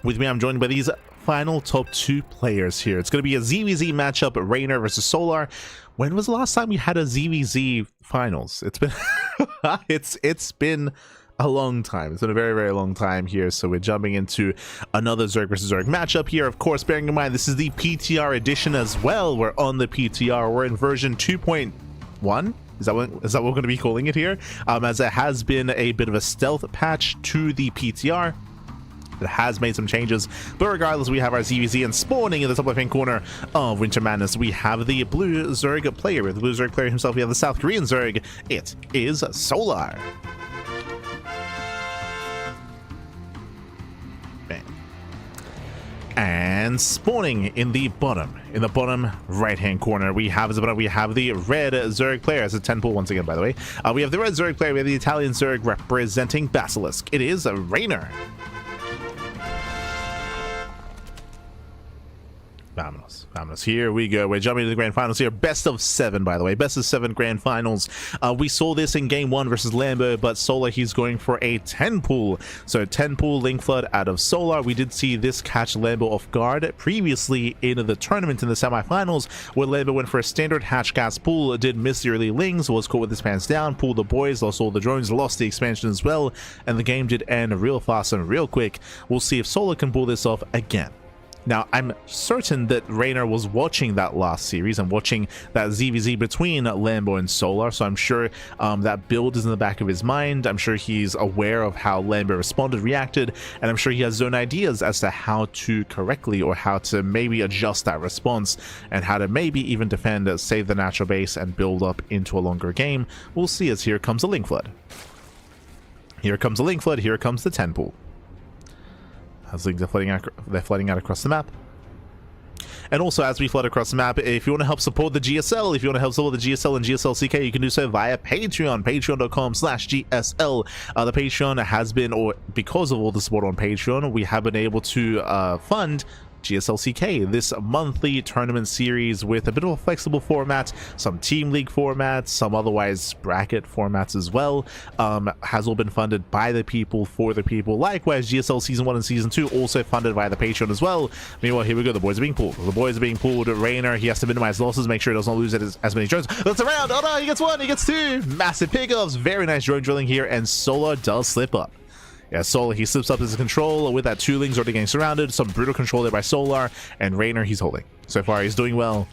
With me, I'm joined by these final top 2 players here. It's going to be a ZVZ matchup, Reynor versus Solar. When was the last time we had a ZVZ finals? It's been it's been a long time. It's been a very, very long time here. So we're jumping into another Zerg versus Zerg matchup here. Of course, bearing in mind this is the PTR edition as well. We're on the PTR. We're in version 2.1. Is that what we're going to be calling it here? As it has been a bit of a stealth patch to the PTR. It has made some changes, but regardless, we have our ZVZ, and spawning in the top left-hand corner of Winter Madness, we have the blue Zerg player. With the blue Zerg player himself, we have the South Korean Zerg. It is Solar. And spawning in the bottom right-hand corner, we have the red Zerg player. It's a 10 pool once again, by the way. We have the red Zerg player. We have the Italian Zerg representing Basilisk. It is Reynor. Vamonos. Here we go. We're jumping to the grand finals here. Best of 7, by the way. Best of 7 grand finals. We saw this in game 1 versus Lambo, but Solar, he's going for a 10 pool. So 10 pool Link Flood out of Solar. We did see this catch Lambo off guard previously in the tournament in the semifinals, where Lambo went for a standard hatch gas pool, did miss the early Lings, was caught with his pants down, pulled the boys, lost all the drones, lost the expansion as well, and the game did end real fast and real quick. We'll see if Solar can pull this off again. Now, I'm certain that Reynor was watching that last series and watching that ZVZ between Lambo and Solar, so I'm sure that build is in the back of his mind. I'm sure he's aware of how Lambo responded, reacted, and I'm sure he has his own ideas as to how to correctly, or how to maybe adjust that response, and how to maybe even defend, save the natural base, and build up into a longer game. We'll see, as here comes a Link Flood. Here comes a Link Flood, here comes the 10 pool. As Lings are flooding out across the map. And also, as we flood across the map, if you want to help support the GSL, if you want to help support the GSL and GSL CK, you can do so via Patreon, patreon.com/GSL. The Patreon has been, or because of all the support on Patreon, we have been able to fund GSL CK, this monthly tournament series with a bit of a flexible format, some team league formats, some otherwise bracket formats as well. Has all been funded by the people, for the people. Likewise, GSL Season 1 and Season 2 also funded via the Patreon as well. Meanwhile, here we go. The boys are being pulled. Reynor, he has to minimize losses, make sure he doesn't lose as many drones. That's around. Oh no, he gets 1, he gets 2. Massive pickups. Very nice drone drilling here, and Solar does slip up. Yeah, Solar, he slips up his control with that 2 Lings already getting surrounded. Some brutal control there by Solar, and Reynor, he's holding. So far, he's doing well.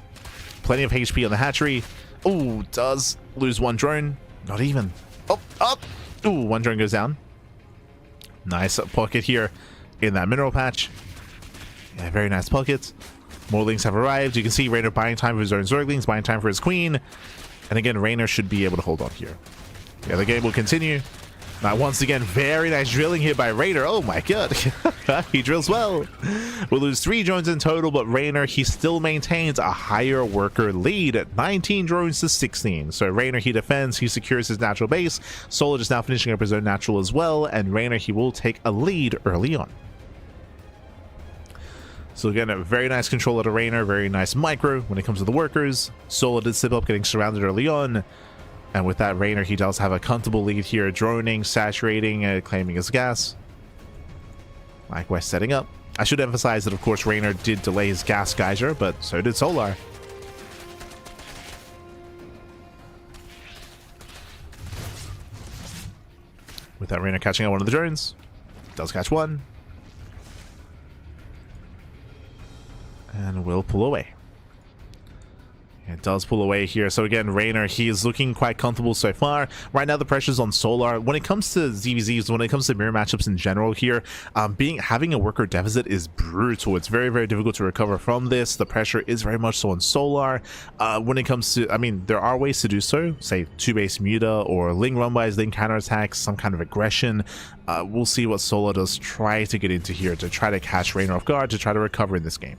Plenty of HP on the hatchery. Oh, does lose 1 drone. Not even. Oh, up. Ooh, 1 drone goes down. Nice pocket here in that mineral patch. Yeah, very nice pockets. More Lings have arrived. You can see Reynor buying time for his own Zerglings, buying time for his queen. And again, Reynor should be able to hold on here. Yeah, the game will continue. Now, once again, very nice drilling here by Reynor. Oh my god, he drills well. We'll lose 3 drones in total, but Reynor, he still maintains a higher worker lead at 19 drones to 16. So Reynor, he defends, he secures his natural base. Solar just now finishing up his own natural as well, and Reynor, he will take a lead early on. So again, a very nice control out of Reynor, very nice micro when it comes to the workers. Solar did slip up, getting surrounded early on. And with that, Reynor, he does have a comfortable lead here, droning, saturating, claiming his gas. Likewise, setting up. I should emphasize that, of course, Reynor did delay his gas geyser, but so did Solar. With that, Reynor catching out one of the drones. Does catch 1. And will pull away. It does pull away here. So again, Reynor, he is looking quite comfortable so far. Right now, the pressure's on Solar. When it comes to ZVZs, when it comes to mirror matchups in general here, having a worker deficit is brutal. It's very, very difficult to recover from this. The pressure is very much so on Solar. When it comes to, I mean, there are ways to do so, say 2-base muta or Ling run-bys, Ling counterattacks, some kind of aggression. We'll see what Solar does try to get into here to try to catch Reynor off guard, to try to recover in this game.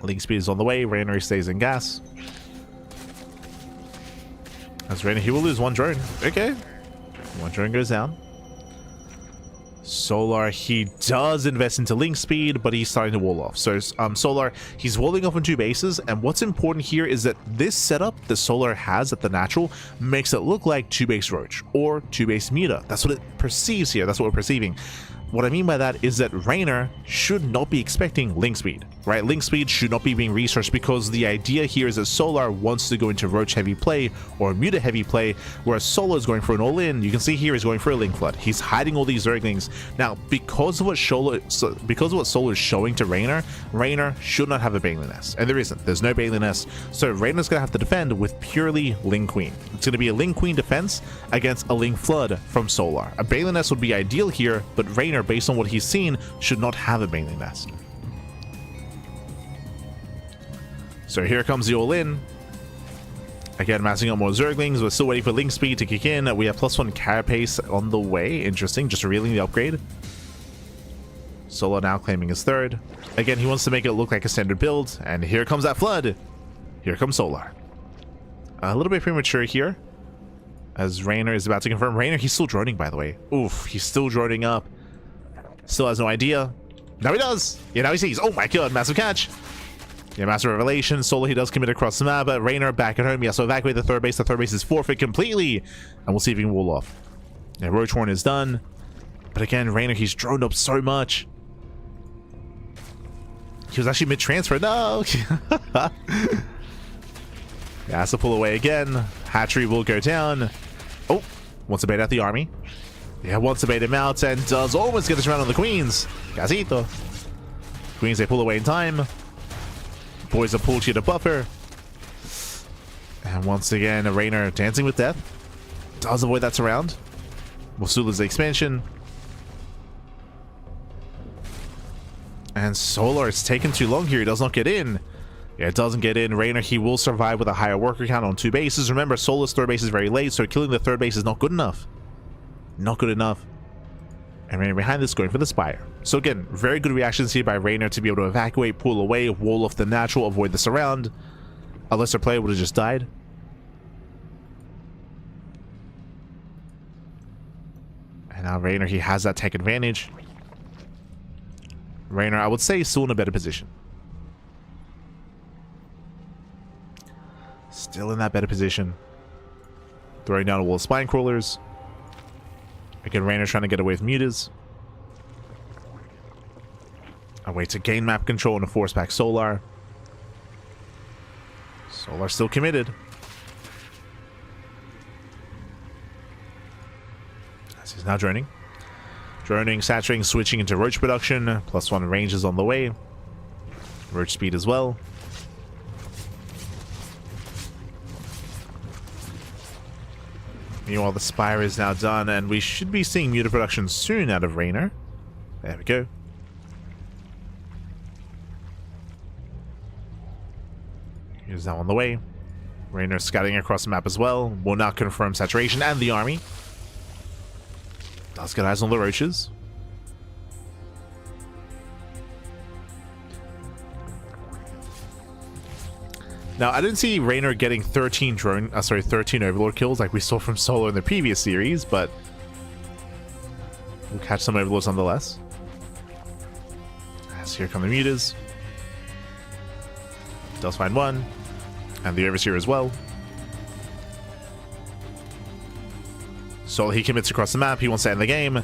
Link speed is on the way. Reynor stays in gas. As Reynor, he will lose 1 drone. Okay. 1 drone goes down. Solar, he does invest into link speed, but he's starting to wall off. So Solar, he's walling off on 2 bases, and what's important here is that this setup that Solar has at the natural makes it look like 2-base Roach or 2-base Muta. That's what it perceives here. That's what we're perceiving. What I mean by that is that Reynor should not be expecting link speed, right? Link speed should not be being researched, because the idea here is that Solar wants to go into Roach heavy play or Muta heavy play, whereas Solar is going for an all-in. You can see here he's going for a link flood. He's hiding all these Zerglings. Now, because of what Solar is showing to Reynor should not have a Baneling Nest, and there isn't. There's no Baneling Nest, so Reynor's going to have to defend with purely Link Queen. It's going to be a Link Queen defense against a link flood from Solar. A Baneling Nest would be ideal here, but Reynor, based on what he's seen, should not have a Baneling Nest. So here comes the all-in. Again, massing up more Zerglings. We're still waiting for link speed to kick in. We have +1 Carapace on the way. Interesting, just revealing the upgrade. Solar now claiming his 3rd. Again, he wants to make it look like a standard build, and here comes that flood. Here comes Solar. A little bit premature here, as Reynor is about to confirm. Reynor, he's still droning, by the way. Oof, he's still droning up. Still has no idea. Now he does. Yeah, now he sees. Oh my god, massive catch. Yeah, massive revelation. Solar, he does commit across the map, but Reynor back at home. Yeah, so evacuate the 3rd base. The 3rd base is forfeit completely, and we'll see if he can wall off. Yeah, Roach Horn is done. But again, Reynor, he's droned up so much. He was actually mid-transfer. No! Yeah, has to pull away again. Hatchery will go down. Oh, wants to bait out the army. Yeah, wants to bait him out, and does almost get this round on the Queens. Casito. Queens, they pull away in time. Boys are pulled here to buffer. And once again, Reynor dancing with death. Does avoid that surround. Will still lose the expansion. And Solar, it's taken too long here. He does not get in. Yeah, it doesn't get in. Reynor, he will survive with a higher worker count on 2 bases. Remember, Solar's 3rd base is very late, so killing the 3rd base is not good enough. Not good enough. And Reynor behind this, going for the Spire. So again, very good reactions here by Reynor to be able to evacuate, pull away, wall off the natural, avoid the surround. A lesser player would have just died. And now Reynor, he has that tech advantage. Reynor, I would say, is still in a better position. Still in that better position. Throwing down a wall of Spine Crawlers. Again, Reynor trying to get away with Mutas. A way to gain map control and to force back Solar. Solar still committed. As he's now droning. Droning, saturating, switching into Roach production. +1 range is on the way. Roach speed as well. Meanwhile, the Spire is now done, and we should be seeing Muta production soon out of Reynor. There we go. Here's now on the way. Reynor scouting across the map as well. Will now confirm saturation and the army. Does get eyes on the Roaches. Now, I didn't see Reynor getting 13 Overlord kills like we saw from Solar in the previous series, but we'll catch some Overlords nonetheless. As here come the Mutas. Does find one. And the Overseer as well. So he commits across the map. He wants to end the game.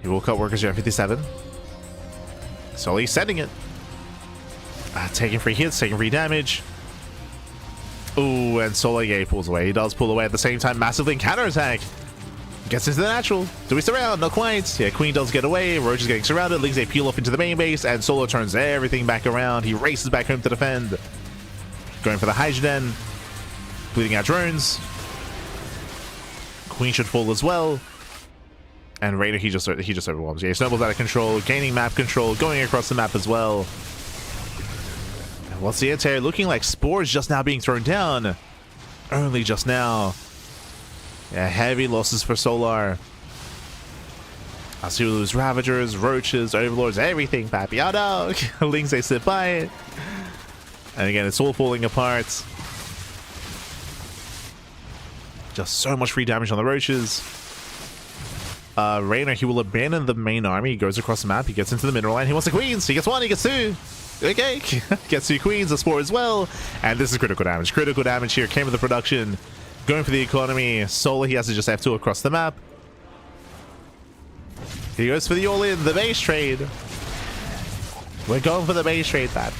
He will cut workers here at 57. So he's sending it. Taking free hits, taking free damage. Ooh, and Solar, yeah, he pulls away. He does pull away at the same time. Massively counterattack. Gets into the natural. Do we surround? Not quite. Yeah, Queen does get away. Roach is getting surrounded. Leaves a peel off into the main base, and Solar turns everything back around. He races back home to defend. Going for the Hydrogen. Bleeding out drones. Queen should fall as well. And Reynor, he just overwhelms. Yeah, he snowballs out of control. Gaining map control. Going across the map as well. What's the anti-air looking like? Spores just now being thrown down. Only just now. Yeah, heavy losses for Solar. I see we lose Ravagers, Roaches, Overlords, everything, Pappy. Oh no! Links, they sit by it. And again, it's all falling apart. Just so much free damage on the Roaches. Reynor, he will abandon the main army. He goes across the map. He gets into the middle line. He wants the queens. He gets one. He gets two. Okay. Gets two queens. A spore as well. And this is critical damage. Critical damage here came with the production. Going for the economy. Solo, he has to just F2 across the map. He goes for the all-in. The base trade. We're going for the base trade, that.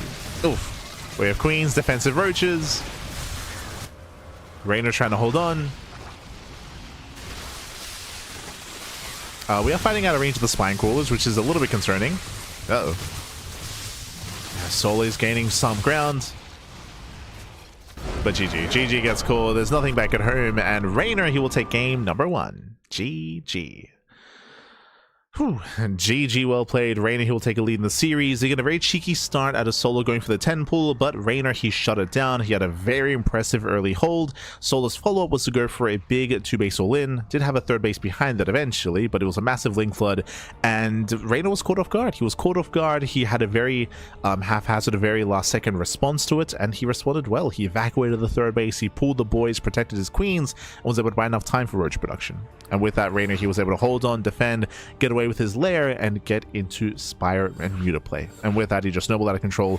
Oof. We have queens. Defensive roaches. Reynor trying to hold on. We are fighting out of range of the spine crawlers, which is a little bit concerning. Uh-oh. Solo is gaining some ground. But GG. GG gets called. There's nothing back at home. And Reynor, he will take game number 1. GG. Whew. GG, well played. Reynor, he will take a lead in the series. He got a very cheeky start out of Solo going for the 10 pull, but Reynor, he shut it down. He had a very impressive early hold. Solo's follow-up was to go for a big 2-base all-in. Did have a 3rd base behind that eventually, but it was a massive link flood, and Reynor was caught off guard. He was caught off guard. He had a very haphazard, a very last-second response to it, and he responded well. He evacuated the 3rd base. He pulled the boys, protected his queens, and was able to buy enough time for roach production. And with that, Reynor, he was able to hold on, defend, get away with his lair, and get into Spire and Muta play. And with that, he just snowballed out of control.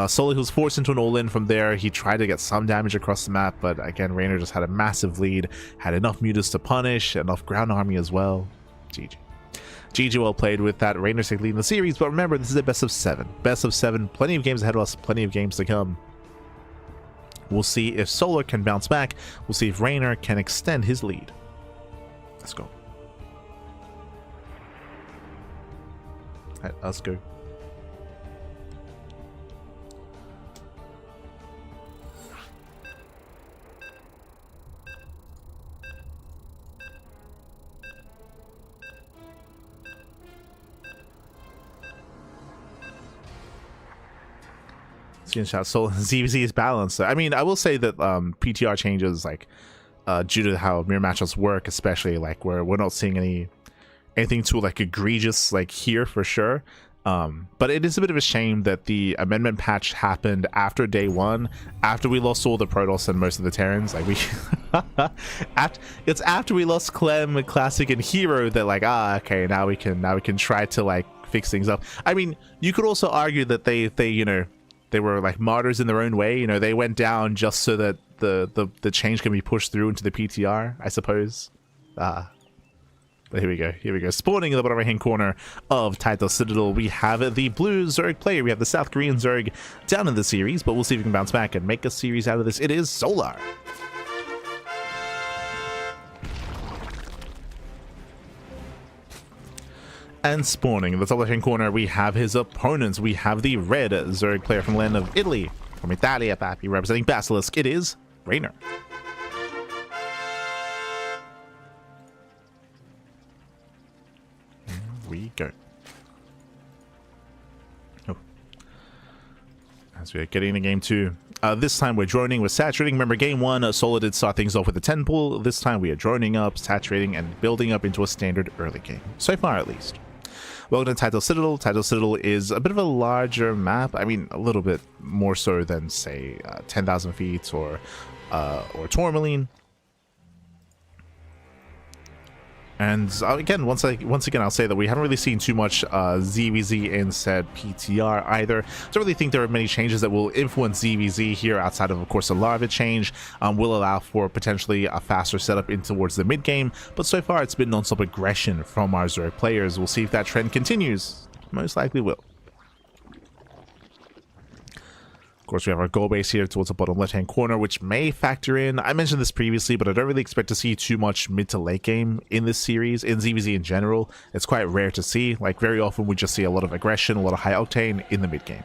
Solo, he was forced into an all-in from there. He tried to get some damage across the map, but again, Reynor just had a massive lead, had enough mutas to punish, enough ground army as well. GG. GG, well played. With that, Reynor take lead in the series, but remember, this is a best of 7. Best of 7, plenty of games ahead of us, plenty of games to come. We'll see if Solo can bounce back. We'll see if Reynor can extend his lead. Let's go. Alright, let's go. Screenshot. So ZVZ is balanced. I mean, I will say that PTR changes, like due to how mirror matchups work, especially like where we're not seeing anything too like egregious like here for sure. But it is a bit of a shame that the amendment patch happened after day 1, after we lost all the Protoss and most of the Terrans. Like we it's after we lost Clem, Classic, and Hero that like, okay, now we can try to like fix things up. I mean, you could also argue that they you know, they were like martyrs in their own way. You know, they went down just so that the change can be pushed through into the PTR, I suppose. But here we go. Spawning in the bottom right hand corner of Title Citadel, we have the blue Zerg player. We have the South Korean Zerg down in the series, but we'll see if we can bounce back and make a series out of this. It is Solar. And spawning in the top left hand corner, we have his opponents. We have the red Zerg player from the land of Italy, from Italia, papi, representing Basilisk. It is Reynor. Here we go. Oh. As we are getting into game 2. This time we're droning, we're saturating. Remember, game 1, Solo did start things off with a 10 pull. This time we are droning up, saturating, and building up into a standard early game. So far, at least. Welcome to Title Citadel. Title Citadel is a bit of a larger map. I mean, a little bit more so than, say, 10,000 feet or Tourmaline. And again, once again, I'll say that we haven't really seen too much ZVZ in said PTR either. Don't really think there are many changes that will influence ZVZ here outside of course, the larva change. Will allow for potentially a faster setup in towards the mid game. But so far, it's been non-stop aggression from our Zerg players. We'll see if that trend continues. Most likely will. Of course, we have our goal base here towards the bottom left-hand corner, which may factor in. I mentioned this previously, but I don't really expect to see too much mid to late game in this series, in ZVZ in general. It's quite rare to see. Like, very often we just see a lot of aggression, a lot of high octane in the mid game.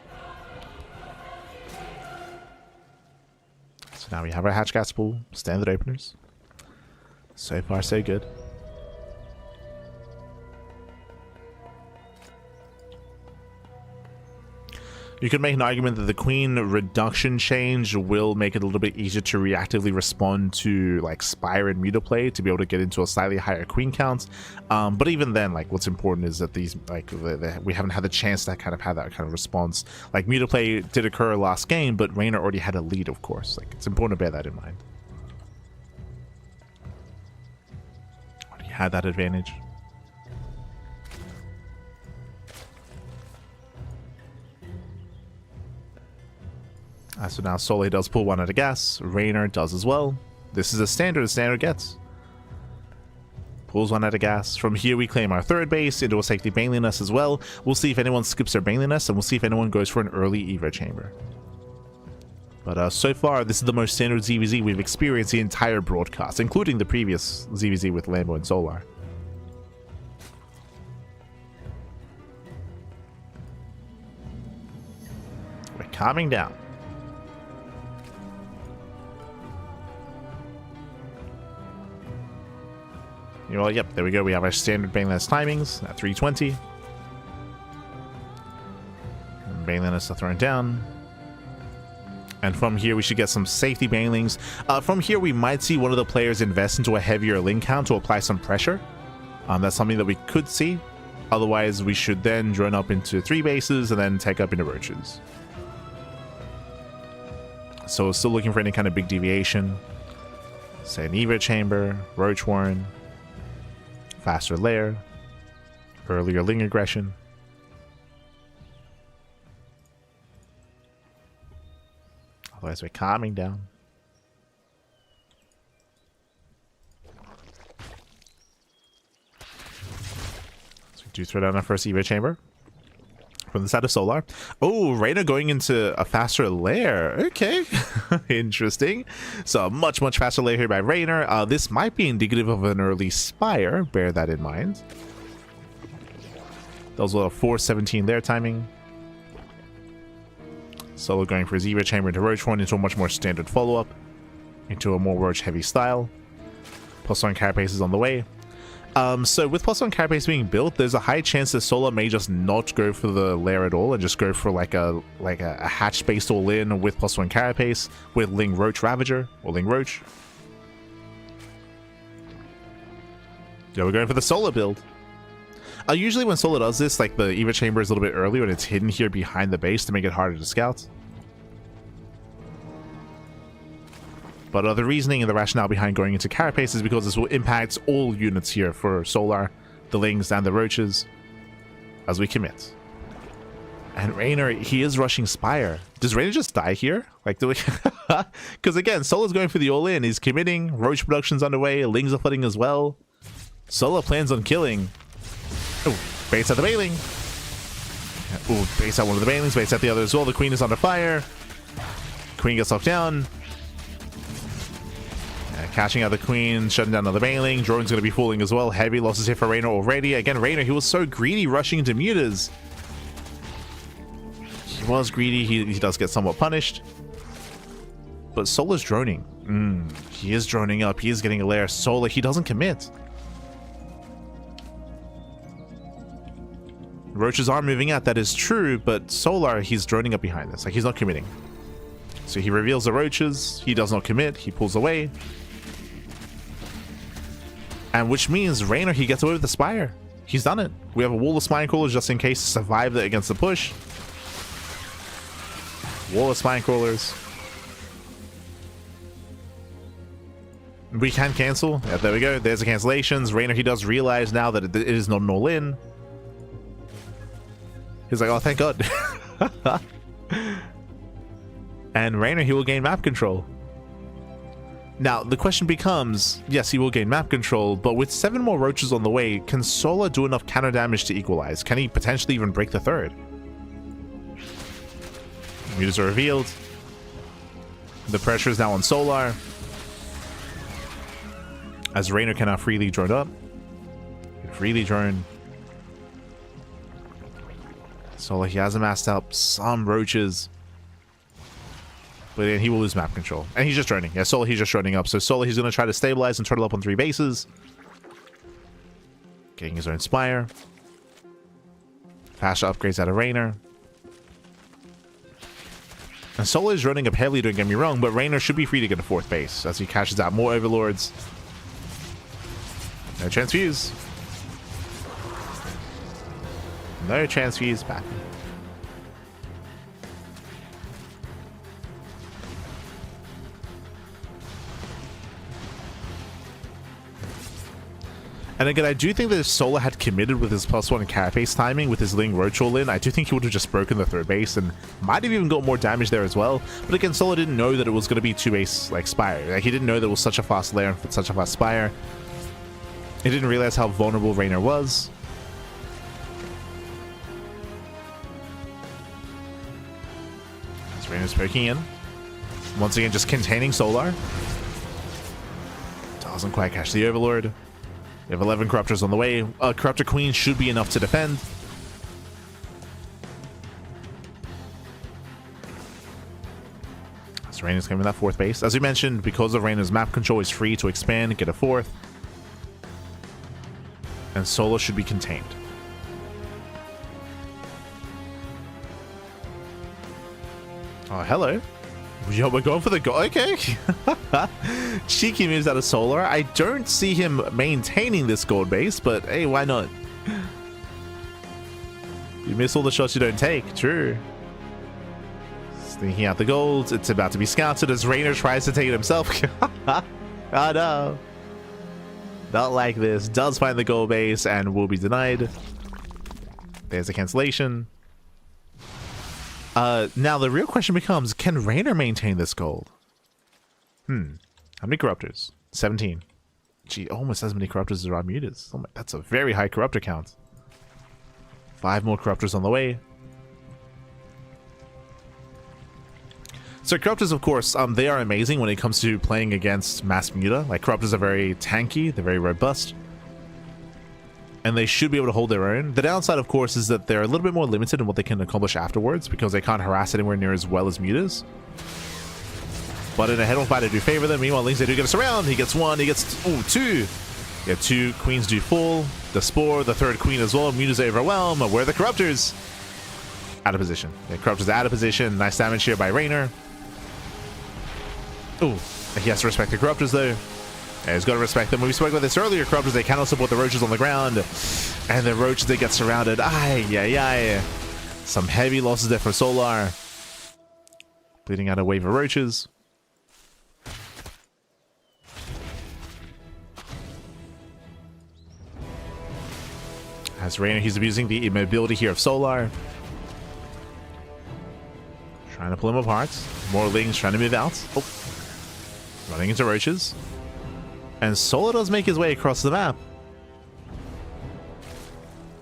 So now we have our hatch gas pool, standard openers. So far, so good. You could make an argument that the queen reduction change will make it a little bit easier to reactively respond to like Spire and Muta play to be able to get into a slightly higher queen count. But even then, like what's important is that these like we haven't had the chance to kind of have that kind of response. Like Muta play did occur last game, but Reynor already had a lead, of course. Like it's important to bear that in mind. Already had that advantage. So now Solar does pull one out of gas. Reynor does as well. This is a standard gets. Pulls one out of gas. From here we claim our third base into a safety Baneliness as well. We'll see if anyone skips their Baneliness, and we'll see if anyone goes for an early Evo chamber. But so far, this is the most standard ZVZ we've experienced the entire broadcast, including the previous ZVZ with Lambo and Solar. We're calming down. You know, yep, there we go. We have our standard Baneliness timings at 320. Baneliness are thrown down. And from here, we should get some safety banelings. From here, we might see one of the players invest into a heavier link count to apply some pressure. That's something that we could see. Otherwise, we should then drone up into 3 bases and then take up into roaches. So still looking for any kind of big deviation. Say an Evo chamber, roach warren, faster lair, earlier ling aggression. Otherwise, we're calming down. So we do throw down our first Evo chamber from the side of Solar. Oh, Reynor going into a faster lair. Okay, interesting. So a much faster lair here by Reynor. This might be indicative of an early Spire. Bear that in mind. That was a little 417 lair timing. Solo going for his Evo chamber into Roach one into a much more standard follow-up, into a more Roach heavy style. +1 carapace is on the way. So with +1 carapace being built, there's a high chance that Solar may just not go for the lair at all and just go for like a hatch based all in with +1 carapace with Ling Roach Ravager or Ling Roach. Yeah, we're going for the Solar build. Usually when Solar does this, like the Evo chamber is a little bit earlier and it's hidden here behind the base to make it harder to scout. But the reasoning and the rationale behind going into Carapace is because this will impact all units here for Solar, the Lings, and the Roaches as we commit. And Reynor, he is rushing Spire. Does Reynor just die here? Like, do we... Because again, Solar's going for the all-in. He's committing. Roach production's underway. Lings are flooding as well. Solar plans on killing. Oh, baits out the Baneling. Oh, baits out one of the Banelings, baits out the other as well. The Queen is under fire. Queen gets knocked down. Catching out the Queen, shutting down another Baneling. Drone's going to be falling as well. Heavy losses here for Reynor already. Again, Reynor, he was so greedy rushing into mutas. He was greedy. He does get somewhat punished. But Solar's droning. He is droning up. He is getting a lair. Solar, he doesn't commit. Roaches are moving out, that is true, but Solar, he's droning up behind this. Like, he's not committing. So he reveals the Roaches. He does not commit. He pulls away. And which means Reynor, he gets away with the Spire. He's done it. We have a wall of Spine Crawlers just in case to survive it against the push. Wall of Spine Crawlers. We can cancel. Yeah, there we go. There's the cancellations. Reynor, he does realize now that it is not an all-in. He's like, oh, thank God. And Reynor, he will gain map control. Now, the question becomes, yes, he will gain map control, but with 7 more Roaches on the way, can Solar do enough counter damage to equalize? Can he potentially even break the third? Mutas are revealed. The pressure is now on Solar. As Reynor cannot freely drone up. Freely drone. Solar, he has amassed up some Roaches. But then he will lose map control. And he's just droning. Yeah, Solar, he's just droning up. So Solar, he's going to try to stabilize and turtle up on 3 bases. Getting his own Spire. Faster upgrades out of Reynor. And Solar is running up heavily, don't get me wrong, but Reynor should be free to get a 4th base as he cashes out more Overlords. No transfuse. No transfuse back. And again, I do think that if Solar had committed with his +1 carapace timing with his Ling Roach all in, I do think he would have just broken the third base and might have even got more damage there as well. But again, Solar didn't know that it was going to be 2-base like Spire. Like, he didn't know that it was such a fast lair and such a fast Spire. He didn't realize how vulnerable Reynor was. As Reynor's poking in. Once again, just containing Solar. Doesn't quite catch the Overlord. We have 11 Corruptors on the way. Corruptor Queen should be enough to defend. So Reynor's coming in that fourth base. As we mentioned, because of Reynor's map control, he's free to expand, get a fourth. And Solar should be contained. Oh, hello. Yo, we're going for the goal. Okay. Cheeky moves out of Solar. I don't see him maintaining this gold base, but hey, why not? You miss all the shots you don't take. True. Sneaking out the gold. It's about to be scouted as Reynor tries to take it himself. Oh no. Not like this. Does find the gold base and will be denied. There's a cancellation. Now the real question becomes, can Reynor maintain this gold? How many Corruptors? 17. Gee, almost as many Corruptors as our Mutas. Oh my, that's a very high Corruptor count. 5 more Corruptors on the way. So Corruptors, of course, they are amazing when it comes to playing against mass Muta. Like, Corruptors are very tanky, they're very robust. And they should be able to hold their own. The downside, of course, is that they're a little bit more limited in what they can accomplish afterwards because they can't harass anywhere near as well as Mutas. But in a head-on fight, I do favor them. Meanwhile, Lings, they do get us around. He gets 1, he gets, ooh, 2. Yeah, 2 Queens do fall. The Spore, the 3rd Queen as well. Mutas overwhelm. Where are the Corruptors? Out of position. Yeah, Corruptors out of position. Nice damage here by Reynor. Ooh, he has to respect the Corruptors, though. Yeah, he's got to respect them. When we spoke about this earlier, Corruptors, they cannot support the Roaches on the ground. And the Roaches, they get surrounded. Ay, ay, ay. Some heavy losses there for Solar. Bleeding out a wave of Roaches. As Reynor, he's abusing the immobility here of Solar. Trying to pull him apart. More Lings trying to move out. Oh. Running into Roaches. And Solar does make his way across the map.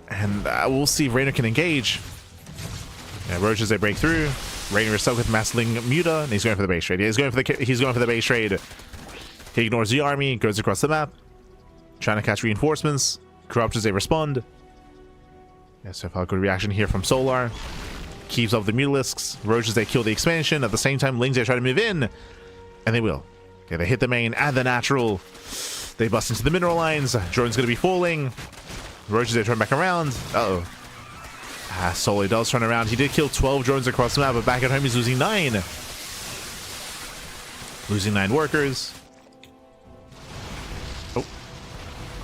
And we'll see if Reynor can engage. Yeah, Roaches, they break through. Reynor is stuck with Massling Muta, and he's going for the base trade. Yeah, he's going for the base trade. He ignores the army, goes across the map. Trying to catch reinforcements. Corruptors, they respond. Yeah, so far good reaction here from Solar. Keeps up the Mutalisks. Roaches, they kill the expansion. At the same time, Lings, they try to move in. And they will. Okay, they hit the main and the natural. They bust into the mineral lines. Drone's going to be falling. Roaches, they turn back around. Uh-oh. Solar does turn around. He did kill 12 drones across the map, but back at home he's losing 9. Losing 9 workers. Oh.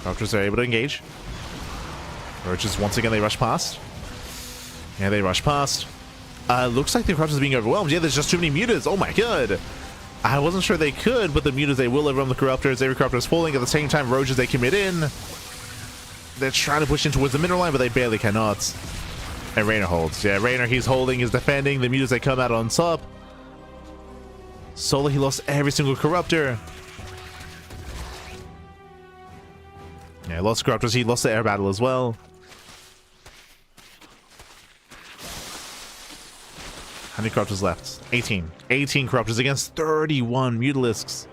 Corruptors are able to engage. Roaches, once again, they rush past. Yeah, they rush past. Looks like the Corruptors are being overwhelmed. Yeah, there's just too many Mutas. Oh my god. I wasn't sure they could, but the Mutas, they will overwhelm the Corruptors. Every Corruptor is falling. At the same time, Roaches, they commit in. They're trying to push in towards the mineral line, but they barely cannot. And Reynor holds. Yeah, Reynor, he's holding, he's defending. The Mutas, they come out on top. Solar, he lost every single Corruptor. Yeah, lost Corruptors. He lost the air battle as well. How many Corruptors left? 18. 18 Corruptors against 31 Mutalisks.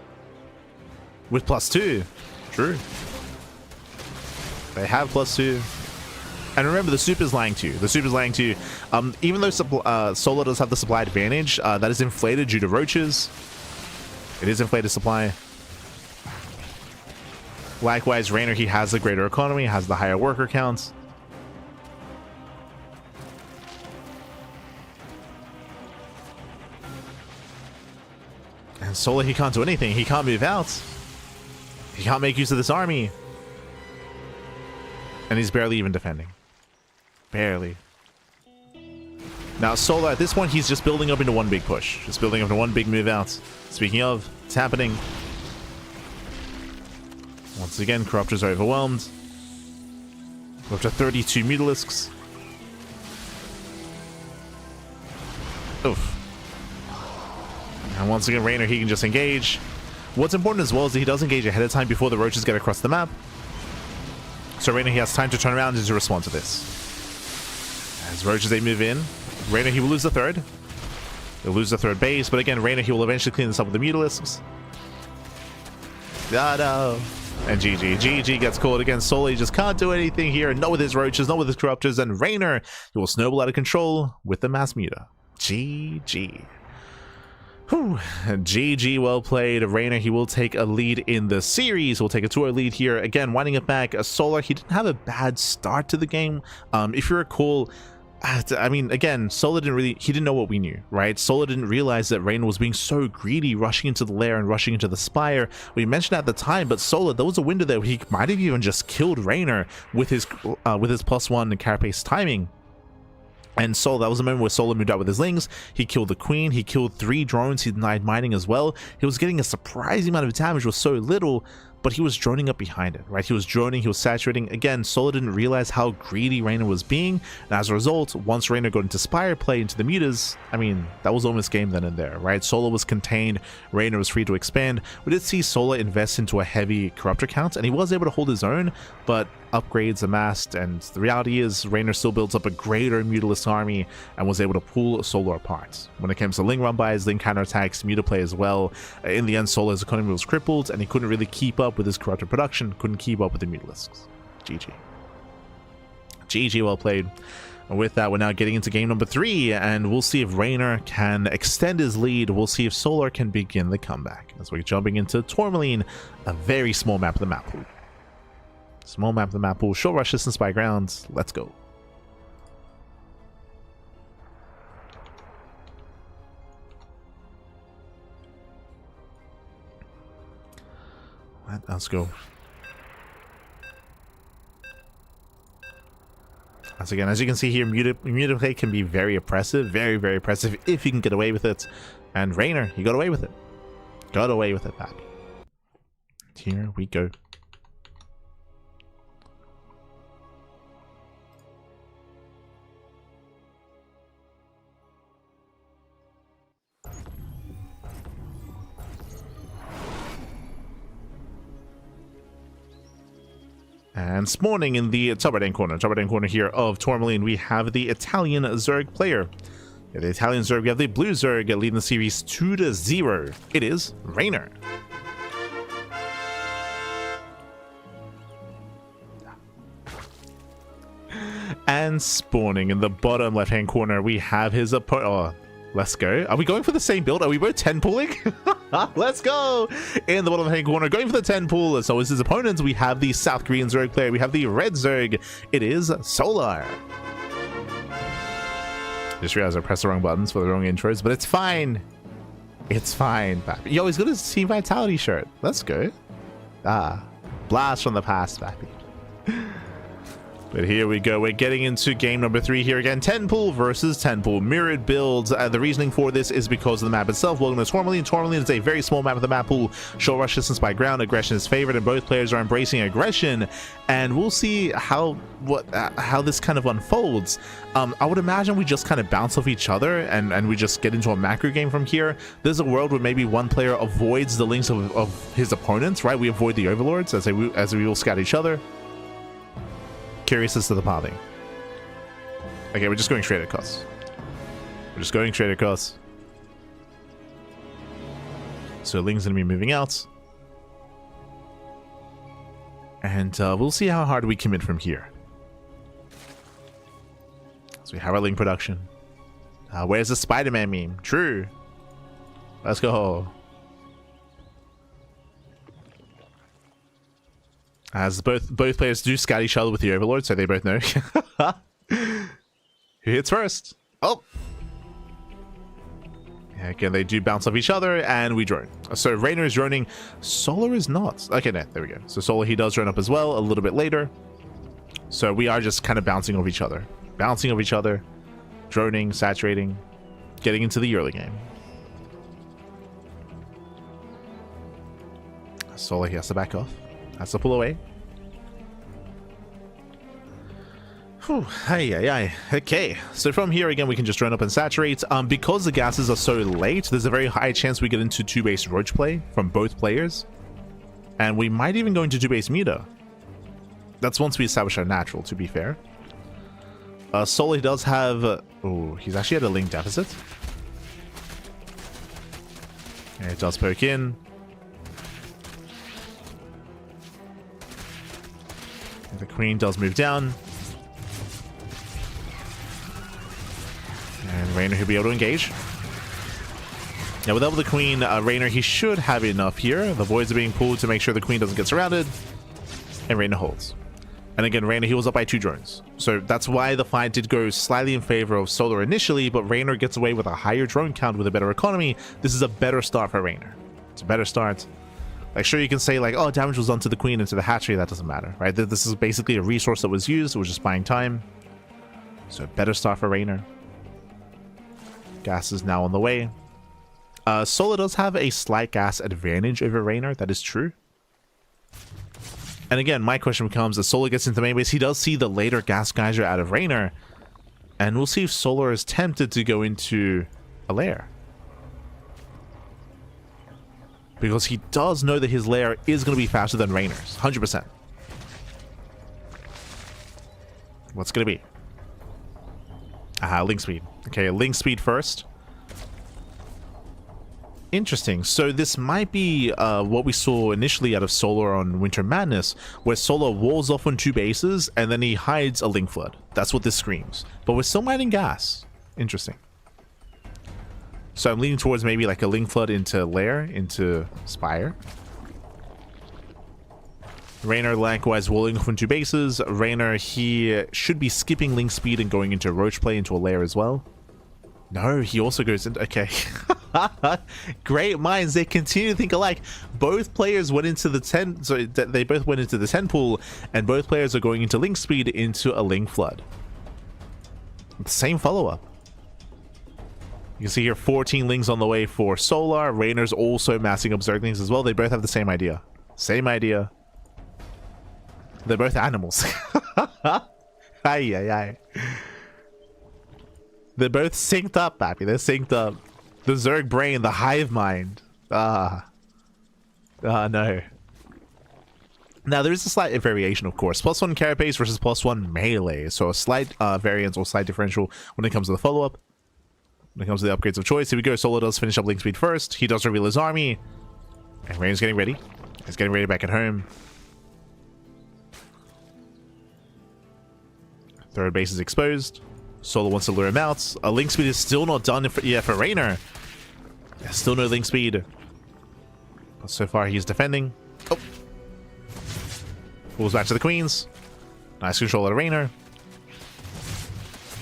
With +2. True. They have +2. And remember, the soup is lying to you. The soup is lying to you. Even though Solar does have the supply advantage, that is inflated due to Roaches. It is inflated supply. Likewise, Reynor, he has the greater economy, has the higher worker counts. And Solar, he can't do anything. He can't move out. He can't make use of this army. And he's barely even defending. Barely. Now, Solar, at this point, he's just building up into one big push. Just building up into one big move out. Speaking of, it's happening. Once again, Corruptors are overwhelmed. We're up to 32 Mutalisks. Oof. And once again, Reynor, he can just engage. What's important as well is that he does engage ahead of time before the roaches get across the map. So Reynor, he has time to turn around and to respond to this. As roaches, they move in. Reynor, he will lose the third. He'll lose the third base, but again, Reynor, he will eventually clean this up with the Mutalisks. Ah, no. And GG. GG gets caught again. Solar, he just can't do anything here. Not with his roaches, not with his corruptors. And Reynor, he will snowball out of control with the mass muta. GG. Whew. GG, well played. Reynor, he will take a lead in the series. We'll take a 2-0 lead here. Again, winding it back, Solar, he didn't have a bad start to the game. If you recall, I mean, again, Solar he didn't know what we knew, right? Solar didn't realize that Reynor was being so greedy, rushing into the lair and rushing into the spire. We mentioned at the time, but Solar, there was a window there where he might have even just killed Reynor with his +1 and carapace timing. And so that was the moment where Solar moved out with his lings. He killed the queen, he killed 3 drones, he denied mining as well. He was getting a surprising amount of damage with so little, but he was droning up behind it, right? He was droning, he was saturating. Again, Solar didn't realize how greedy Reynor was being, and as a result, once Reynor got into Spire play, into the mutas, I mean, that was almost game then and there, right? Solar was contained, Reynor was free to expand. We did see Solar invest into a heavy Corruptor count, and he was able to hold his own, but upgrades amassed, and the reality is Reynor still builds up a greater Mutalisk army and was able to pull Solar apart. When it comes to Ling run bys, Ling counterattacks, Muta play as well, in the end Solar's economy was crippled and he couldn't really keep up with his Corruptor production, couldn't keep up with the Mutalisks. GG. GG, well played. And with that, we're now getting into game number 3, and we'll see if Reynor can extend his lead. We'll see if Solar can begin the comeback. As we're jumping into Tourmaline, a very small map of the map pool. Small map of the map pool, short rush distance by ground. Let's go. Let's go. Once again, as you can see here, muta play can be very oppressive, very, very oppressive if you can get away with it. And Reynor, he got away with it. Got away with it, Pappy. Here we go. And spawning in the top right-hand corner here of Tourmaline, we have the Italian Zerg player. Yeah, the Italian Zerg, we have the blue Zerg leading the series 2-0. It is Reynor. And spawning in the bottom left-hand corner, we have his opponent. Oh, let's go. Are we going for the same build? Are we both 10 pulling? Let's go. In the bottom left-hand corner, going for the 10 pull. So as his opponents, we have the South Korean Zerg player. We have the red Zerg. It is Solar. Just realized I pressed the wrong buttons for the wrong intros, but it's fine. It's fine. Pappy. Yo, he's got his Team Vitality shirt. Let's go. Ah, blast from the past, Pappy. But here we go. We're getting into game number 3 here again. 10 pool versus 10 pool. Mirrored builds. The reasoning for this is because of the map itself. Welcome to Tourmaline. Tourmaline is a very small map of the map pool. Short rush distance by ground. Aggression is favored, and both players are embracing aggression. And we'll see how this kind of unfolds. I would imagine we just kind of bounce off each other and we just get into a macro game from here. There's a world where maybe one player avoids the links of his opponents, right? We avoid the overlords as we will scout each other. Curious as to the pathing. Okay, we're just going straight across. We're just going straight across. So Ling's gonna be moving out. And we'll see how hard we commit from here. So we have our Ling production. Where's the Spider-Man meme? True. Let's go. As both players do scout each other with the Overlord, so they both know. Who hits first? Oh! Yeah, again, they do bounce off each other, and we drone. So Reynor is droning. Solar is not. Okay, no, there we go. So Solar, he does drone up as well, a little bit later. So we are just kind of bouncing off each other. Bouncing off each other. Droning, saturating. Getting into the early game. Solar, he has to back off. Has to pull away. Whew, hey. Okay, so from here again we can just drone up and saturate. Because the gases are so late, there's a very high chance we get into 2-base roach play from both players, and we might even go into 2-base muta. That's once we establish our natural, to be fair. Solo does have oh, he's actually at a link deficit. And it does poke in. And the queen does move down. And Reynor will be able to engage. Now without the queen, Reynor, he should have enough here. The voids are being pulled to make sure the queen doesn't get surrounded. And Reynor holds. And again, Reynor heals up by 2 drones. So that's why the fight did go slightly in favor of Solar initially, but Reynor gets away with a higher drone count with a better economy. This is a better start for Reynor. It's a better start. Like, sure, you can say, like, oh, damage was done to the queen and to the hatchery. That doesn't matter, right? This is basically a resource that was used. It was just buying time. So, better start for Reynor. Gas is now on the way. Solar does have a slight gas advantage over Reynor. That is true. And again, my question becomes, as Solar gets into main base, he does see the later gas geyser out of Reynor. And we'll see if Solar is tempted to go into a lair. Because he does know that his lair is going to be faster than Reynor's. 100%. What's going to be? Link speed. Okay, link speed first. Interesting. So this might be what we saw initially out of Solar on Winter Madness, where Solar walls off on 2 bases and then he hides a link flood. That's what this screams. But we're still mining gas. Interesting. So I'm leaning towards maybe like a link flood into lair, into spire. Reynor likewise walling off on 2 bases. Reynor, he should be skipping link speed and going into roach play into a lair as well. No, he also goes into... Okay. Great minds, they continue to think alike. Both players went into the 10... Sorry, they both went into the 10 pool, and both players are going into link speed into a link flood. Same follow-up. You can see here 14 links on the way for Solar. Reynor's also massing up Zerglings as well. They both have the same idea. Same idea. They're both animals. Ay. They're both synced up, Pappy. They're synced up. The Zerg brain, the hive mind. No. Now, there is a slight variation, of course. +1 carapace versus +1 melee. So a slight variance or slight differential when it comes to the follow-up. When it comes to the upgrades of choice. Here we go. Solo does finish up link speed first. He does reveal his army. And Reynor's getting ready. He's getting ready back at home. Third base is exposed. Solo wants to lure him out. Link speed is still not done for Reynor. There's still no link speed. But so far he's defending. Oh. Pulls back to the queens. Nice control out of Reynor.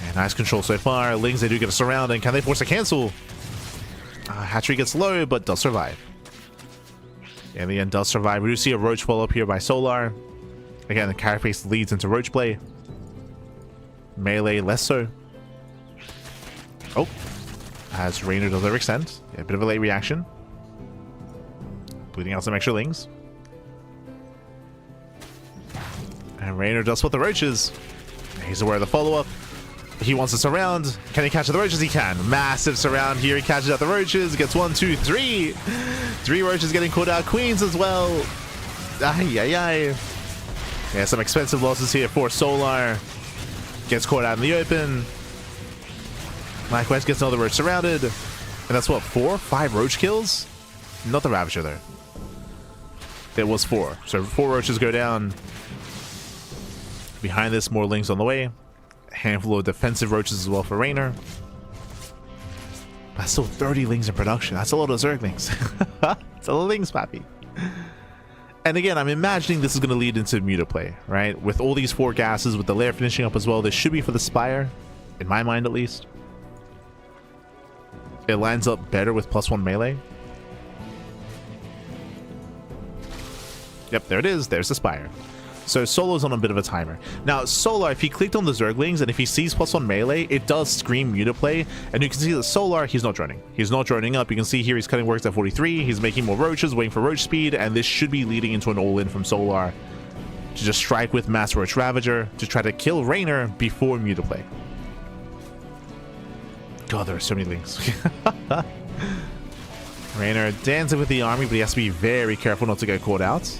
And nice control so far. Lings, they do get a surround, and can they force a cancel? Hatchery gets low, but does survive. In the end, does survive. We do see a roach follow up here by Solar. Again, the carapace leads into roach play. Melee less so. Oh, as Reynor does overextend. Yeah, a bit of a late reaction. Bleeding out some extra lings. And Reynor does spot the roaches. He's aware of the follow-up. He wants to surround. Can he catch the roaches? He can. Massive surround here. He catches out the roaches. Gets 1, 2, 3. 3 roaches getting caught out. Queens as well. Ay. Yeah, some expensive losses here for Solar. Gets caught out in the open. Likewise gets another roach surrounded. And that's what, 4? 5 roach kills? Not the Ravager though. It was 4. So 4 roaches go down. Behind this, more lings on the way. A handful of defensive roaches as well for Reynor. That's still 30 lings in production. That's a lot of Zerglings. It's a lot of lings, Pappy. And again, I'm imagining this is going to lead into muta play, right? With all these 4 gases, with the lair finishing up as well, this should be for the Spire, in my mind at least. It lines up better with +1 melee. Yep, there it is. There's the Spire. So Solo's on a bit of a timer. Now, Solar, if he clicked on the Zerglings and if he sees +1 melee, it does scream muta play. And you can see that Solar, he's not droning. He's not droning up. You can see here he's cutting works at 43. He's making more roaches, waiting for roach speed, and this should be leading into an all-in from Solar. to just strike with Mass Roach Ravager to try to kill Reynor before Mutaplay. God, there are so many links. Reynor dancing with the army, but he has to be very careful not to get caught out.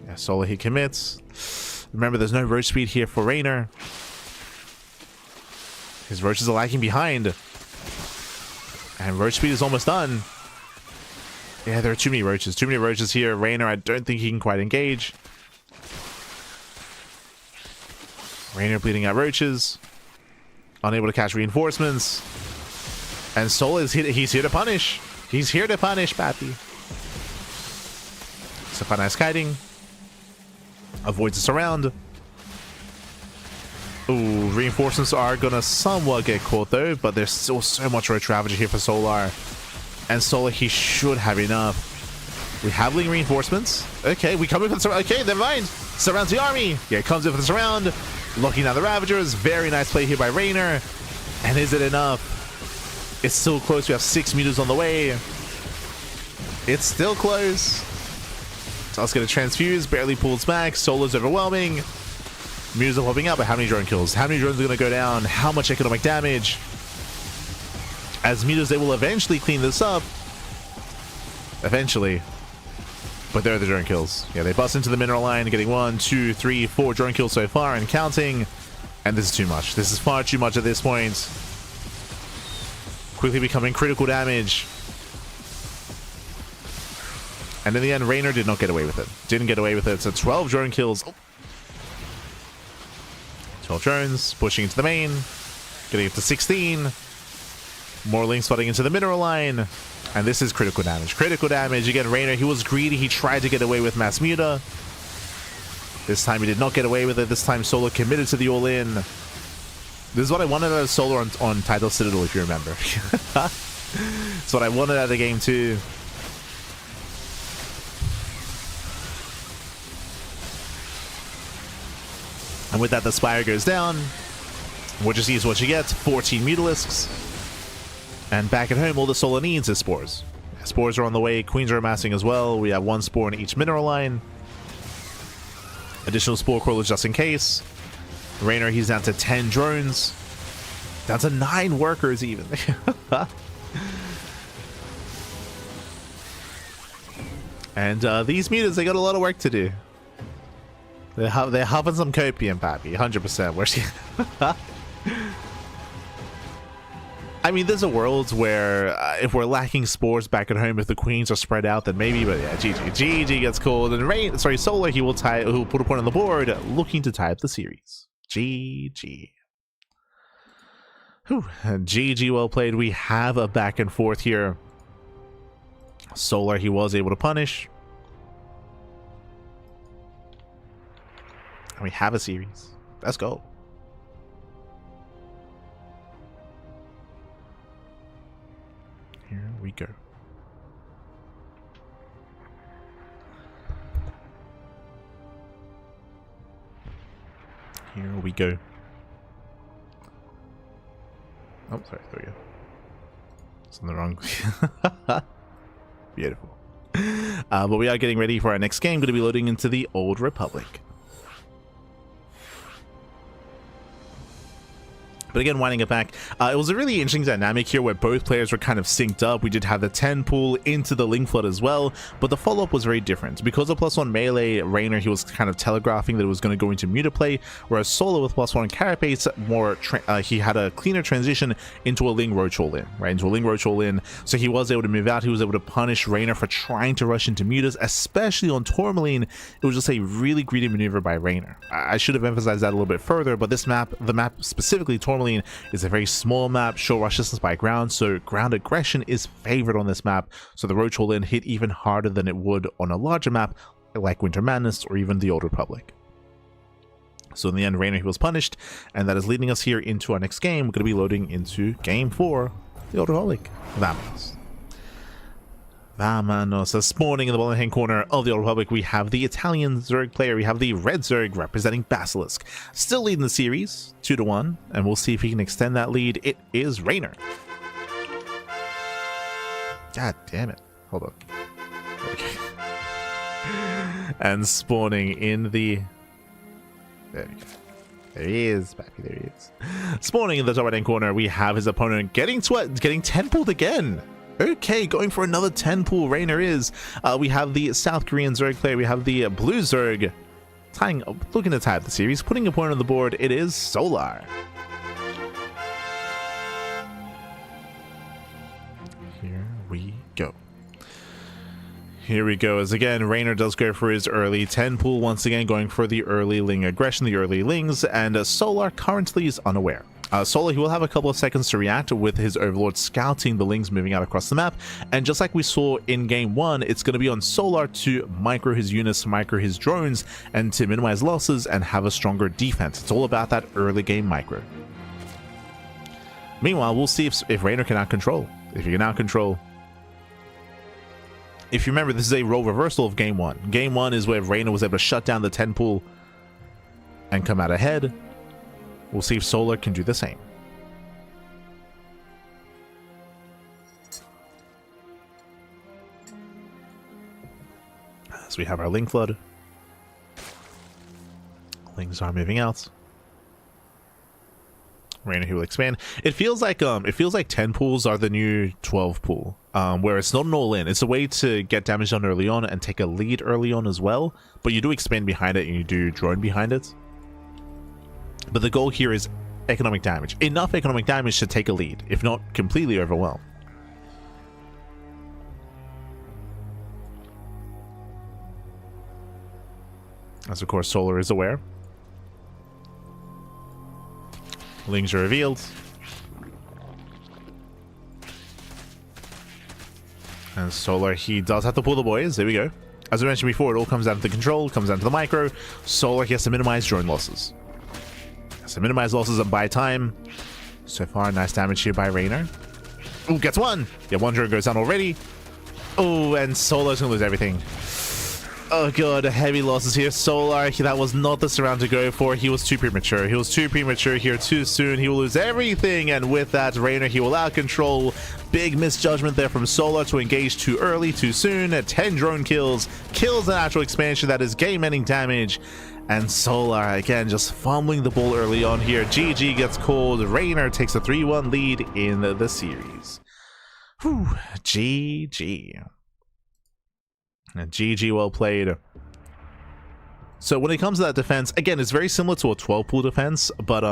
Yeah, Solar he commits. Remember, there's no roach speed here for Reynor. His roaches are lagging behind. And roach speed is almost done. Yeah, there are too many roaches. Too many roaches here. Reynor, I don't think he can quite engage. Reynor bleeding out roaches. Unable to catch reinforcements. And Soul is here. He's here to punish. He's here to punish, Pappy. So nice kiting. Avoids the surround. Ooh, reinforcements are gonna somewhat get caught though, but there's still so much roach ravager here for Solar. And Solar, he should have enough. We have link reinforcements. Okay, we come in for the surround. Okay, never mind. Surrounds the army. Yeah, comes in for the surround. Locking down the Ravagers. Very nice play here by Reynor. And is it enough? It's still close. We have 6 meters on the way. It's still close. Let's get a transfuse. Barely pulls back. Solar's overwhelming. Meters are popping up, but how many drone kills? How many drones are going to go down? How much economic damage? As meters, they will eventually clean this up. Eventually. But there are the drone kills. Yeah, they bust into the mineral line, getting 1, 2, 3, 4 drone kills so far and counting. And this is too much. This is far too much at this point. Quickly becoming critical damage. And in the end, Reynor did not get away with it. Didn't get away with it. So 12 drone kills. Oh. 12 drones, pushing into the main. Getting up to 16. More links flooding into the mineral line. And this is critical damage. Critical damage. Again, Reynor, he was greedy. He tried to get away with Mass Muta. This time he did not get away with it. This time Solar committed to the all-in. This is what I wanted out of Solar on Title Citadel, if you remember. It's what I wanted out of the game too. And with that, the Spire goes down. What you see is what you get. 14 Mutalisks. And back at home, all the Solar needs is spores. Spores are on the way. Queens are amassing as well. We have 1 spore in each mineral line. Additional spore crawlers just in case. Reynor, he's down to 10 drones. Down to 9 workers even. And these mutas, they got a lot of work to do. They're huffing some copium, Pappy. 100%. Where's he? I mean, there's a world where if we're lacking spores back at home, if the queens are spread out, then maybe. But yeah, GG gets called, and Solar, he'll put a point on the board, looking to tie up the series. GG. Whew. GG, well played. We have a back and forth here. Solar, he was able to punish. And we have a series. Let's go. Here we go. Here we go. Oh, sorry, there we go. It's on the wrong. Beautiful. But we are getting ready for our next game. Going to be loading into the Old Republic. But again, winding it back, it was a really interesting dynamic here where both players were kind of synced up. We did have the 10 pull into the link flood as well, but the follow-up was very different. Because of +1 melee, Reynor, he was kind of telegraphing that it was going to go into Mutaplay, whereas Solo with +1 carapace, he had a cleaner transition into a Ling Roach all-in, right? Into a Ling Roach all-in, so he was able to move out. He was able to punish Reynor for trying to rush into Mutas, especially on Tourmaline. It was just a really greedy maneuver by Reynor. I should have emphasized that a little bit further, but this map, the map specifically, Tourmaline, is a very small map, short rush distance by ground, so ground aggression is favored on this map, so the Roach all-in hit even harder than it would on a larger map like Winter Madness or even the Old Republic. So in the end, Reynor, he was punished, and that is leading us here into our next game. We're going to be loading into Game 4, the Old Republic. Vámonos. So spawning in the bottom hand corner of the Old Republic, we have the Italian Zerg player. We have the red Zerg representing Basilisk. Still leading the series, 2-1, and we'll see if he can extend that lead. It is Reynor. God damn it. Hold on. Okay. And spawning in the... There we go. There he is, Pappy, there he is. Spawning in the top right-hand corner, we have his opponent getting 10-pulled again. Okay, going for another 10-pull. Reynor is. We have the South Korean Zerg player. We have the blue Zerg looking to tie up the series, putting a point on the board. It is Solar. Here we go. Here we go, as again, Reynor does go for his early 10-pull, once again going for the early Ling aggression, the early Lings, and Solar currently is unaware. Solar, he will have a couple of seconds to react with his Overlord scouting the Lings moving out across the map, and just like we saw in game 1, it's going to be on Solar to micro his units, micro his drones, and to minimize losses and have a stronger defense. It's all about that early game micro. Meanwhile, we'll see if Reynor can out-control. If he can out-control... If you remember, this is a role reversal of game 1. Game 1 is where Reynor was able to shut down the 10-pull and come out ahead. We'll see if Solar can do the same. So we have our Ling Flood. Lings are moving out. Reynor, he will expand. It feels like 10 pulls are the new 12 pull, where it's not an all-in. It's a way to get damage done early on and take a lead early on as well, but you do expand behind it and you do drone behind it. But the goal here is economic damage. Enough economic damage to take a lead, if not completely overwhelm. As of course Solar is aware. Lings are revealed. And Solar, he does have to pull the boys. There we go. As I mentioned before, it all comes down to the control, comes down to the micro. Solar, he has to minimize drone losses. So minimize losses and buy time. So far, nice damage here by Reynor. Oh, gets one. Yeah, one drone goes down already. Oh, and Solar's gonna lose everything. Oh god, heavy losses here. Solar, that was not the surround to go for. He was too premature. He was too premature here too soon. He will lose everything, and with that, Reynor, he will out control. Big misjudgment there from Solar to engage too early, too soon. 10 drone kills, kills the natural expansion. That is game-ending damage. And Solar, again, just fumbling the ball early on here. GG gets called. Reynor takes a 3-1 lead in the series. Whew, GG. And GG, well played. So when it comes to that defense, again, it's very similar to a 12-pull defense, but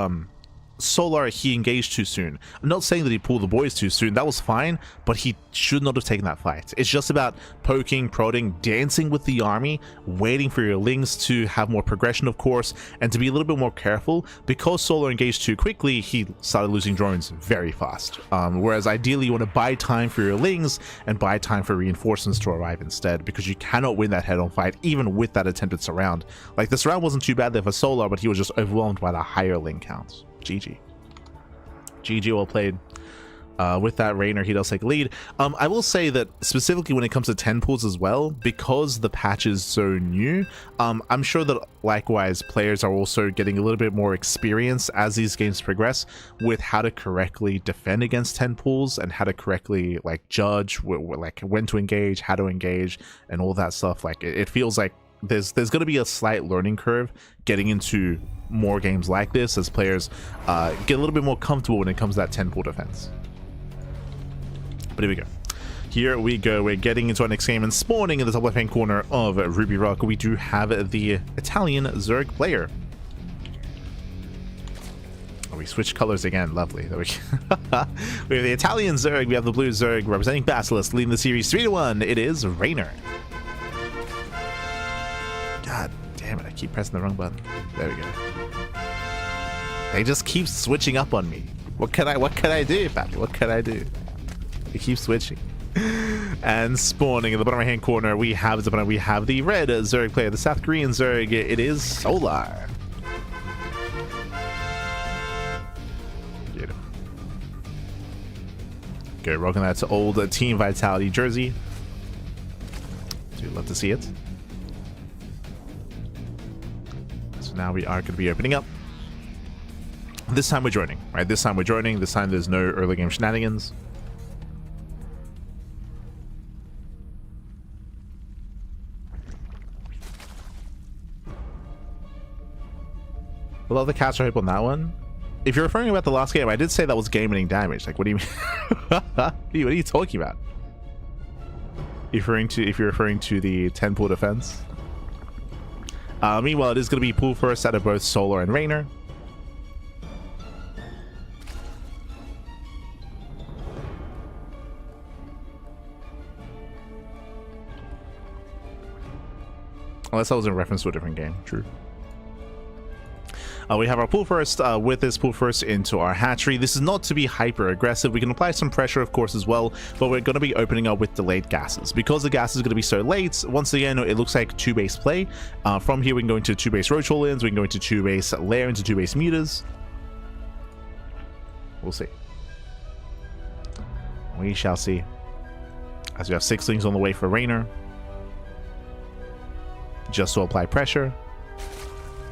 Solar, he engaged too soon. I'm not saying that he pulled the boys too soon. That was fine, but he should not have taken that fight. It's just about poking, prodding, dancing with the army, waiting for your Lings to have more progression, of course, and to be a little bit more careful. Because Solar engaged too quickly, he started losing drones very fast. Whereas ideally, you want to buy time for your Lings and buy time for reinforcements to arrive instead, because you cannot win that head-on fight, even with that attempted surround. Like, the surround wasn't too bad there for Solar, but he was just overwhelmed by the higher Ling counts. GG. GG, well played. With that, Reynor, he does take lead. I will say that specifically when it comes to 10 pulls as well, because the patch is so new, I'm sure that likewise players are also getting a little bit more experience as these games progress with how to correctly defend against 10 pulls and how to correctly like judge like when to engage, how to engage, and all that stuff. Like it feels like there's going to be a slight learning curve getting into more games like this as players get a little bit more comfortable when it comes to that 10 pull defense. But here we go. Here we go. We're getting into our next game, and spawning in the top left-hand corner of Ruby Rock, we do have the Italian Zerg player. Oh, we switched colors again. Lovely. There we go. We have the Italian Zerg. We have the blue Zerg representing Basilisk, leading the series 3-1. It is Reynor. God damn it, I keep pressing the wrong button. There we go. They just keep switching up on me. What can I do, Pappy? What can I do? They keep switching. And spawning in the bottom right hand corner, we have the red Zerg player, the South Korean Zerg. It is Solar. Beautiful. Go rocking that old Team Vitality jersey. Do love to see it. So now we are going to be opening up. This time we're joining, right? This time we're joining. This time there's no early game shenanigans. A lot of the cats are hype on that one. If you're referring about the last game, I did say that was game-ending damage. Like, what do you mean? What are you talking about? If you're referring to the 10 pool defense. Meanwhile, it is going to be pool first out of both Solar and Reynor. Unless that was in reference to a different game. True. We have our pool first. With this pool first into our hatchery. This is not to be hyper aggressive. We can apply some pressure, of course, as well, but we're going to be opening up with delayed gases. Because the gas is going to be so late, once again, it looks like 2-base play. From here, we can go into 2-base roach hole ins. We can go into 2-base lair into 2-base mutas. We'll see. We shall see. As we have 6lings on the way for Reynor. Just to apply pressure.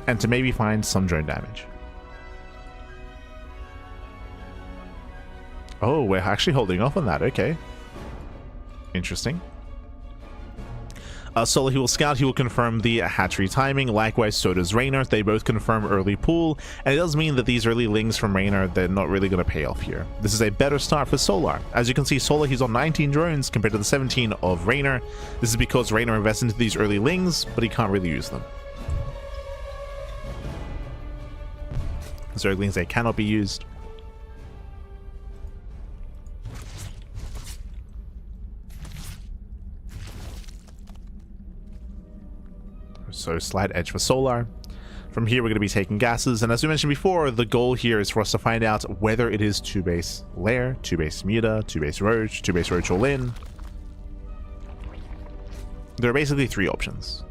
And to maybe find some drone damage. Oh, we're actually holding off on that. Okay. Interesting. Solo, he will scout. He will confirm the hatchery timing. Likewise, so does Reynor. They both confirm early pool. And it does mean that these early lings from Reynor, they're not really going to pay off here. This is a better start for Solar. As you can see, Solar, he's on 19 drones compared to the 17 of Reynor. This is because Reynor invests into these early lings, but he can't really use them. Zerglings, they cannot be used. So slight edge for Solar. From here, we're going to be taking gases, and as we mentioned before, the goal here is for us to find out whether it is 2-base lair, 2-base muta, 2-base roach, 2-base roach all in. There are basically 3 options.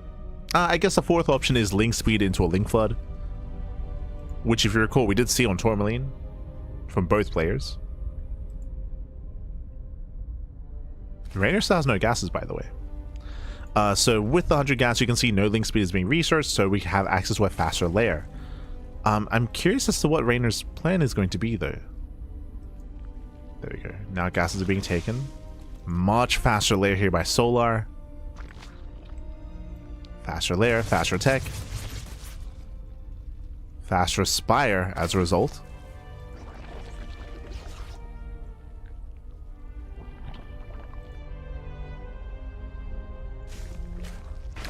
I guess the 4th option is link speed into a link flood. Which, if you recall, we did see on Tourmaline from both players. Reynor still has no gases, by the way. So with the 100 gas, you can see no link speed is being researched, so we have access to a faster layer. I'm curious as to what Reynor's plan is going to be, though. There we go. Now gases are being taken. Much faster layer here by Solar. Faster layer, faster tech. Faster Spire as a result.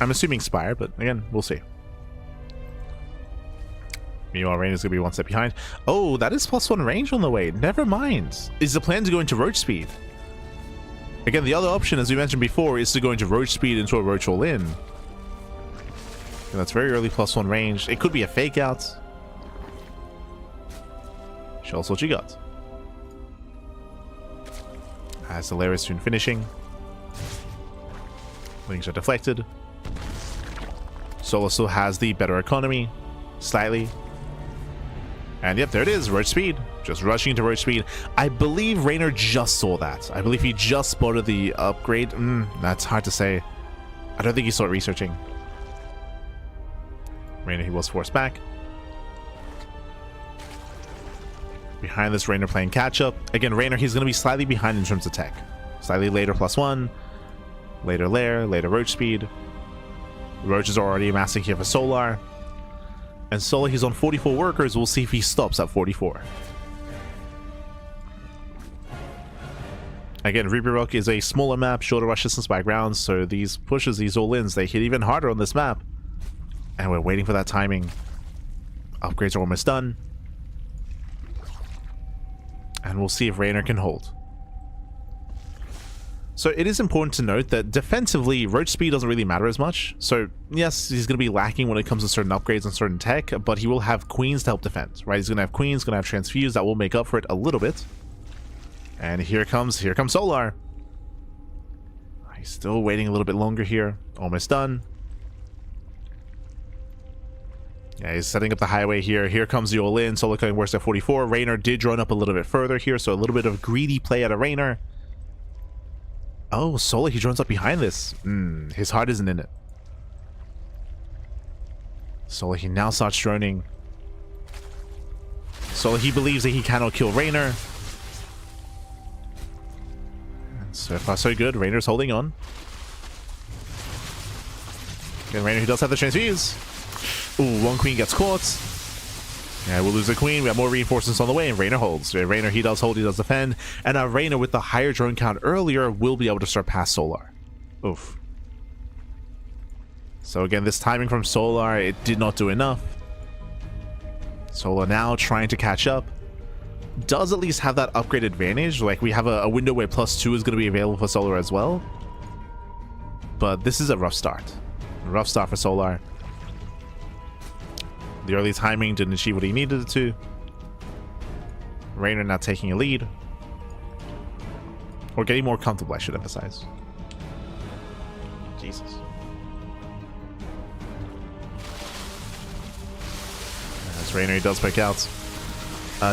I'm assuming Spire, but again, we'll see. Meanwhile, Reynor's going to be one step behind. Oh, that is +1 range on the way. Never mind. Is the plan to go into roach speed? Again, the other option, as we mentioned before, is to go into roach speed into a roach all in. And that's very early +1 range. It could be a fake out. Show us what you got. As the layer is soon finishing. Wings are deflected. Solo still has the better economy. Slightly. And yep, there it is. Roach speed. Just rushing into roach speed. I believe Reynor just saw that. I believe he just spotted the upgrade. That's hard to say. I don't think he saw it researching. Reynor, he was forced back. Behind this, Reynor playing catch-up. Again, Reynor, he's going to be slightly behind in terms of tech. Slightly later +1. Later lair, later roach speed. Roaches are already amassing here for Solar. And Solar, he's on 44 workers. We'll see if he stops at 44. Again, Rebroadcast is a smaller map, shorter rush distance by ground, so these pushes, these all-ins, they hit even harder on this map. And we're waiting for that timing. Upgrades are almost done. And we'll see if Reynor can hold. So it is important to note that defensively, roach speed doesn't really matter as much. So yes, he's going to be lacking when it comes to certain upgrades and certain tech, but he will have queens to help defend, right? He's going to have queens, going to have transfuse that will make up for it a little bit. And here comes Solar. He's still waiting a little bit longer here. Almost done. Yeah, he's setting up the highway here. Here comes the all-in. Solar coming worse at 44. Reynor did drone up a little bit further here, so a little bit of greedy play out of Reynor. Oh, Solar, he drones up behind this. His heart isn't in it. Solar, he now starts droning. Solar, he believes that he cannot kill Reynor. And so far, so good. Reynor's holding on. Again, Reynor, he does have the transfuse. Ooh, one queen gets caught. Yeah, we'll lose the queen. We have more reinforcements on the way, and Reynor holds. Reynor, he does hold, he does defend. And now Reynor, with the higher drone count earlier, will be able to surpass Solar. Oof. So again, this timing from Solar, it did not do enough. Solar now trying to catch up. Does at least have that upgrade advantage. Like, we have a window where +2 is going to be available for Solar as well. But this is a rough start. A rough start for Solar. The early timing didn't achieve what he needed it to. Reynor now taking a lead. Or getting more comfortable, I should emphasize. Jesus. As Reynor, he does pick out.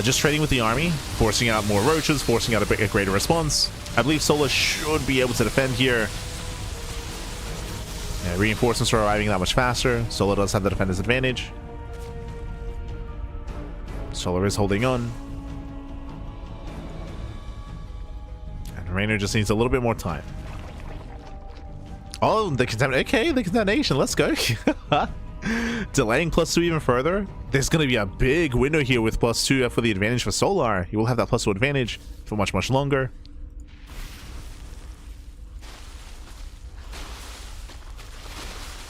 Just trading with the army, forcing out more roaches, forcing out a greater response. I believe Solar should be able to defend here. Yeah, reinforcements are arriving that much faster. Solar does have the defender's advantage. Solar is holding on. And Reynor just needs a little bit more time. Oh, the contamination. Okay, the contamination. Let's go. Delaying +2 even further. There's going to be a big window here with +2 for the advantage for Solar. He will have that +2 advantage for much, much longer.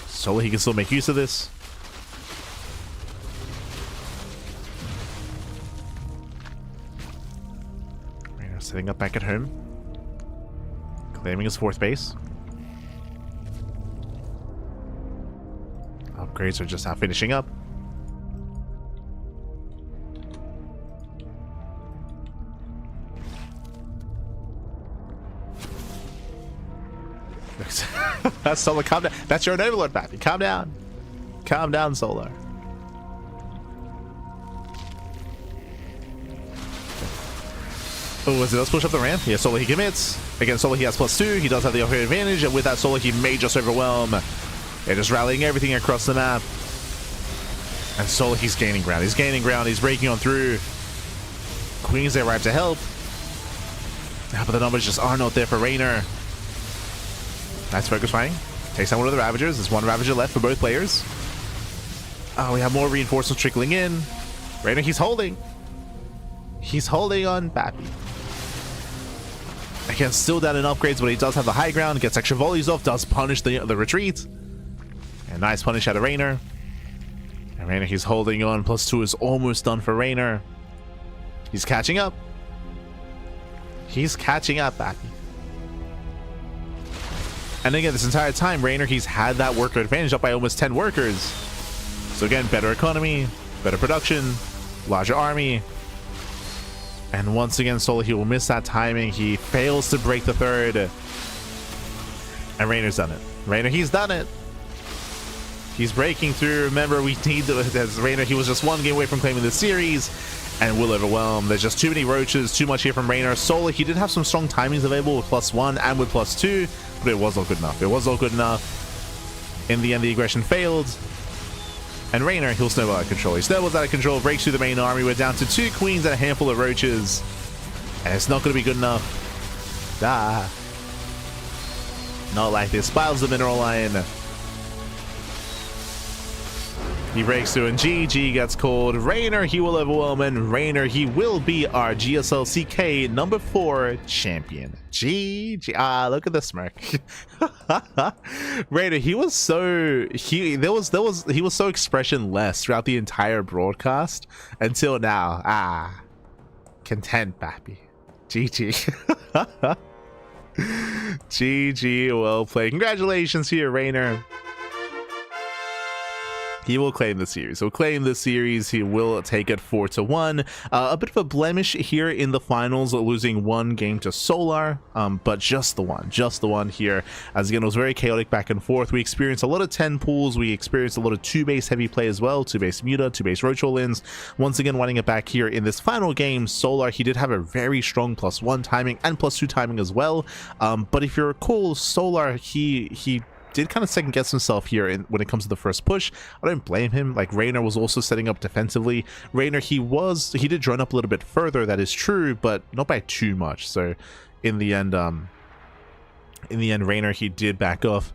Solar, he can still make use of this. Setting up back at home. Claiming his 4th base. Upgrades are just now finishing up. Solar, calm down. That's your overlord, Pappy. Calm down. Calm down, Solar. Oh, does push up the ramp? Yeah, Solar, he commits. Again, Solar, he has +2. He does have the upgrade advantage, and with that Solar, he may just overwhelm. They're just rallying everything across the map. And Solar, he's gaining ground. He's gaining ground. He's breaking on through. Queens, they arrive to help. But the numbers just are not there for Reynor. Nice focus fighting. Takes out one of the Ravagers. There's one Ravager left for both players. Oh, we have more reinforcements trickling in. Reynor, he's holding. He's holding on, Pappy. Again, still down in upgrades, but he does have the high ground. Gets extra volleys off. Does punish the retreat. And nice punish out of Reynor. And Reynor, he's holding on. +2 is almost done for Reynor. He's catching up. He's catching up, Pappy. And again, this entire time, Reynor, he's had that worker advantage up by almost 10 workers. So again, better economy, better production, larger army. And once again, Solar, he will miss that timing. He fails to break the 3rd. And Reynor's done it. Reynor, he's done it. He's breaking through. Remember, we need to, as Reynor, he was just 1 game away from claiming the series. And will overwhelm. There's just too many roaches, too much here from Reynor. Solar, he did have some strong timings available with +1 and with +2, but it was not good enough. It was not good enough. In the end, the aggression failed. And Reynor, he'll snowball out of control. He snowballs out of control, breaks through the main army. We're down to 2 queens and a handful of roaches. And it's not going to be good enough. Ah. Not like this. Piles the mineral line. He breaks through and GG gets called. Reynor, he will overwhelm, and Reynor, he will be our GSL CK number 4 champion. GG. Ah, look at the smirk. Reynor, he was so he was so expressionless throughout the entire broadcast until now. Ah, content, Pappy. GG. GG, well played. Congratulations here, Reynor. He will claim the series. He'll claim the series. He will take it 4-1. A bit of a blemish here in the finals, losing 1 game to Solar, but just the one here. As again, it was very chaotic back and forth. We experienced a lot of 10 pulls. We experienced a lot of 2-base heavy play as well. 2-base Muta, 2-base Roach All-ins. Once again, winning it back here in this final game. Solar, he did have a very strong +1 timing and +2 timing as well. But if you recall, Solar, he did kind of second guess himself here when it comes to the first push. I don't blame him. Like, Reynor was also setting up defensively. Reynor, he did drone up a little bit further, that is true, but not by too much. So in the end Reynor, he did back off.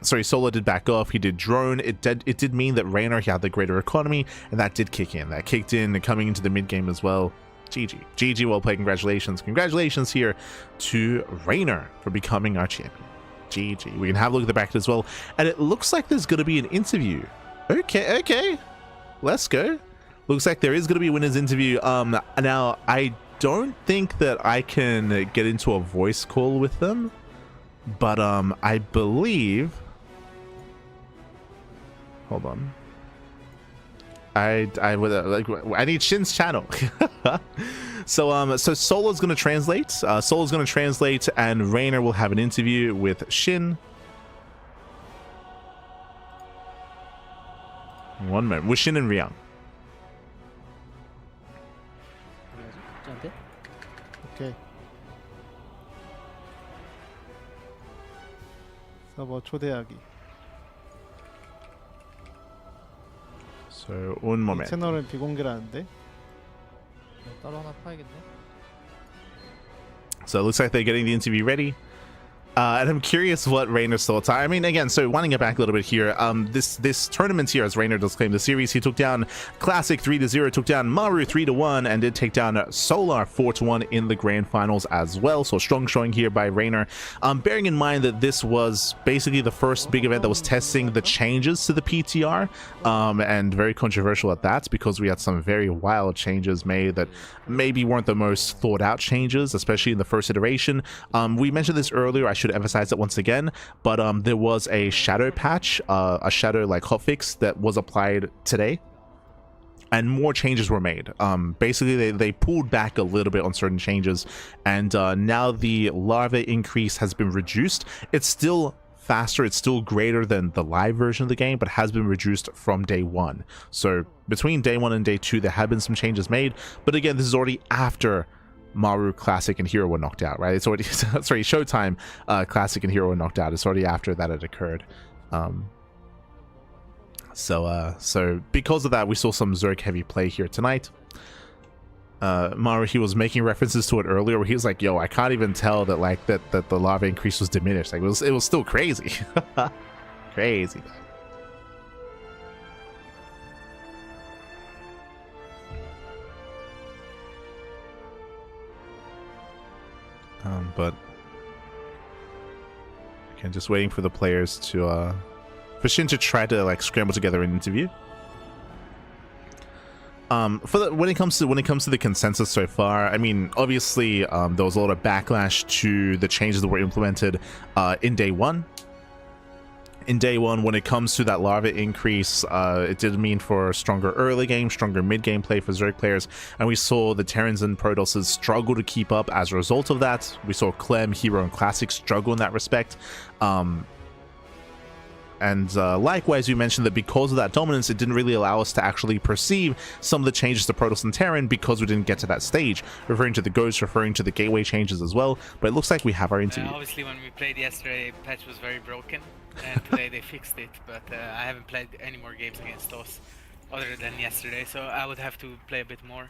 Solo did back off. He did drone. It did mean that Reynor, he had the greater economy, and that did kick in. That kicked in coming into the mid game as well. GG, well played. Congratulations here to Reynor for becoming our champion. GG. We can have a look at the bracket as well, and it looks like there's going to be an interview. Okay, let's go. Looks like there is going to be a winner's interview. Now I don't think that I can get into a voice call with them, but I believe, hold on, I need Shin's channel. So Solo's gonna translate. And Reynor will have an interview with Shin. One moment, with Shin and Ryang. 오케이. 서버 초대하기. So one moment. 채널은 비공개라는데. 따로 하나 파야겠네. So it looks like they're getting the interview ready. And I'm curious what Reynor's thoughts are. I mean, again, so winding it back a little bit here, this tournament here, as Reynor does claim the series, he took down Classic 3-0, took down Maru 3-1, and did take down Solar 4-1 in the grand finals as well. So strong showing here by Reynor. Bearing in mind that this was basically the first big event that was testing the changes to the PTR, and very controversial at that, because we had some very wild changes made that maybe weren't the most thought out changes, especially in the first iteration. We mentioned this earlier, I should emphasize it once again, but there was a shadow patch, a shadow like hotfix that was applied today, and more changes were made. Basically they pulled back a little bit on certain changes, and now the larva increase has been reduced. It's still faster, it's still greater than the live version of the game, but has been reduced from day one. So between day 1 and day 2 there have been some changes made, but again, this is already after Maru, Classic, and Hero were knocked out, right? It's already, sorry, Showtime, Classic, and Hero were knocked out. It's already after that had occurred. So because of that, we saw some Zerg heavy play here tonight. Maru, he was making references to it earlier, where he was like, "Yo, I can't even tell that that the larva increase was diminished. Like it was still crazy, crazy." But again, just waiting for the players to for Shin to try to like scramble together an interview. When it comes to the consensus so far, I mean, obviously there was a lot of backlash to the changes that were implemented in day one. In day one, when it comes to that larva increase, it did mean for stronger early game, stronger mid game play for Zerg players, and we saw the Terrans and Protosses struggle to keep up as a result of that. We saw Clem, Hero, and Classic struggle in that respect. And likewise, we mentioned that because of that dominance, it didn't really allow us to actually perceive some of the changes to Protoss and Terran because we didn't get to that stage, referring to the Ghosts, referring to the gateway changes as well. But it looks like we have our interview. Obviously, when we played yesterday, patch was very broken, and today they fixed it, but I haven't played any more games against us other than yesterday, so I would have to play a bit more.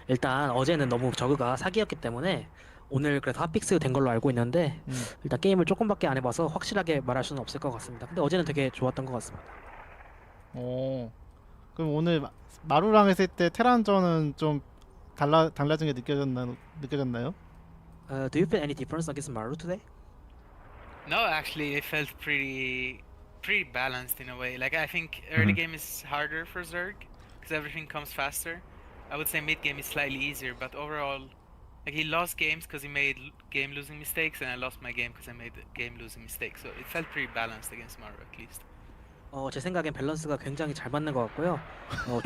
일단 어제는 너무 저그가 사기였기 때문에 오늘 그래도 핫픽스 된 걸로 알고 있는데 일단 게임을 조금밖에 안 해봐서 확실하게 말할 수는 없을 것 같습니다. 근데 어제는 되게 좋았던 것 같습니다. 그럼 오늘 마루랑 했을 때 테란전은 좀 달라진 게 느껴졌나요? Do you feel any difference against Maru today? No, actually, it felt pretty balanced in a way. Like I think early game is harder for Zerg because everything comes faster. I would say mid game is slightly easier, but overall, like he lost games because he made game losing mistakes, and I lost my game because I made game losing mistakes. So it felt pretty balanced against Maru at least. 제 생각엔 밸런스가 굉장히 잘 맞는 것 같고요.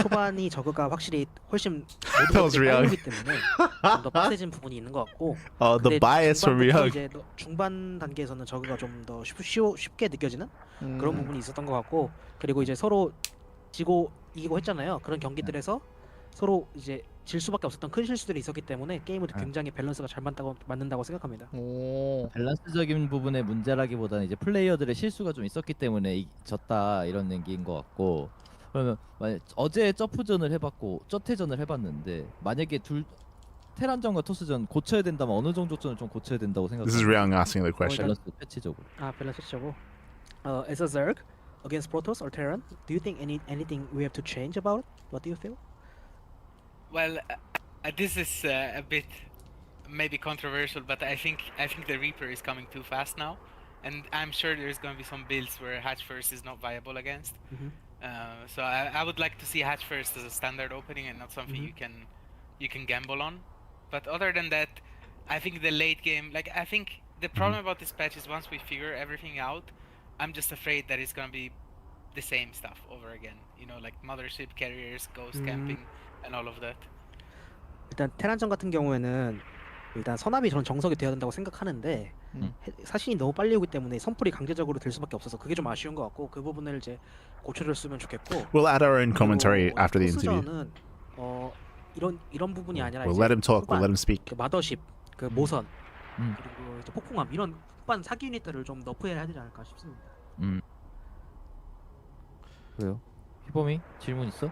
초반이 저그가 확실히 훨씬 That was real. 모두가 때문에 좀 더 빡세진 부분이 있는 것 같고. The bias from Ryang. 이제 중반 단계에서는 저그가 좀 더 쉽게 느껴지는 그런 부분이 있었던 것 같고, 그리고 이제 서로 지고 이기고 했잖아요. 그런 경기들에서 서로 이제 질 수밖에 없었던 큰 실수들이 있었기 때문에 게임은 굉장히 밸런스가 잘 맞는다고 생각합니다. 밸런스적인 부분의 문제라기보다는 이제 플레이어들의 실수가 좀 있었기 때문에 졌다 이런 얘기인 것 같고, 그러면 만약 어제 점프전을 해봤고 쩌태전을 해봤는데 만약에 테란전과 토스전 고쳐야 된다면 어느 정도쯤은 좀 고쳐야 된다고 This is 생각해요. Ryung asking the question. 밸런스 패치적으로. 밸런스 치고. As a Zerg against Protoss or Terran, do you think anything we have to change about it? What do you feel? Well, this is a bit maybe controversial, but I think the Reaper is coming too fast now, and I'm sure there's going to be some builds where Hatch First is not viable against. So I would like to see Hatch First as a standard opening and not something you can gamble on. But other than that, I think the late game, like I think the problem about this patch is once we figure everything out, I'm just afraid that it's going to be the same stuff over again. You know, like mothership carriers, ghost camping, and all of that. 일단 테란전 같은 경우에는 일단 선압이 저는 정석이 되어야 된다고 생각하는데 사신이 너무 빨리 오기 때문에 선풀이 강제적으로 될 수밖에 없어서 그게 좀 아쉬운 것 같고 그 부분을 이제 고쳐줬으면 좋겠고. We'll add our own commentary after the interview. 토스전은 이런 부분이 아니라 We'll 이제 let him talk. We'll 후반, let him speak. 그 마더십, 그 모선 그리고 이제 폭풍함 이런 후반 사기 유닛들을 좀 너프해야 되지 않을까 싶습니다. 왜요? 희범이 질문 있어?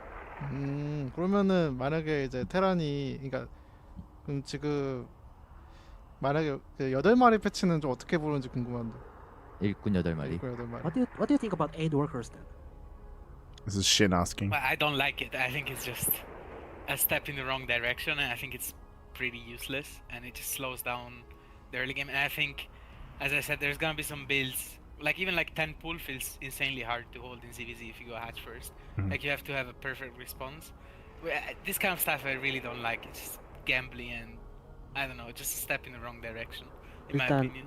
그러면은 만약에 이제 테란이 그러니까 그럼 지금 만약에 그 8마리 패치는 좀 어떻게 보는지 궁금한데. 일꾼 8마리. 8마리. What do you think about aid workers then? This is Shin asking. Well, I don't like it. I think it's just a step in the wrong direction, and I think it's pretty useless, and it just slows down the early game. And I think, as I said, there's gonna be some builds. Like even like 10 pull feels insanely hard to hold in ZVZ if you go hatch first. Like you have to have a perfect response. This kind of stuff I really don't like. It's just gambling and I don't know, just a step in the wrong direction in my opinion.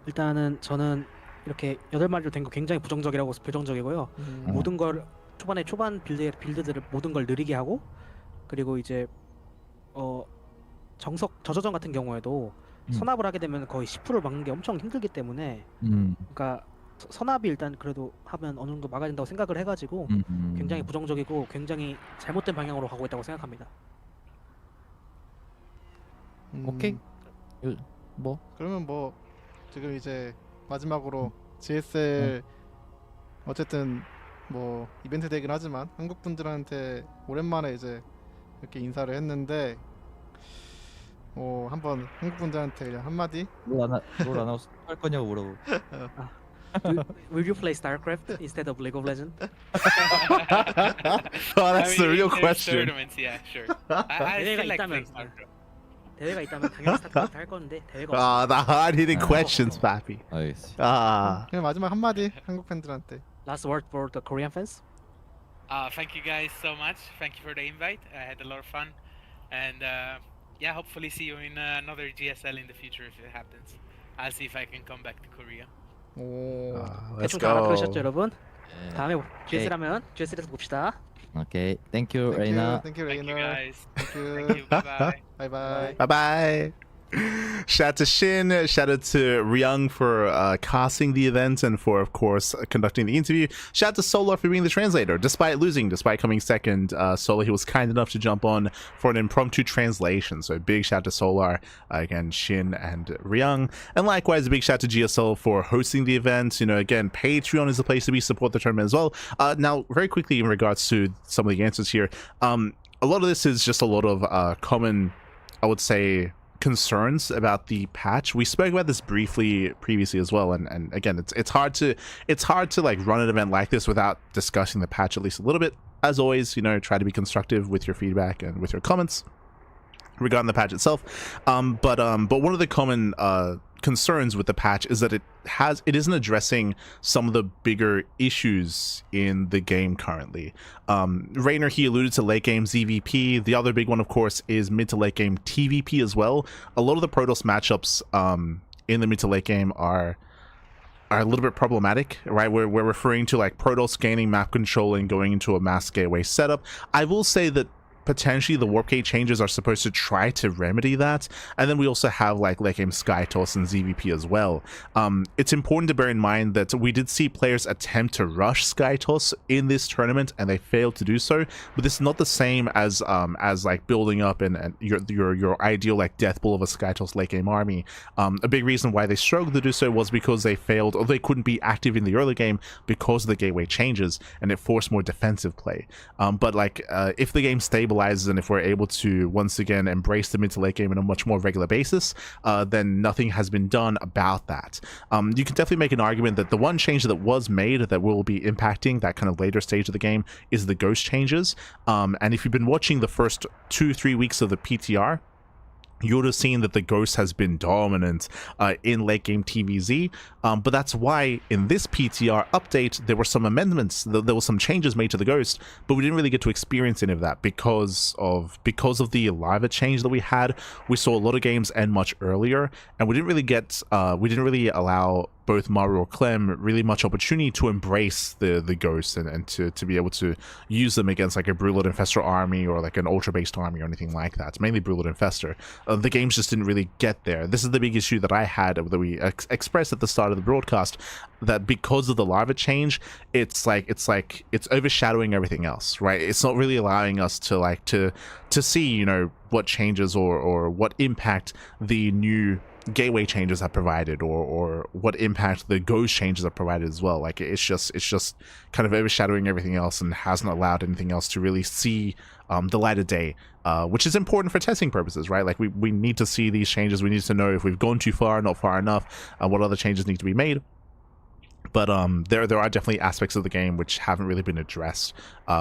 일단은 저는 이렇게 8마리로 된 거 굉장히 부정적이고요. 모든 걸 초반 빌드들을 모든 걸 느리게 하고 그리고 이제 저저전 같은 경우에도 선압을 하게 되면 거의 10%를 막는 게 엄청 힘들기 때문에 그러니까 선압이 일단 그래도 하면 어느 정도 막아야 된다고 생각을 해가지고 굉장히 부정적이고 굉장히 잘못된 방향으로 가고 있다고 생각합니다. 오케이. 뭐? 그러면 뭐 지금 이제 마지막으로 GSL 어쨌든 뭐 이벤트 되긴 하지만 한국 분들한테 오랜만에 이제 이렇게 인사를 했는데 한번 한국 분들한테 그냥 한마디. 롤 아나운서 할 거냐고 물어보. Will you play StarCraft instead of League of Legends? Oh, that's the real there's question. Tournaments, yeah, sure. I feel like playing StarCraft. 대회가 있다면 당연히 스타크래프트 할 건데 대회가 Ah, the hard-hitting questions, Pappy. 알겠어. 그냥 마지막 한마디 한국 팬들한테. Last word for the Korean fans. Thank you guys so much. Thank you for the invite. I had a lot of fun, and yeah, hopefully see you in another GSL in the future if it happens. I'll see if I can come back to Korea. Let's 대충 다 알아들으셨죠, go. 여러분? 다음에 GSL 하면 GSL에서 봅시다. 오케이. Thank you, Reynor. Thank you, Thank you Reynor. guys. Thank you. Thank you. Bye bye. Bye bye. Bye bye. Shout out to Shin, shout out to Ryung for casting the event and for, of course, conducting the interview. Shout out to Solar for being the translator. Despite losing, despite coming second, Solar, he was kind enough to jump on for an impromptu translation. So big shout out to Solar, again, Shin and Ryung. And likewise, a big shout out to GSL for hosting the event. You know, again, Patreon is the place to be, support the tournament as well. Now, very quickly in regards to some of the answers here, a lot of this is just a lot of common, I would say, concerns about the patch. We spoke about this briefly previously as well, and again, it's hard to like run an event like this without discussing the patch at least a little bit. As always, you know, try to be constructive with your feedback and with your comments regarding the patch itself. But one of the common concerns with the patch is that it isn't addressing some of the bigger issues in the game currently. Reynor, he alluded to late game ZVP. The other big one, of course, is mid to late game TVP as well. A lot of the Protoss matchups in the mid to late game are a little bit problematic, right? We're referring to like Protoss gaining map control and going into a mass gateway setup. I will say that potentially the warp gate changes are supposed to try to remedy that, and then we also have like late game Sky Toss and ZVP as well. It's important to bear in mind that we did see players attempt to rush Sky Toss in this tournament and they failed to do so, but this is not the same as like building up and your ideal like death ball of a Sky Toss late game army. A big reason why they struggled to do so was because they failed, or they couldn't be active in the early game because of the gateway changes, and it forced more defensive play. But like if the game stabilizes stabilizes and if we're able to once again embrace the mid to late game on a much more regular basis, then nothing has been done about that. You can definitely make an argument that the one change that was made that will be impacting that kind of later stage of the game is the ghost changes. And if you've been watching the first 2-3 weeks of the PTR, you would have seen that the ghost has been dominant in late game TVZ, but that's why in this PTR update there were some amendments, there were some changes made to the ghost, but we didn't really get to experience any of that because of the Eliva change that we had. We saw a lot of games end much earlier, and we didn't really allow both Maru or Clem really much opportunity to embrace the ghosts and to be able to use them against like a Brewlord Infestor army or like an ultra based army or anything like that. It's mainly Brewlord Infestor. The games just didn't really get there. This is the big issue that I had that we expressed at the start of the broadcast, that because of the larva change, it's overshadowing everything else, right? It's not really allowing us to see, you know, what changes or what impact the new gateway changes have provided or what impact the ghost changes have provided as well. Like it's just kind of overshadowing everything else and hasn't allowed anything else to really see the light of day, which is important for testing purposes, right? Like we need to see these changes. We need to know if we've gone too far, not far enough, what other changes need to be made. But there are definitely aspects of the game which haven't really been addressed,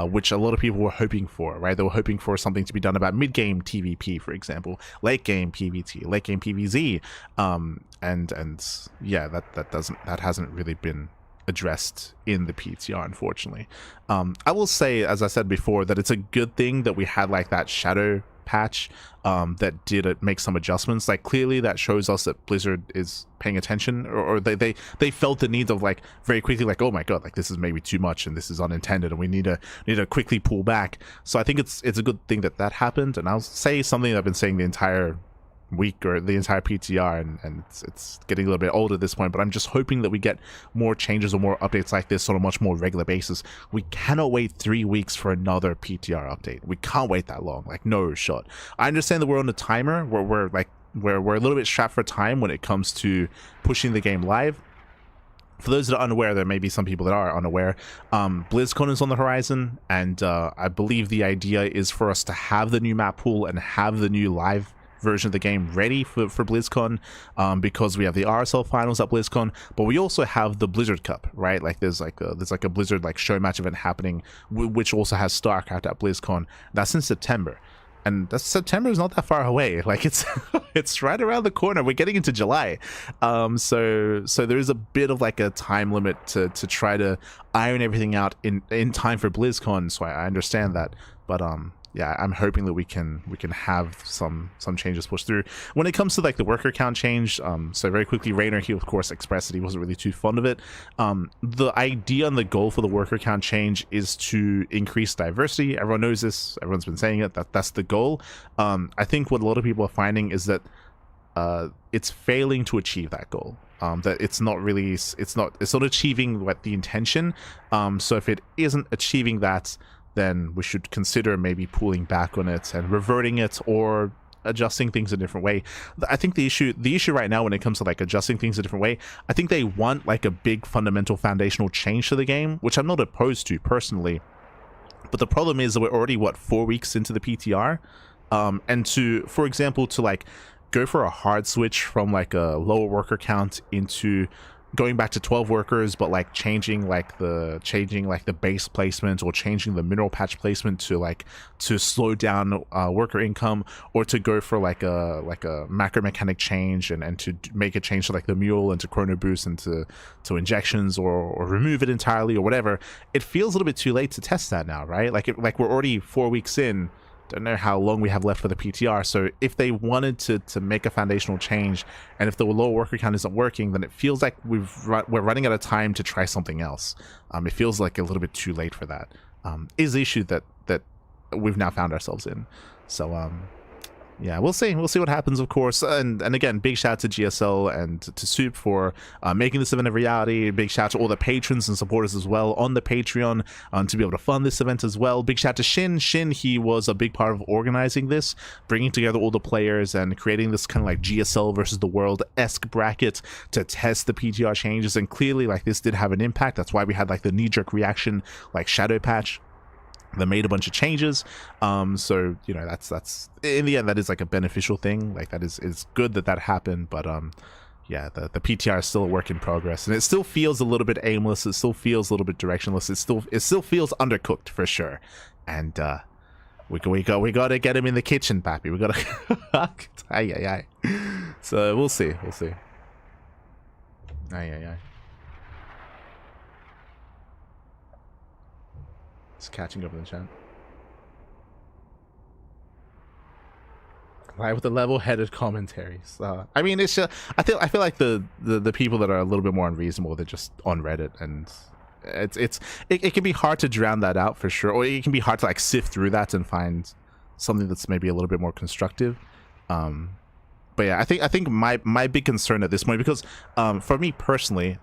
which a lot of people were hoping for, right? They were hoping for something to be done about mid-game TVP, for example, late-game PVT, late-game PVZ, and yeah, that hasn't really been addressed in the PTR, unfortunately. I will say, as I said before, that it's a good thing that we had like that shadow patch that did make some adjustments. Like clearly that shows us that Blizzard is paying attention, or they felt the need of like very quickly like, oh my god, like this is maybe too much and this is unintended and we need to quickly pull back. So I think it's a good thing that happened. And I'll say something that I've been saying the entire week or the entire PTR, and it's getting a little bit old at this point, but I'm just hoping that we get more changes or more updates like this on a much more regular basis. We cannot wait 3 weeks for another PTR update. We can't wait that long, like no shot. I understand that we're on a timer where we're a little bit strapped for time when it comes to pushing the game live. For those that are unaware, there may be some people that are unaware, BlizzCon is on the horizon, and I believe the idea is for us to have the new map pool and have the new live version of the game ready for BlizzCon, because we have the RSL finals at BlizzCon, but we also have the Blizzard Cup, right? Like there's like a Blizzard like show match event happening, which also has StarCraft at BlizzCon. That's in September, and September is not that far away. Like it's it's right around the corner. We're getting into July, so there is a bit of like a time limit to try to iron everything out in time for BlizzCon. So I understand that, but yeah, I'm hoping that we can have some changes pushed through. When it comes to like the worker count change, so very quickly, Reynor, he of course expressed that he wasn't really too fond of it. The idea and the goal for the worker count change is to increase diversity. Everyone knows this. Everyone's been saying it. That's the goal. I think what a lot of people are finding is that it's failing to achieve that goal. That it's not achieving what the intention. So if it isn't achieving that, then we should consider maybe pulling back on it and reverting it or adjusting things a different way. I think the issue right now when it comes to like adjusting things a different way, I think they want like a big fundamental foundational change to the game, which I'm not opposed to personally. But the problem is that we're already 4 weeks into the PTR, and for example, to like go for a hard switch from like a lower worker count into going back to 12 workers, but like changing the base placement or changing the mineral patch placement to slow down worker income, or to go for like a macro mechanic change and to make a change to like the mule and to chrono boost and to injections or remove it entirely or whatever. It feels a little bit too late to test that now, right? Like we're already 4 weeks in. Don't know how long we have left for the PTR, so if they wanted to make a foundational change, and if the lower worker count isn't working, then it feels like we're running out of time to try something else. It feels like a little bit too late for that. Is the issue that we've now found ourselves in. So yeah, we'll see what happens, of course. And again, big shout out to GSL and to Soup for making this event a reality. Big shout out to all the patrons and supporters as well on the Patreon to be able to fund this event as well. Big shout out to Shin. He was a big part of organizing this, bringing together all the players and creating this kind of like GSL versus the world-esque bracket to test the PTR changes. And clearly, like, this did have an impact. That's why we had like the knee-jerk reaction, like Shadow Patch. They made a bunch of changes, so you know that's in the end that is like a beneficial thing. Like that is good that happened, but yeah, the PTR is still a work in progress, and it still feels a little bit aimless. It still feels a little bit directionless. It still feels undercooked for sure, and we got to get him in the kitchen, Pappy. We got to So we'll see. Just catching up in the chat. Right, with the level-headed commentaries. I mean, it's just, I feel like the people that are a little bit more unreasonable, they're just on Reddit, and it can be hard to drown that out for sure, or it can be hard to like sift through that and find something that's maybe a little bit more constructive. But yeah, I think my big concern at this point, because for me personally,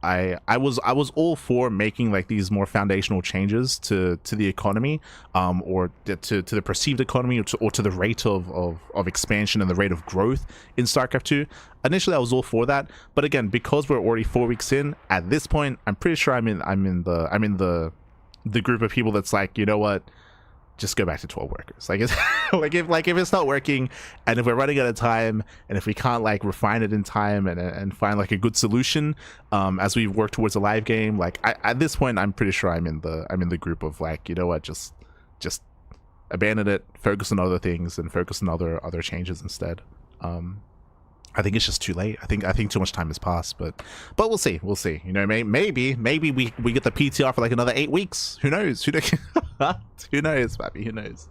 I was all for making like these more foundational changes to the economy, or to the perceived economy, or to the rate of expansion and the rate of growth in StarCraft 2. Initially, I was all for that, but again, because we're already 4 weeks in, at this point, I'm pretty sure I'm in the group of people that's like, you know what, just go back to 12 workers. Like it's if it's not working, and if we're running out of time, and if we can't like refine it in time and find like a good solution as we work towards a live game, like at this point I'm pretty sure I'm in the group of like, you know what, just abandon it, focus on other things, and focus on other changes instead. I think it's just too late. I think too much time has passed, but we'll see. You know, maybe we get the PTR for like another 8 weeks. Who knows? Who knows, Pappy? Who knows?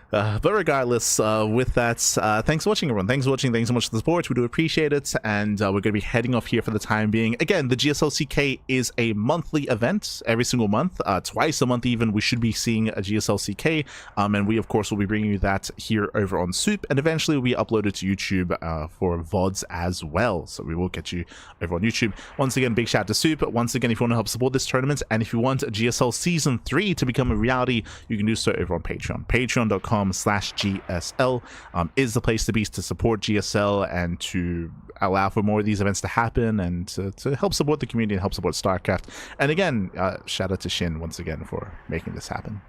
But regardless, with that, thanks for watching, everyone. Thanks so much for the support. We do appreciate it, and we're going to be heading off here for the time being. Again, the GSL CK is a monthly event every single month, twice a month even. We should be seeing a GSL CK, and we of course will be bringing you that here over on Soup, and eventually will be uploaded to YouTube for VODs as well. So we will get you over on YouTube. Once again, big shout out to Soup. Once again, if you want to help support this tournament, and if you want GSL Season 3 to become a reality, you can do so over on Patreon. Patreon.com/GSL is the place to be to support GSL and to allow for more of these events to happen, and to help support the community and help support StarCraft. And again, shout out to Shin once again for making this happen.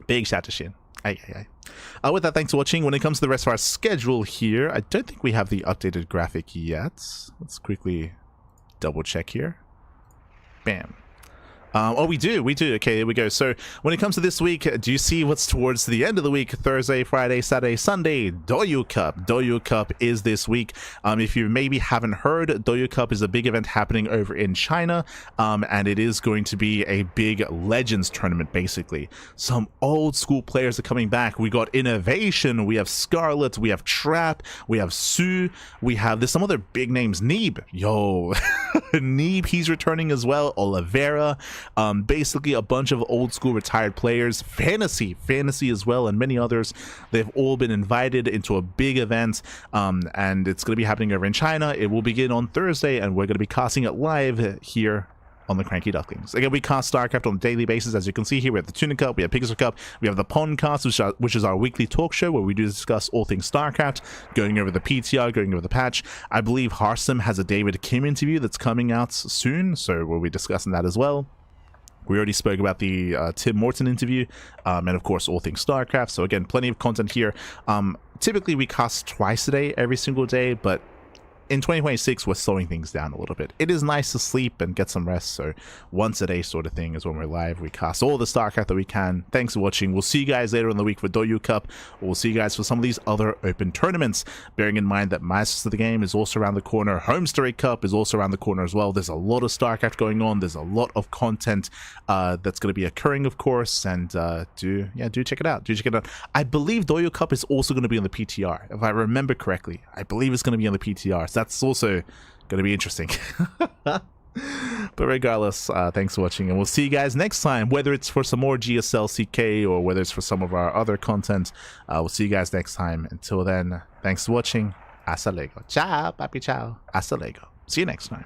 Big shout out to Shin. With that, thanks for watching. When it comes to the rest of our schedule here, I don't think we have the updated graphic yet. Let's quickly double check here. Bam. Oh, we do. Okay, here we go. So when it comes to this week, do you see what's towards the end of the week? Thursday, Friday, Saturday, Sunday, Doyu Cup. Doyu Cup is this week. If you maybe haven't heard, Doyu Cup is a big event happening over in China, and it is going to be a big Legends tournament, basically. Some old school players are coming back. We got Innovation, we have Scarlet, we have Trap, we have Su, there's some other big names. Neeb, yo, Neeb, he's returning as well. Oliveira. Basically a bunch of old school retired players, fantasy as well, and many others. They've all been invited into a big event, and it's going to be happening over in China. It will begin on Thursday, and we're going to be casting it live here on the CranKy Ducklings. Again, we cast StarCraft on a daily basis. As you can see here, we have the Tuna Cup, we have Pixel Cup, we have the Pondcast, which is our weekly talk show where we do discuss all things StarCraft, going over the PTR, going over the patch. I believe Hearthstone has a David Kim interview that's coming out soon, so we'll be discussing that as well. We already spoke about the Tim Morton interview, and of course all things StarCraft. So again, plenty of content here. Typically we cast twice a day, every single day, but in 2026 we're slowing things down a little bit. It is nice to sleep and get some rest, so once a day sort of thing is when we're live. We cast all the StarCraft that we can. Thanks for watching. We'll see you guys later in the week for Doyu Cup, or we'll see you guys for some of these other open tournaments, bearing in mind that Masters of the Game is also around the corner. Homestory Cup is also around the corner as well. There's a lot of StarCraft going on. There's a lot of content that's going to be occurring, of course, and do check it out. I believe Doyu Cup is also going to be on the PTR, if I remember correctly. I believe it's going to be on the PTR. That's also going to be interesting. But regardless, thanks for watching, and we'll see you guys next time, whether it's for some more GSL CK or whether it's for some of our other content. We'll see you guys next time. Until then, thanks for watching. Hasta luego. Ciao, papi, ciao. Hasta luego. See you next time.